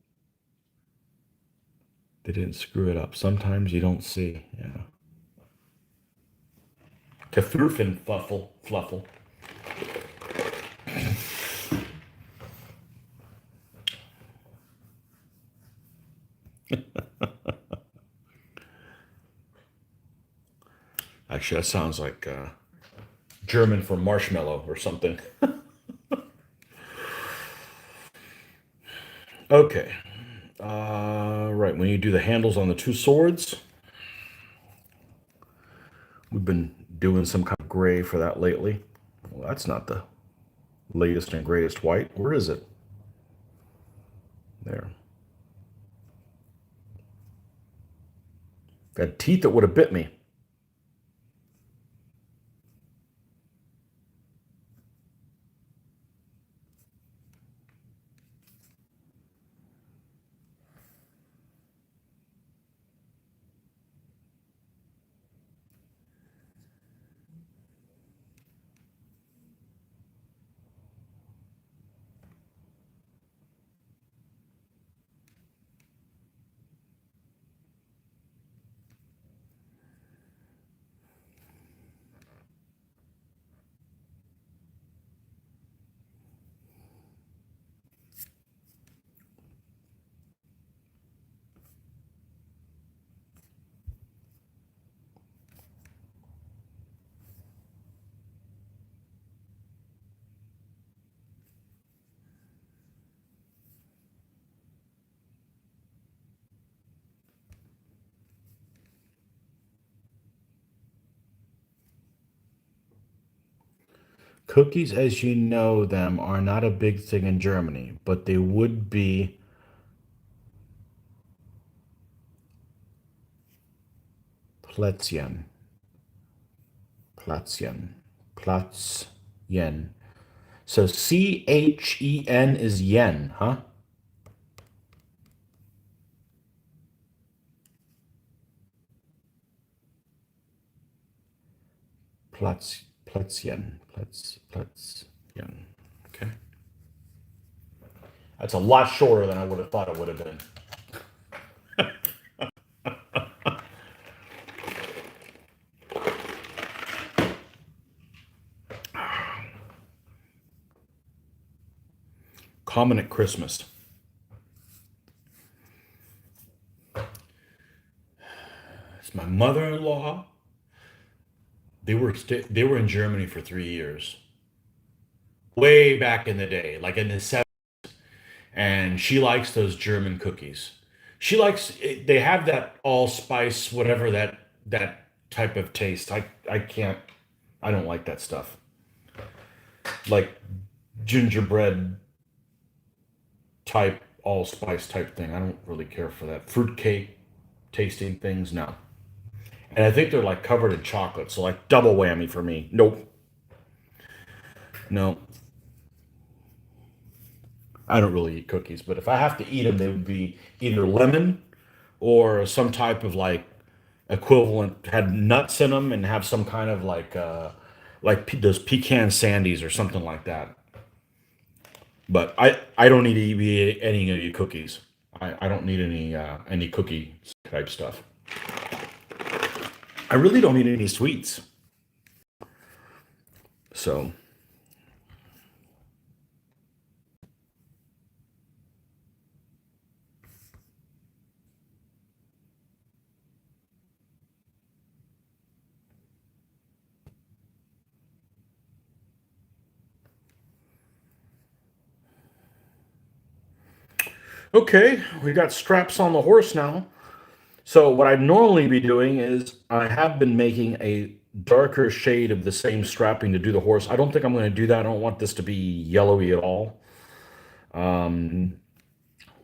They didn't screw it up. Sometimes you don't see. Yeah. Kafurfen fuffle, fluffle. Actually, that sounds like German for marshmallow or something. Okay. Right. When you do the handles on the two swords, we've been doing some kind of gray for that lately. Well, that's not the latest and greatest white. Where is it? There. Got teeth that would have bit me. Cookies as you know them are not a big thing in Germany, but they would be Plätzchen. Plätzchen. Plätzchen. So Chen is yen, huh? Plätzchen. Plätzchen. Okay. That's a lot shorter than I would have thought it would have been. Common at Christmas. It's my mother-in-law. They were in Germany for 3 years, way back in the day, like in the '70s, and she likes those German cookies. She likes they have that allspice, whatever that type of taste. I can't. I don't like that stuff. Like gingerbread type allspice type thing. I don't really care for that. Fruitcake tasting things, no. And I think they're like covered in chocolate, so like double whammy for me. Nope. No. I don't really eat cookies, but if I have to eat them, they would be either lemon or some type of like equivalent had nuts in them and have some kind of those pecan sandies or something like that. But I don't need to eat any of your cookies. I don't need any cookie type stuff. I really don't need any sweets. So okay, we got straps on the horse now. So what I'd normally be doing is I have been making a darker shade of the same strapping to do the horse. I don't think I'm going to do that. I don't want this to be yellowy at all.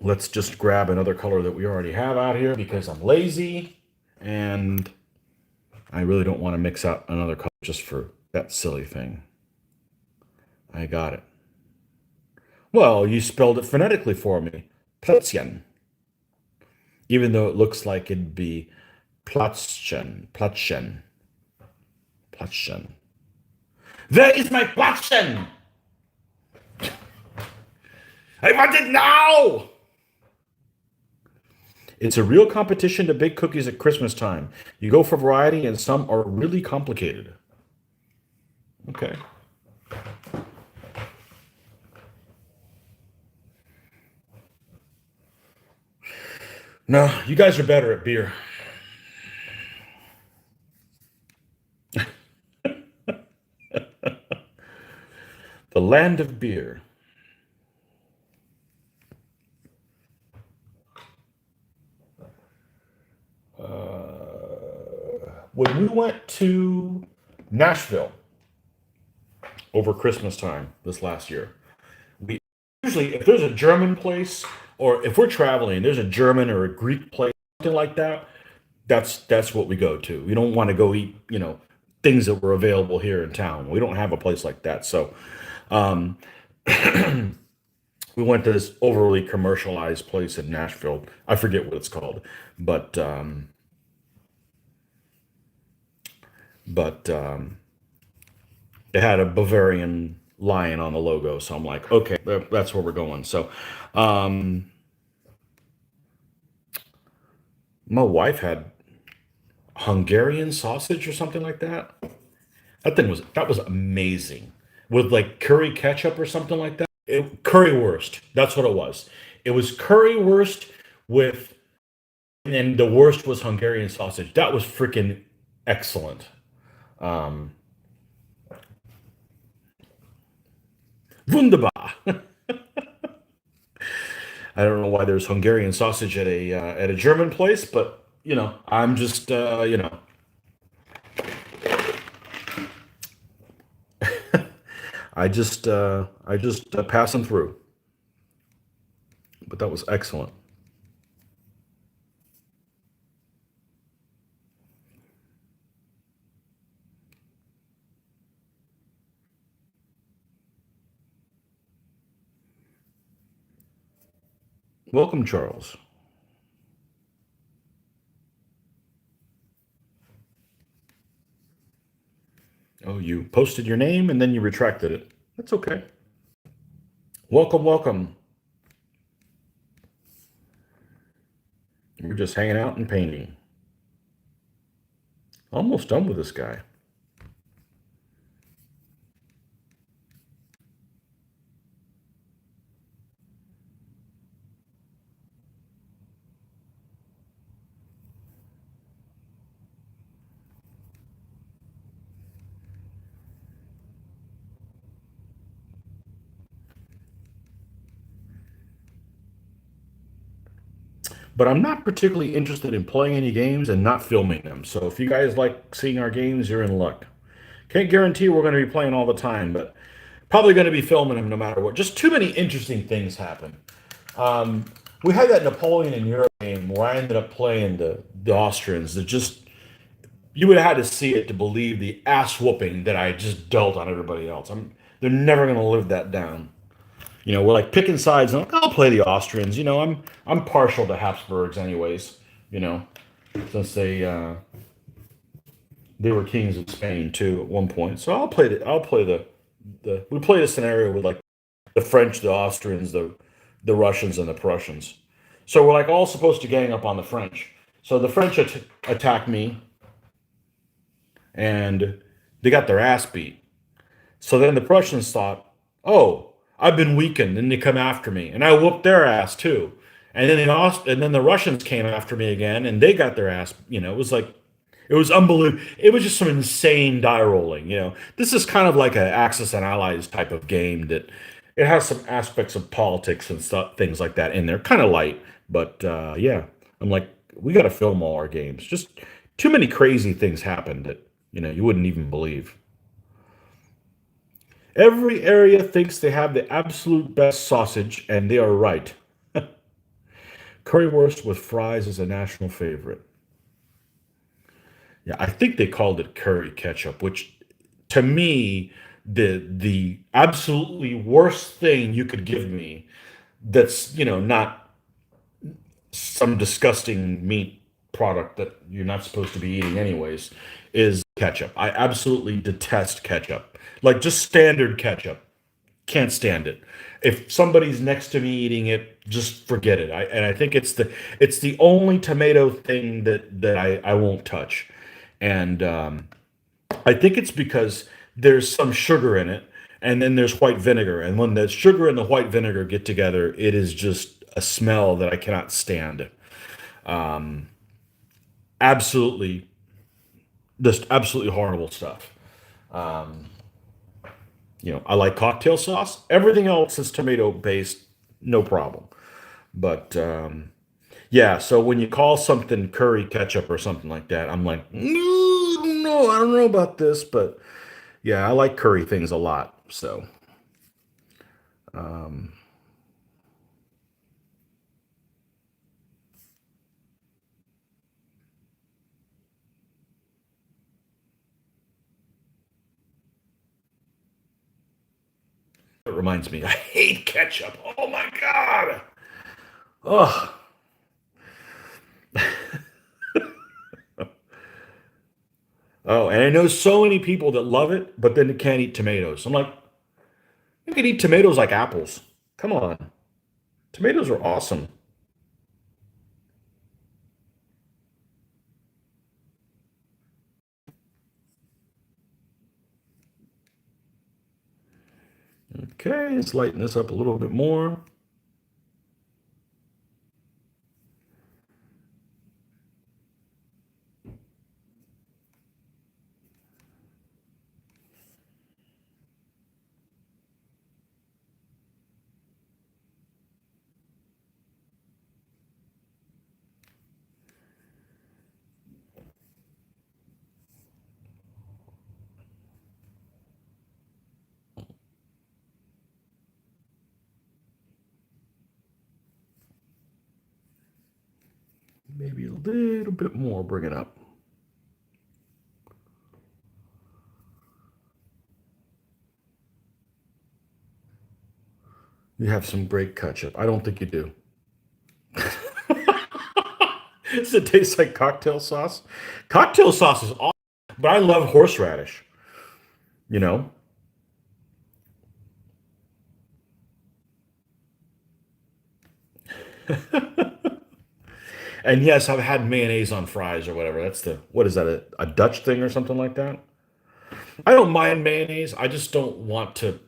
Let's just grab another color that we already have out here because I'm lazy and I really don't want to mix out another color just for that silly thing. I got it. Well, you spelled it phonetically for me. Plätzchen. Even though it looks like it'd be Plätzchen. Plätzchen. Plätzchen. Where is my Plätzchen? I want it now! It's a real competition to bake cookies at Christmas time. You go for variety, and some are really complicated. Okay. No, you guys are better at beer. The land of beer. When we went to Nashville over Christmas time this last year, we usually, if there's a German place or if we're traveling, there's a German or a Greek place, something like that, that's what we go to. We don't want to go eat, things that were available here in town. We don't have a place like that. So um, we went to this overly commercialized place in Nashville. I forget what it's called, but but it had a Bavarian lion on the logo. So I'm like, okay, that's where we're going. So um, my wife had Hungarian sausage or something like that. That was amazing with like curry ketchup or something like that. Currywurst. That's what it was. It was currywurst with, and the worst was Hungarian sausage. That was freaking excellent. Um, Wunderbar. I don't know why there's Hungarian sausage at a German place, but I'm just I just passing through, but that was excellent. Welcome, Charles. Oh, you posted your name and then you retracted it. That's okay. Welcome, welcome. We're just hanging out and painting. Almost done with this guy. But I'm not particularly interested in playing any games and not filming them. So if you guys like seeing our games, you're in luck. Can't guarantee we're going to be playing all the time, but probably going to be filming them no matter what. Just too many interesting things happen. Um, we had that Napoleon in Europe game where I ended up playing the Austrians. That just you would have had to see it to believe the ass whooping that I just dealt on everybody else. They're never going to live that down. We're like picking sides. And I'll play the Austrians. I'm partial to Habsburgs, anyways. You know, since they were kings of Spain too at one point. So I'll play the. We played a scenario with like the French, the Austrians, the Russians, and the Prussians. So we're like all supposed to gang up on the French. So the French attack me, and they got their ass beat. So then the Prussians thought, oh, I've been weakened, and they come after me, and I whooped their ass too. And then the Russians came after me again, and they got their ass. It was like it was unbelievable. It was just some insane die rolling. This is kind of like an Axis and Allies type of game that it has some aspects of politics and stuff, things like that in there. Kind of light, but yeah, I'm like, we got to film all our games. Just too many crazy things happened that you wouldn't even believe. Every area thinks they have the absolute best sausage, and they are right. Currywurst with fries is a national favorite. Yeah, I think they called it curry ketchup, which to me, the absolutely worst thing you could give me that's, not some disgusting meat product that you're not supposed to be eating anyways, is ketchup. I absolutely detest ketchup. Like just standard ketchup. Can't stand it. If somebody's next to me eating it, just forget it. I think it's the only tomato thing that I won't touch, and I think it's because there's some sugar in it, and then there's white vinegar, and when the sugar and the white vinegar get together, it is just a smell that I cannot stand. Absolutely, just absolutely horrible stuff. I like cocktail sauce. Everything else is tomato based, no problem. But yeah, so when you call something curry ketchup or something like that, I'm like, no, no, I don't know about this, but yeah, I like curry things a lot. So it reminds me, I hate ketchup. Oh my God. Ugh. Oh, and I know so many people that love it, but then they can't eat tomatoes. I'm like, you can eat tomatoes like apples. Come on. Tomatoes are awesome. Okay, let's lighten this up a little bit more. Maybe a little bit more, bring it up. You have some great ketchup. I don't think you do. Does it taste like cocktail sauce? Cocktail sauce is awesome, but I love horseradish, you know? And yes, I've had mayonnaise on fries or whatever. That's what is that, a Dutch thing or something like that? I don't mind mayonnaise. I just don't want to.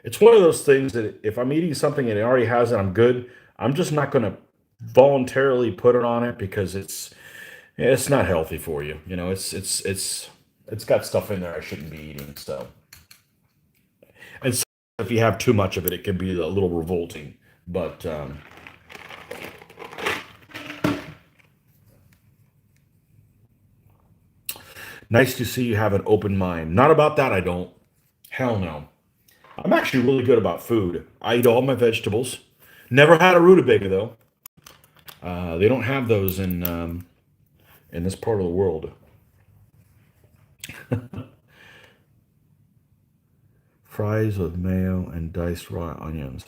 It's one of those things that if I'm eating something and it already has it, I'm good. I'm just not going to voluntarily put it on it because it's not healthy for you. You know, it's got stuff in there I shouldn't be eating. So, and so if you have too much of it, it can be a little revolting. But nice to see you have an open mind. Not about that, I don't. Hell no. I'm actually really good about food. I eat all my vegetables. Never had a rutabaga though. They don't have those in this part of the world. Fries with mayo and diced raw onions.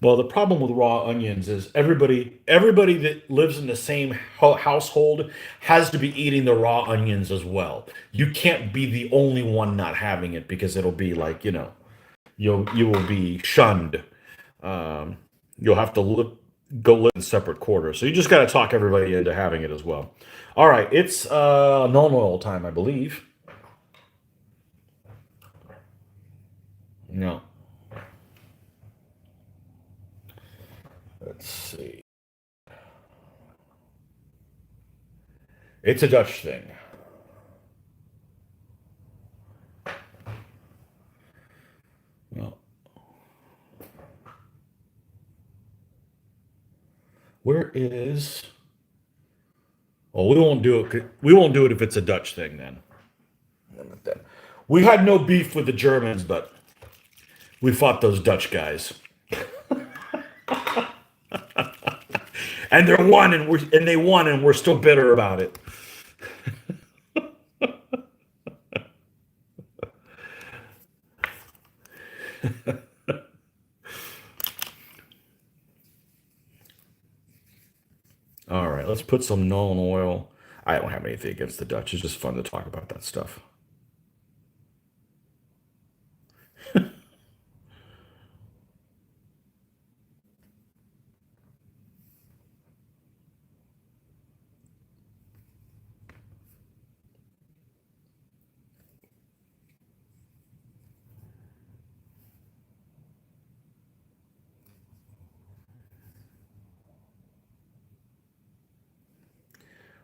Well, the problem with raw onions is everybody that lives in the same household has to be eating the raw onions as well. You can't be the only one not having it because it'll be like, you will be shunned. Um, you'll have to go live in separate quarters. So you just got to talk everybody into having it as well. All right, it's non-oil time, I believe. No, let's see. It's a Dutch thing. Well, where is? Oh, we won't do it. We won't do it if it's a Dutch thing then. We had no beef with the Germans, but we fought those Dutch guys, and they won, and we're still bitter about it. All right, let's put some Nolan oil. I don't have anything against the Dutch. It's just fun to talk about that stuff.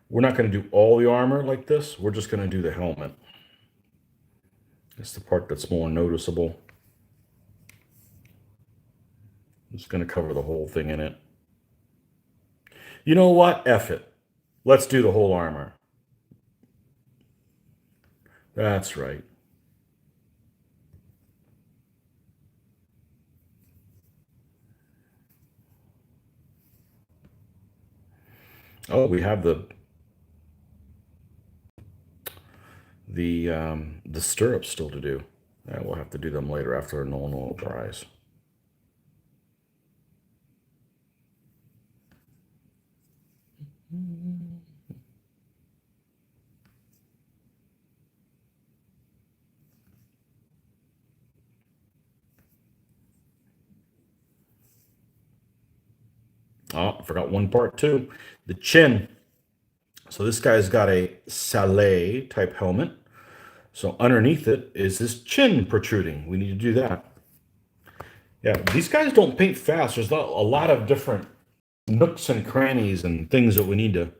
We're not going to do all the armor like this. We're just going to do the helmet. It's the part that's more noticeable. I'm just going to cover the whole thing in it. You know what? F it. Let's do the whole armor. That's right. Oh, we have the stirrups still to do. We'll have to do them later after Nolan oil dries. Oh, I forgot one part too. The chin. So this guy's got a Saleh type helmet. So underneath it is this chin protruding. We need to do that. Yeah, these guys don't paint fast. There's a lot of different nooks and crannies and things that we need to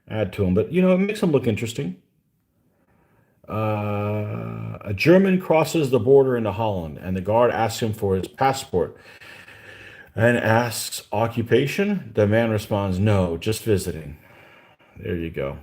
add to them. But, it makes them look interesting. A German crosses the border into Holland, and the guard asks him for his passport and asks occupation. The man responds, no, just visiting. There you go.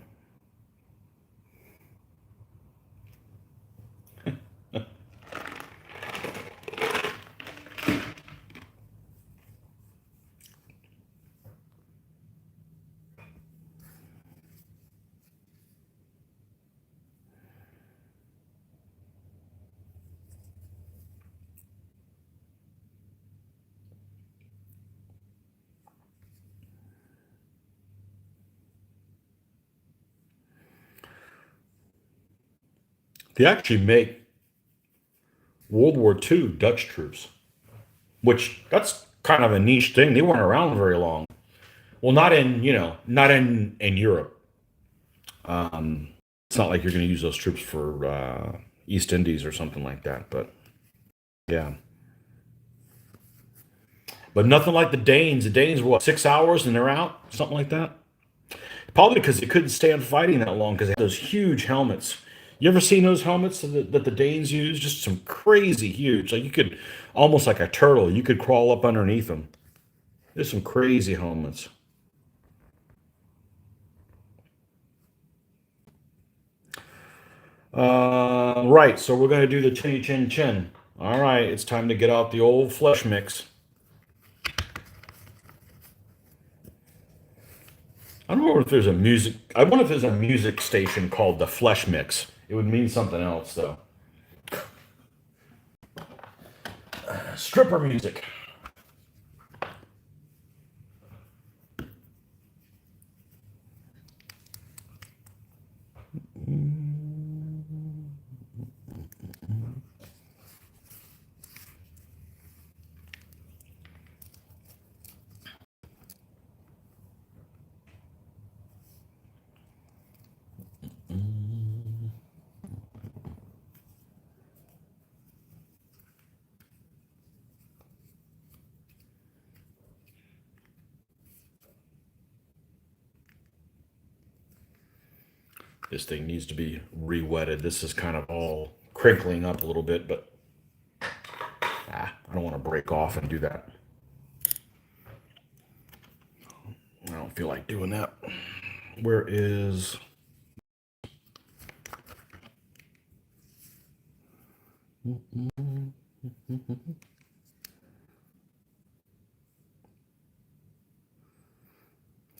They actually make World War II Dutch troops, which that's kind of a niche thing. They weren't around very long. Well, not in, not in Europe. It's not like you're going to use those troops for East Indies or something like that. But yeah, but nothing like the Danes. The Danes were what, 6 hours and they're out, something like that. Probably because they couldn't stand fighting that long because they had those huge helmets. You ever seen those helmets that the Danes use? Just some crazy huge. Like you could almost like a turtle. You could crawl up underneath them. There's some crazy helmets. Right, so we're going to do the chinny chin chin. All right, it's time to get out the old flesh mix. I don't know if there's a music. I wonder if there's a music station called the Flesh Mix. It would mean something else, though. Stripper music. This thing needs to be re-wetted. This is kind of all crinkling up a little bit, but I don't want to break off and do that. I don't feel like doing that. Where is...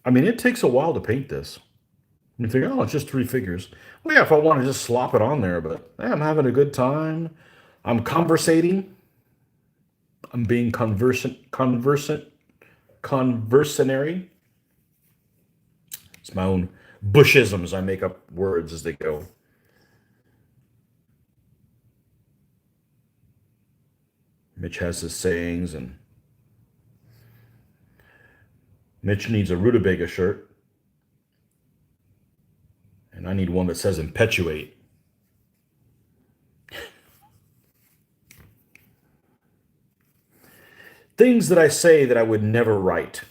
I mean, it takes a while to paint this. You think, oh, it's just three figures. Well, yeah, if I want to just slop it on there, but I'm having a good time. I'm conversating. I'm being conversonary. It's my own Bushisms. I make up words as they go. Mitch has his sayings, and Mitch needs a rutabaga shirt, and I need one that says impetuate. Things that I say that I would never write.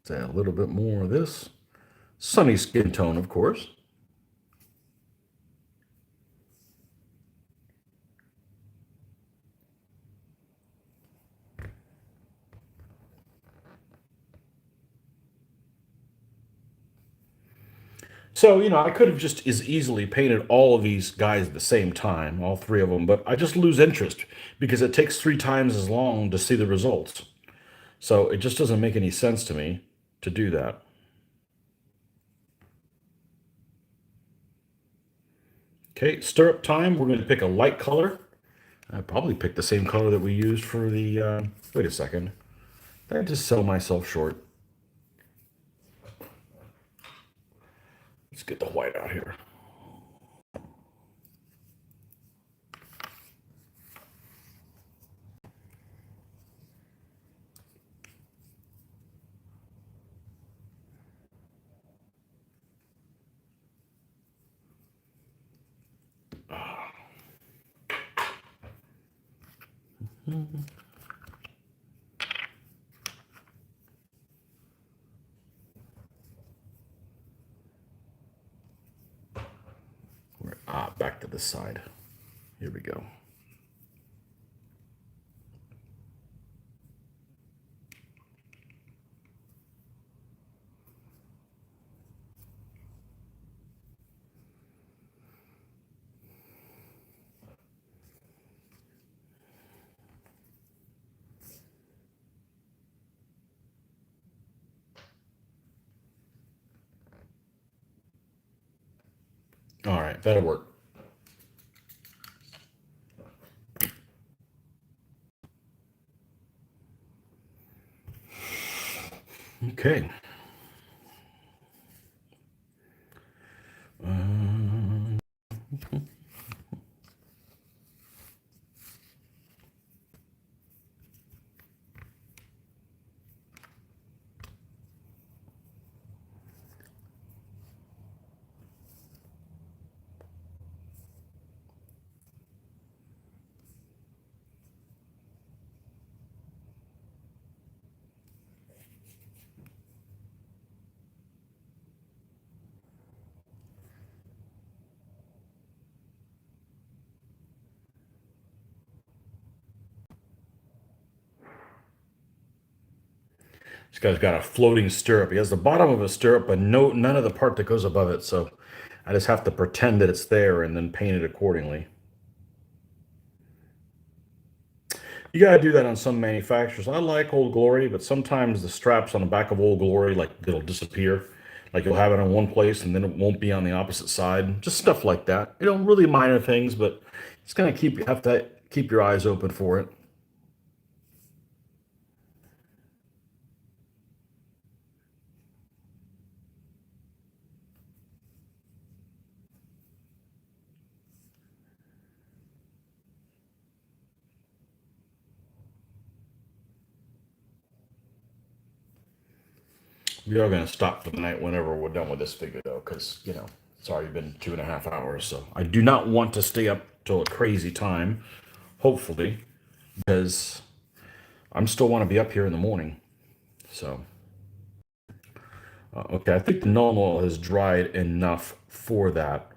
Let's add a little bit more of this. Sunny skin tone, of course. So, I could have just as easily painted all of these guys at the same time, all three of them, but I just lose interest because it takes 3 times as long to see the results. So it just doesn't make any sense to me to do that. Okay, stirrup time. We're going to pick a light color. I probably picked the same color that we used for the, wait a second. Did I just sell myself short? Let's get the white out here. Back to the side. Here we go. right, that'll work. Okay. This guy's got a floating stirrup. He has the bottom of a stirrup, but none of the part that goes above it. So I just have to pretend that it's there and then paint it accordingly. You got to do that on some manufacturers. I like Old Glory, but sometimes the straps on the back of Old Glory, like it'll disappear. Like you'll have it on one place and then it won't be on the opposite side. Just stuff like that. Really minor things, but it's gonna have to keep your eyes open for it. We are gonna stop for the night whenever we're done with this figure, though, because it's already been 2.5 hours. So I do not want to stay up till a crazy time. Hopefully, because I'm still want to be up here in the morning. So. Okay, I think the Nuln Oil has dried enough for that.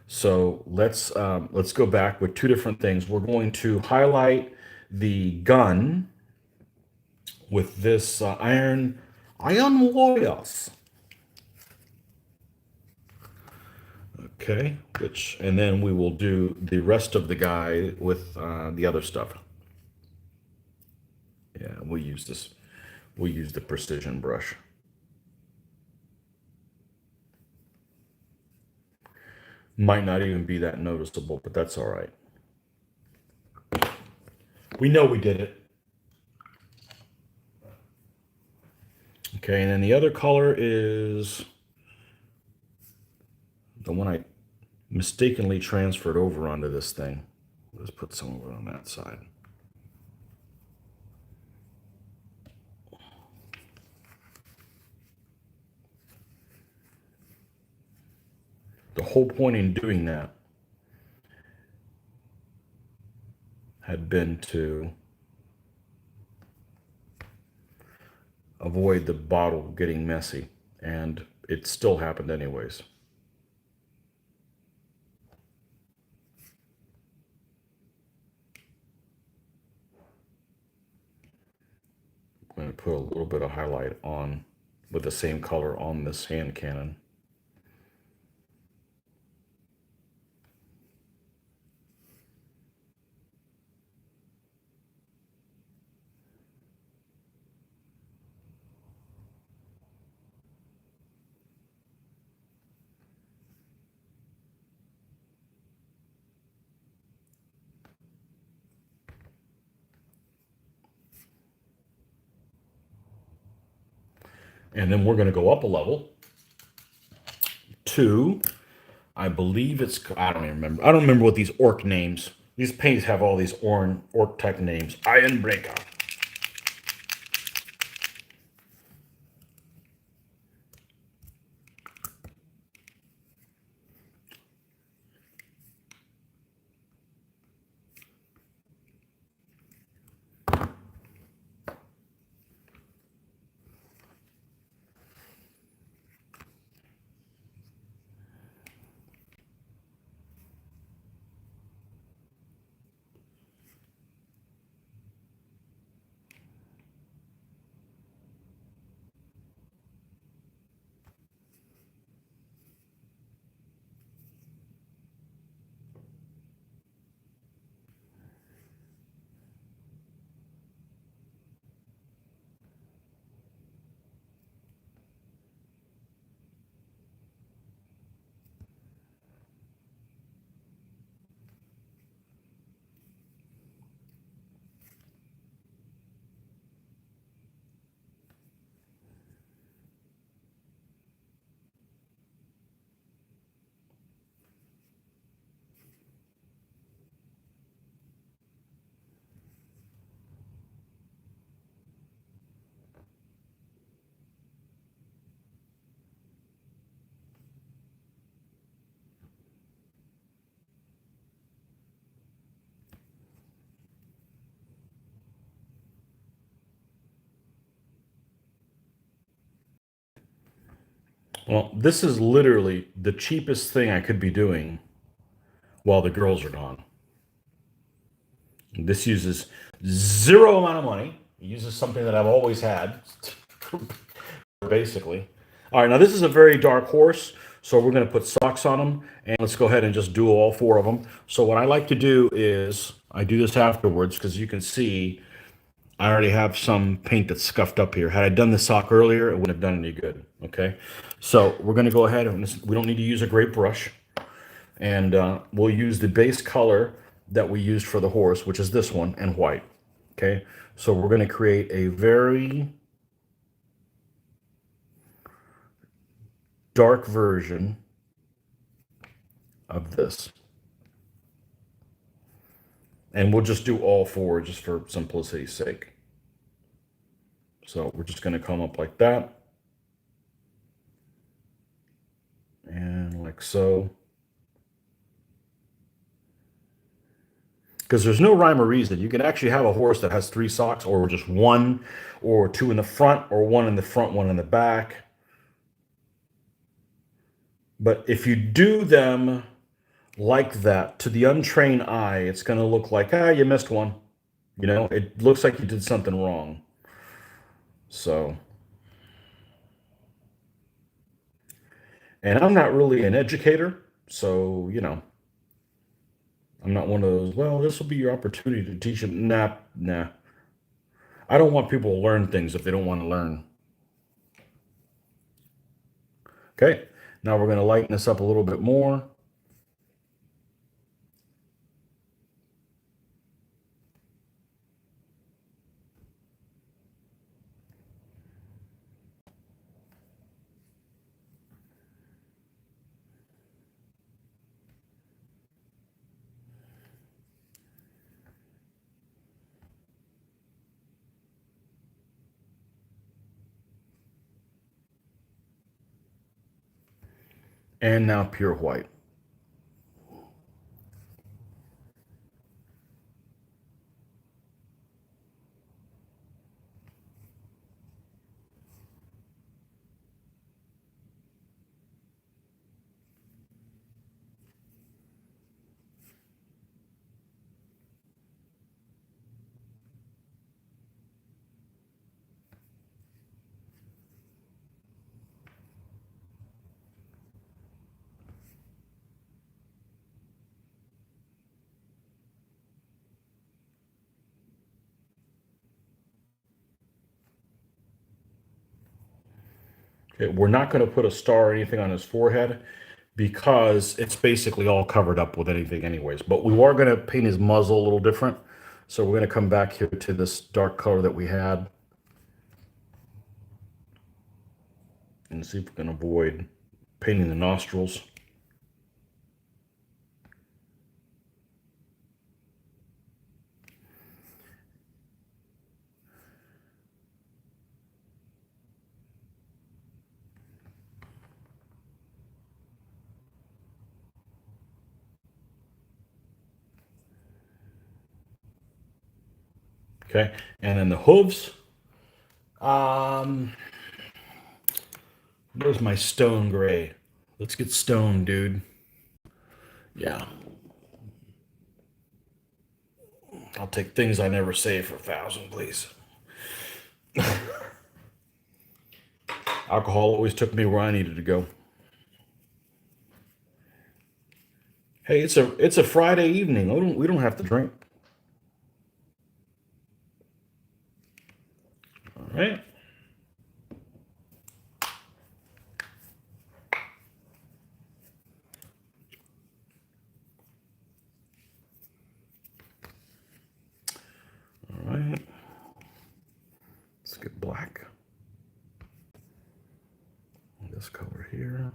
So let's go back with two different things. We're going to highlight the gun with this iron warriors. Okay, and then we will do the rest of the guy with the other stuff. Yeah, we'll use this. We'll use the precision brush. Might not even be that noticeable, but that's all right. We know we did it. Okay, and then the other color is the one I mistakenly transferred over onto this thing. Let's put some over on that side. The whole point in doing that had been to avoid the bottle getting messy, and it still happened anyways. I'm going to put a little bit of highlight on with the same color on this hand cannon. And then we're going to go up a level to, I believe I don't even remember. I don't remember what these orc names. These paints have all these orc type names. Ironbreaker. Well, this is literally the cheapest thing I could be doing while the girls are gone. This uses zero amount of money. It uses something that I've always had, basically. All right, now this is a very dark horse, so we're going to put socks on them, and let's go ahead and just do all four of them. So what I like to do is I do this afterwards because you can see I already have some paint that's scuffed up here. Had I done the sock earlier, it wouldn't have done any good. Okay, so we're going to go ahead and we don't need to use a great brush, and we'll use the base color that we used for the horse, which is this one, and white. Okay, so we're going to create a very dark version of this. And we'll just do all four just for simplicity's sake. So we're just going to come up like that. And like so. Because there's no rhyme or reason. You can actually have a horse that has 3 socks, or just one, or 2 in the front, or 1 in the front, 1 in the back. But if you do them like that, to the untrained eye, it's going to look like, you missed one. You know, it looks like you did something wrong. So, and I'm not really an educator, so, I'm not one of those, well, this will be your opportunity to teach them. Nah, nah. I don't want people to learn things if they don't want to learn. Okay, now we're going to lighten this up a little bit more. And now pure white. Okay, we're not going to put a star or anything on his forehead because it's basically all covered up with anything anyways. But we are going to paint his muzzle a little different. So we're going to come back here to this dark color that we had and see if we can avoid painting the nostrils. Okay, and then the hooves. Where's my stone gray? Let's get stone, dude. Yeah. I'll take things I never say for 1,000, please. Alcohol always took me where I needed to go. Hey, it's a Friday evening. We don't have to drink. All right. All right. Let's get black. This color here.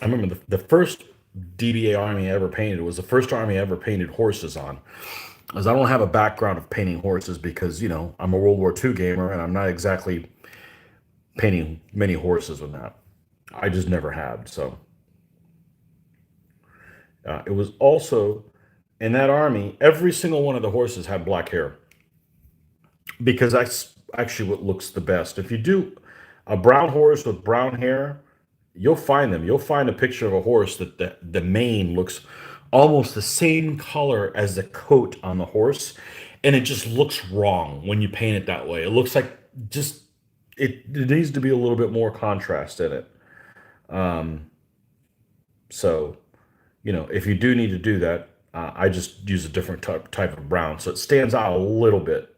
I remember the first DBA army I ever painted was the first army I ever painted horses on. As I don't have a background of painting horses because, I'm a World War II gamer and I'm not exactly painting many horses with that. I just never had. So it was also in that army, every single one of the horses had black hair because that's actually what looks the best. If you do a brown horse with brown hair, you'll find them. You'll find a picture of a horse that the mane looks almost the same color as the coat on the horse, and it just looks wrong when you paint it that way. It looks like just it needs to be a little bit more contrast in it. So, if you do need to do that, I just use a different type of brown, so it stands out a little bit.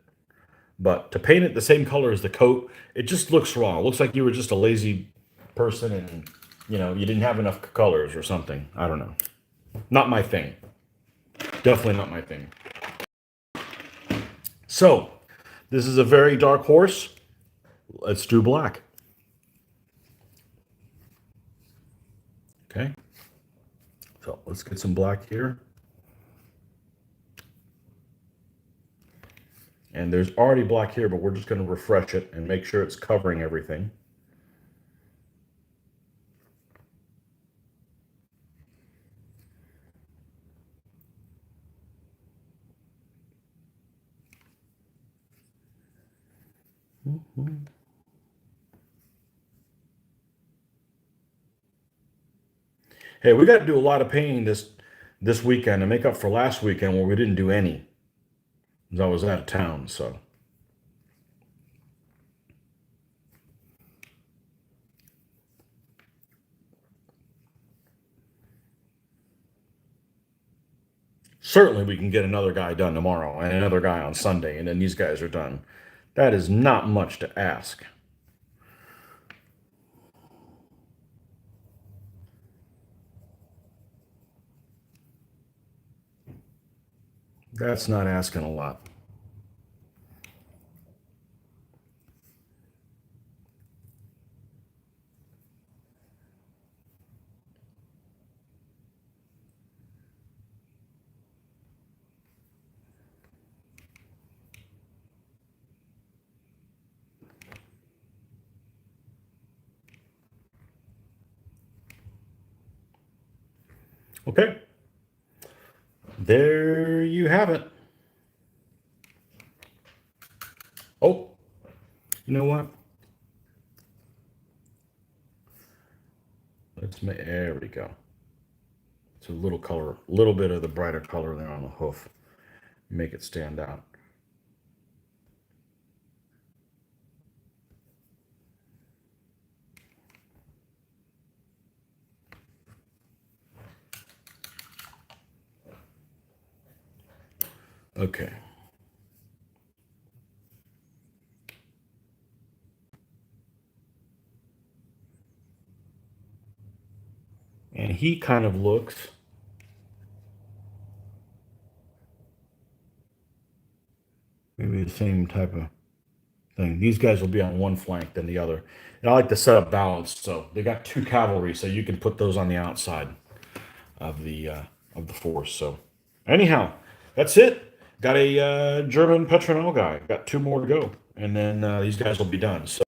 But to paint it the same color as the coat, it just looks wrong. It looks like you were just a lazy person and you didn't have enough colors or something. I don't know. Not my thing. Definitely not my thing. So, this is a very dark horse. Let's do black. Okay. So, let's get some black here. And there's already black here, but we're just going to refresh it and make sure it's covering everything. Hey, we got to do a lot of painting this weekend to make up for last weekend where we didn't do any. Because I was out of town, so. Certainly we can get another guy done tomorrow and another guy on Sunday, and then these guys are done. That is not much to ask. That's not asking a lot. Okay, there you have it. Oh, you know what? There we go. It's a little color, a little bit of the brighter color there on the hoof. Make it stand out. Okay. And he kind of looks maybe the same type of thing. These guys will be on one flank than the other. And I like to set up balanced, so they got two cavalry, so you can put those on the outside of the force. So anyhow, that's it. Got a German Petronel guy. Got two more to go, and then these guys will be done. So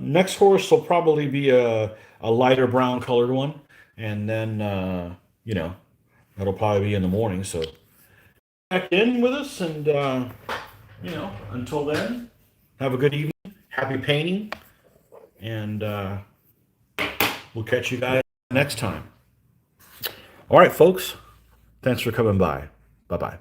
next horse will probably be a lighter brown colored one, and then that'll probably be in the morning. So back in with us, and until then, have a good evening. Happy painting, and we'll catch you guys next time. All right, folks. Thanks for coming by. Bye bye.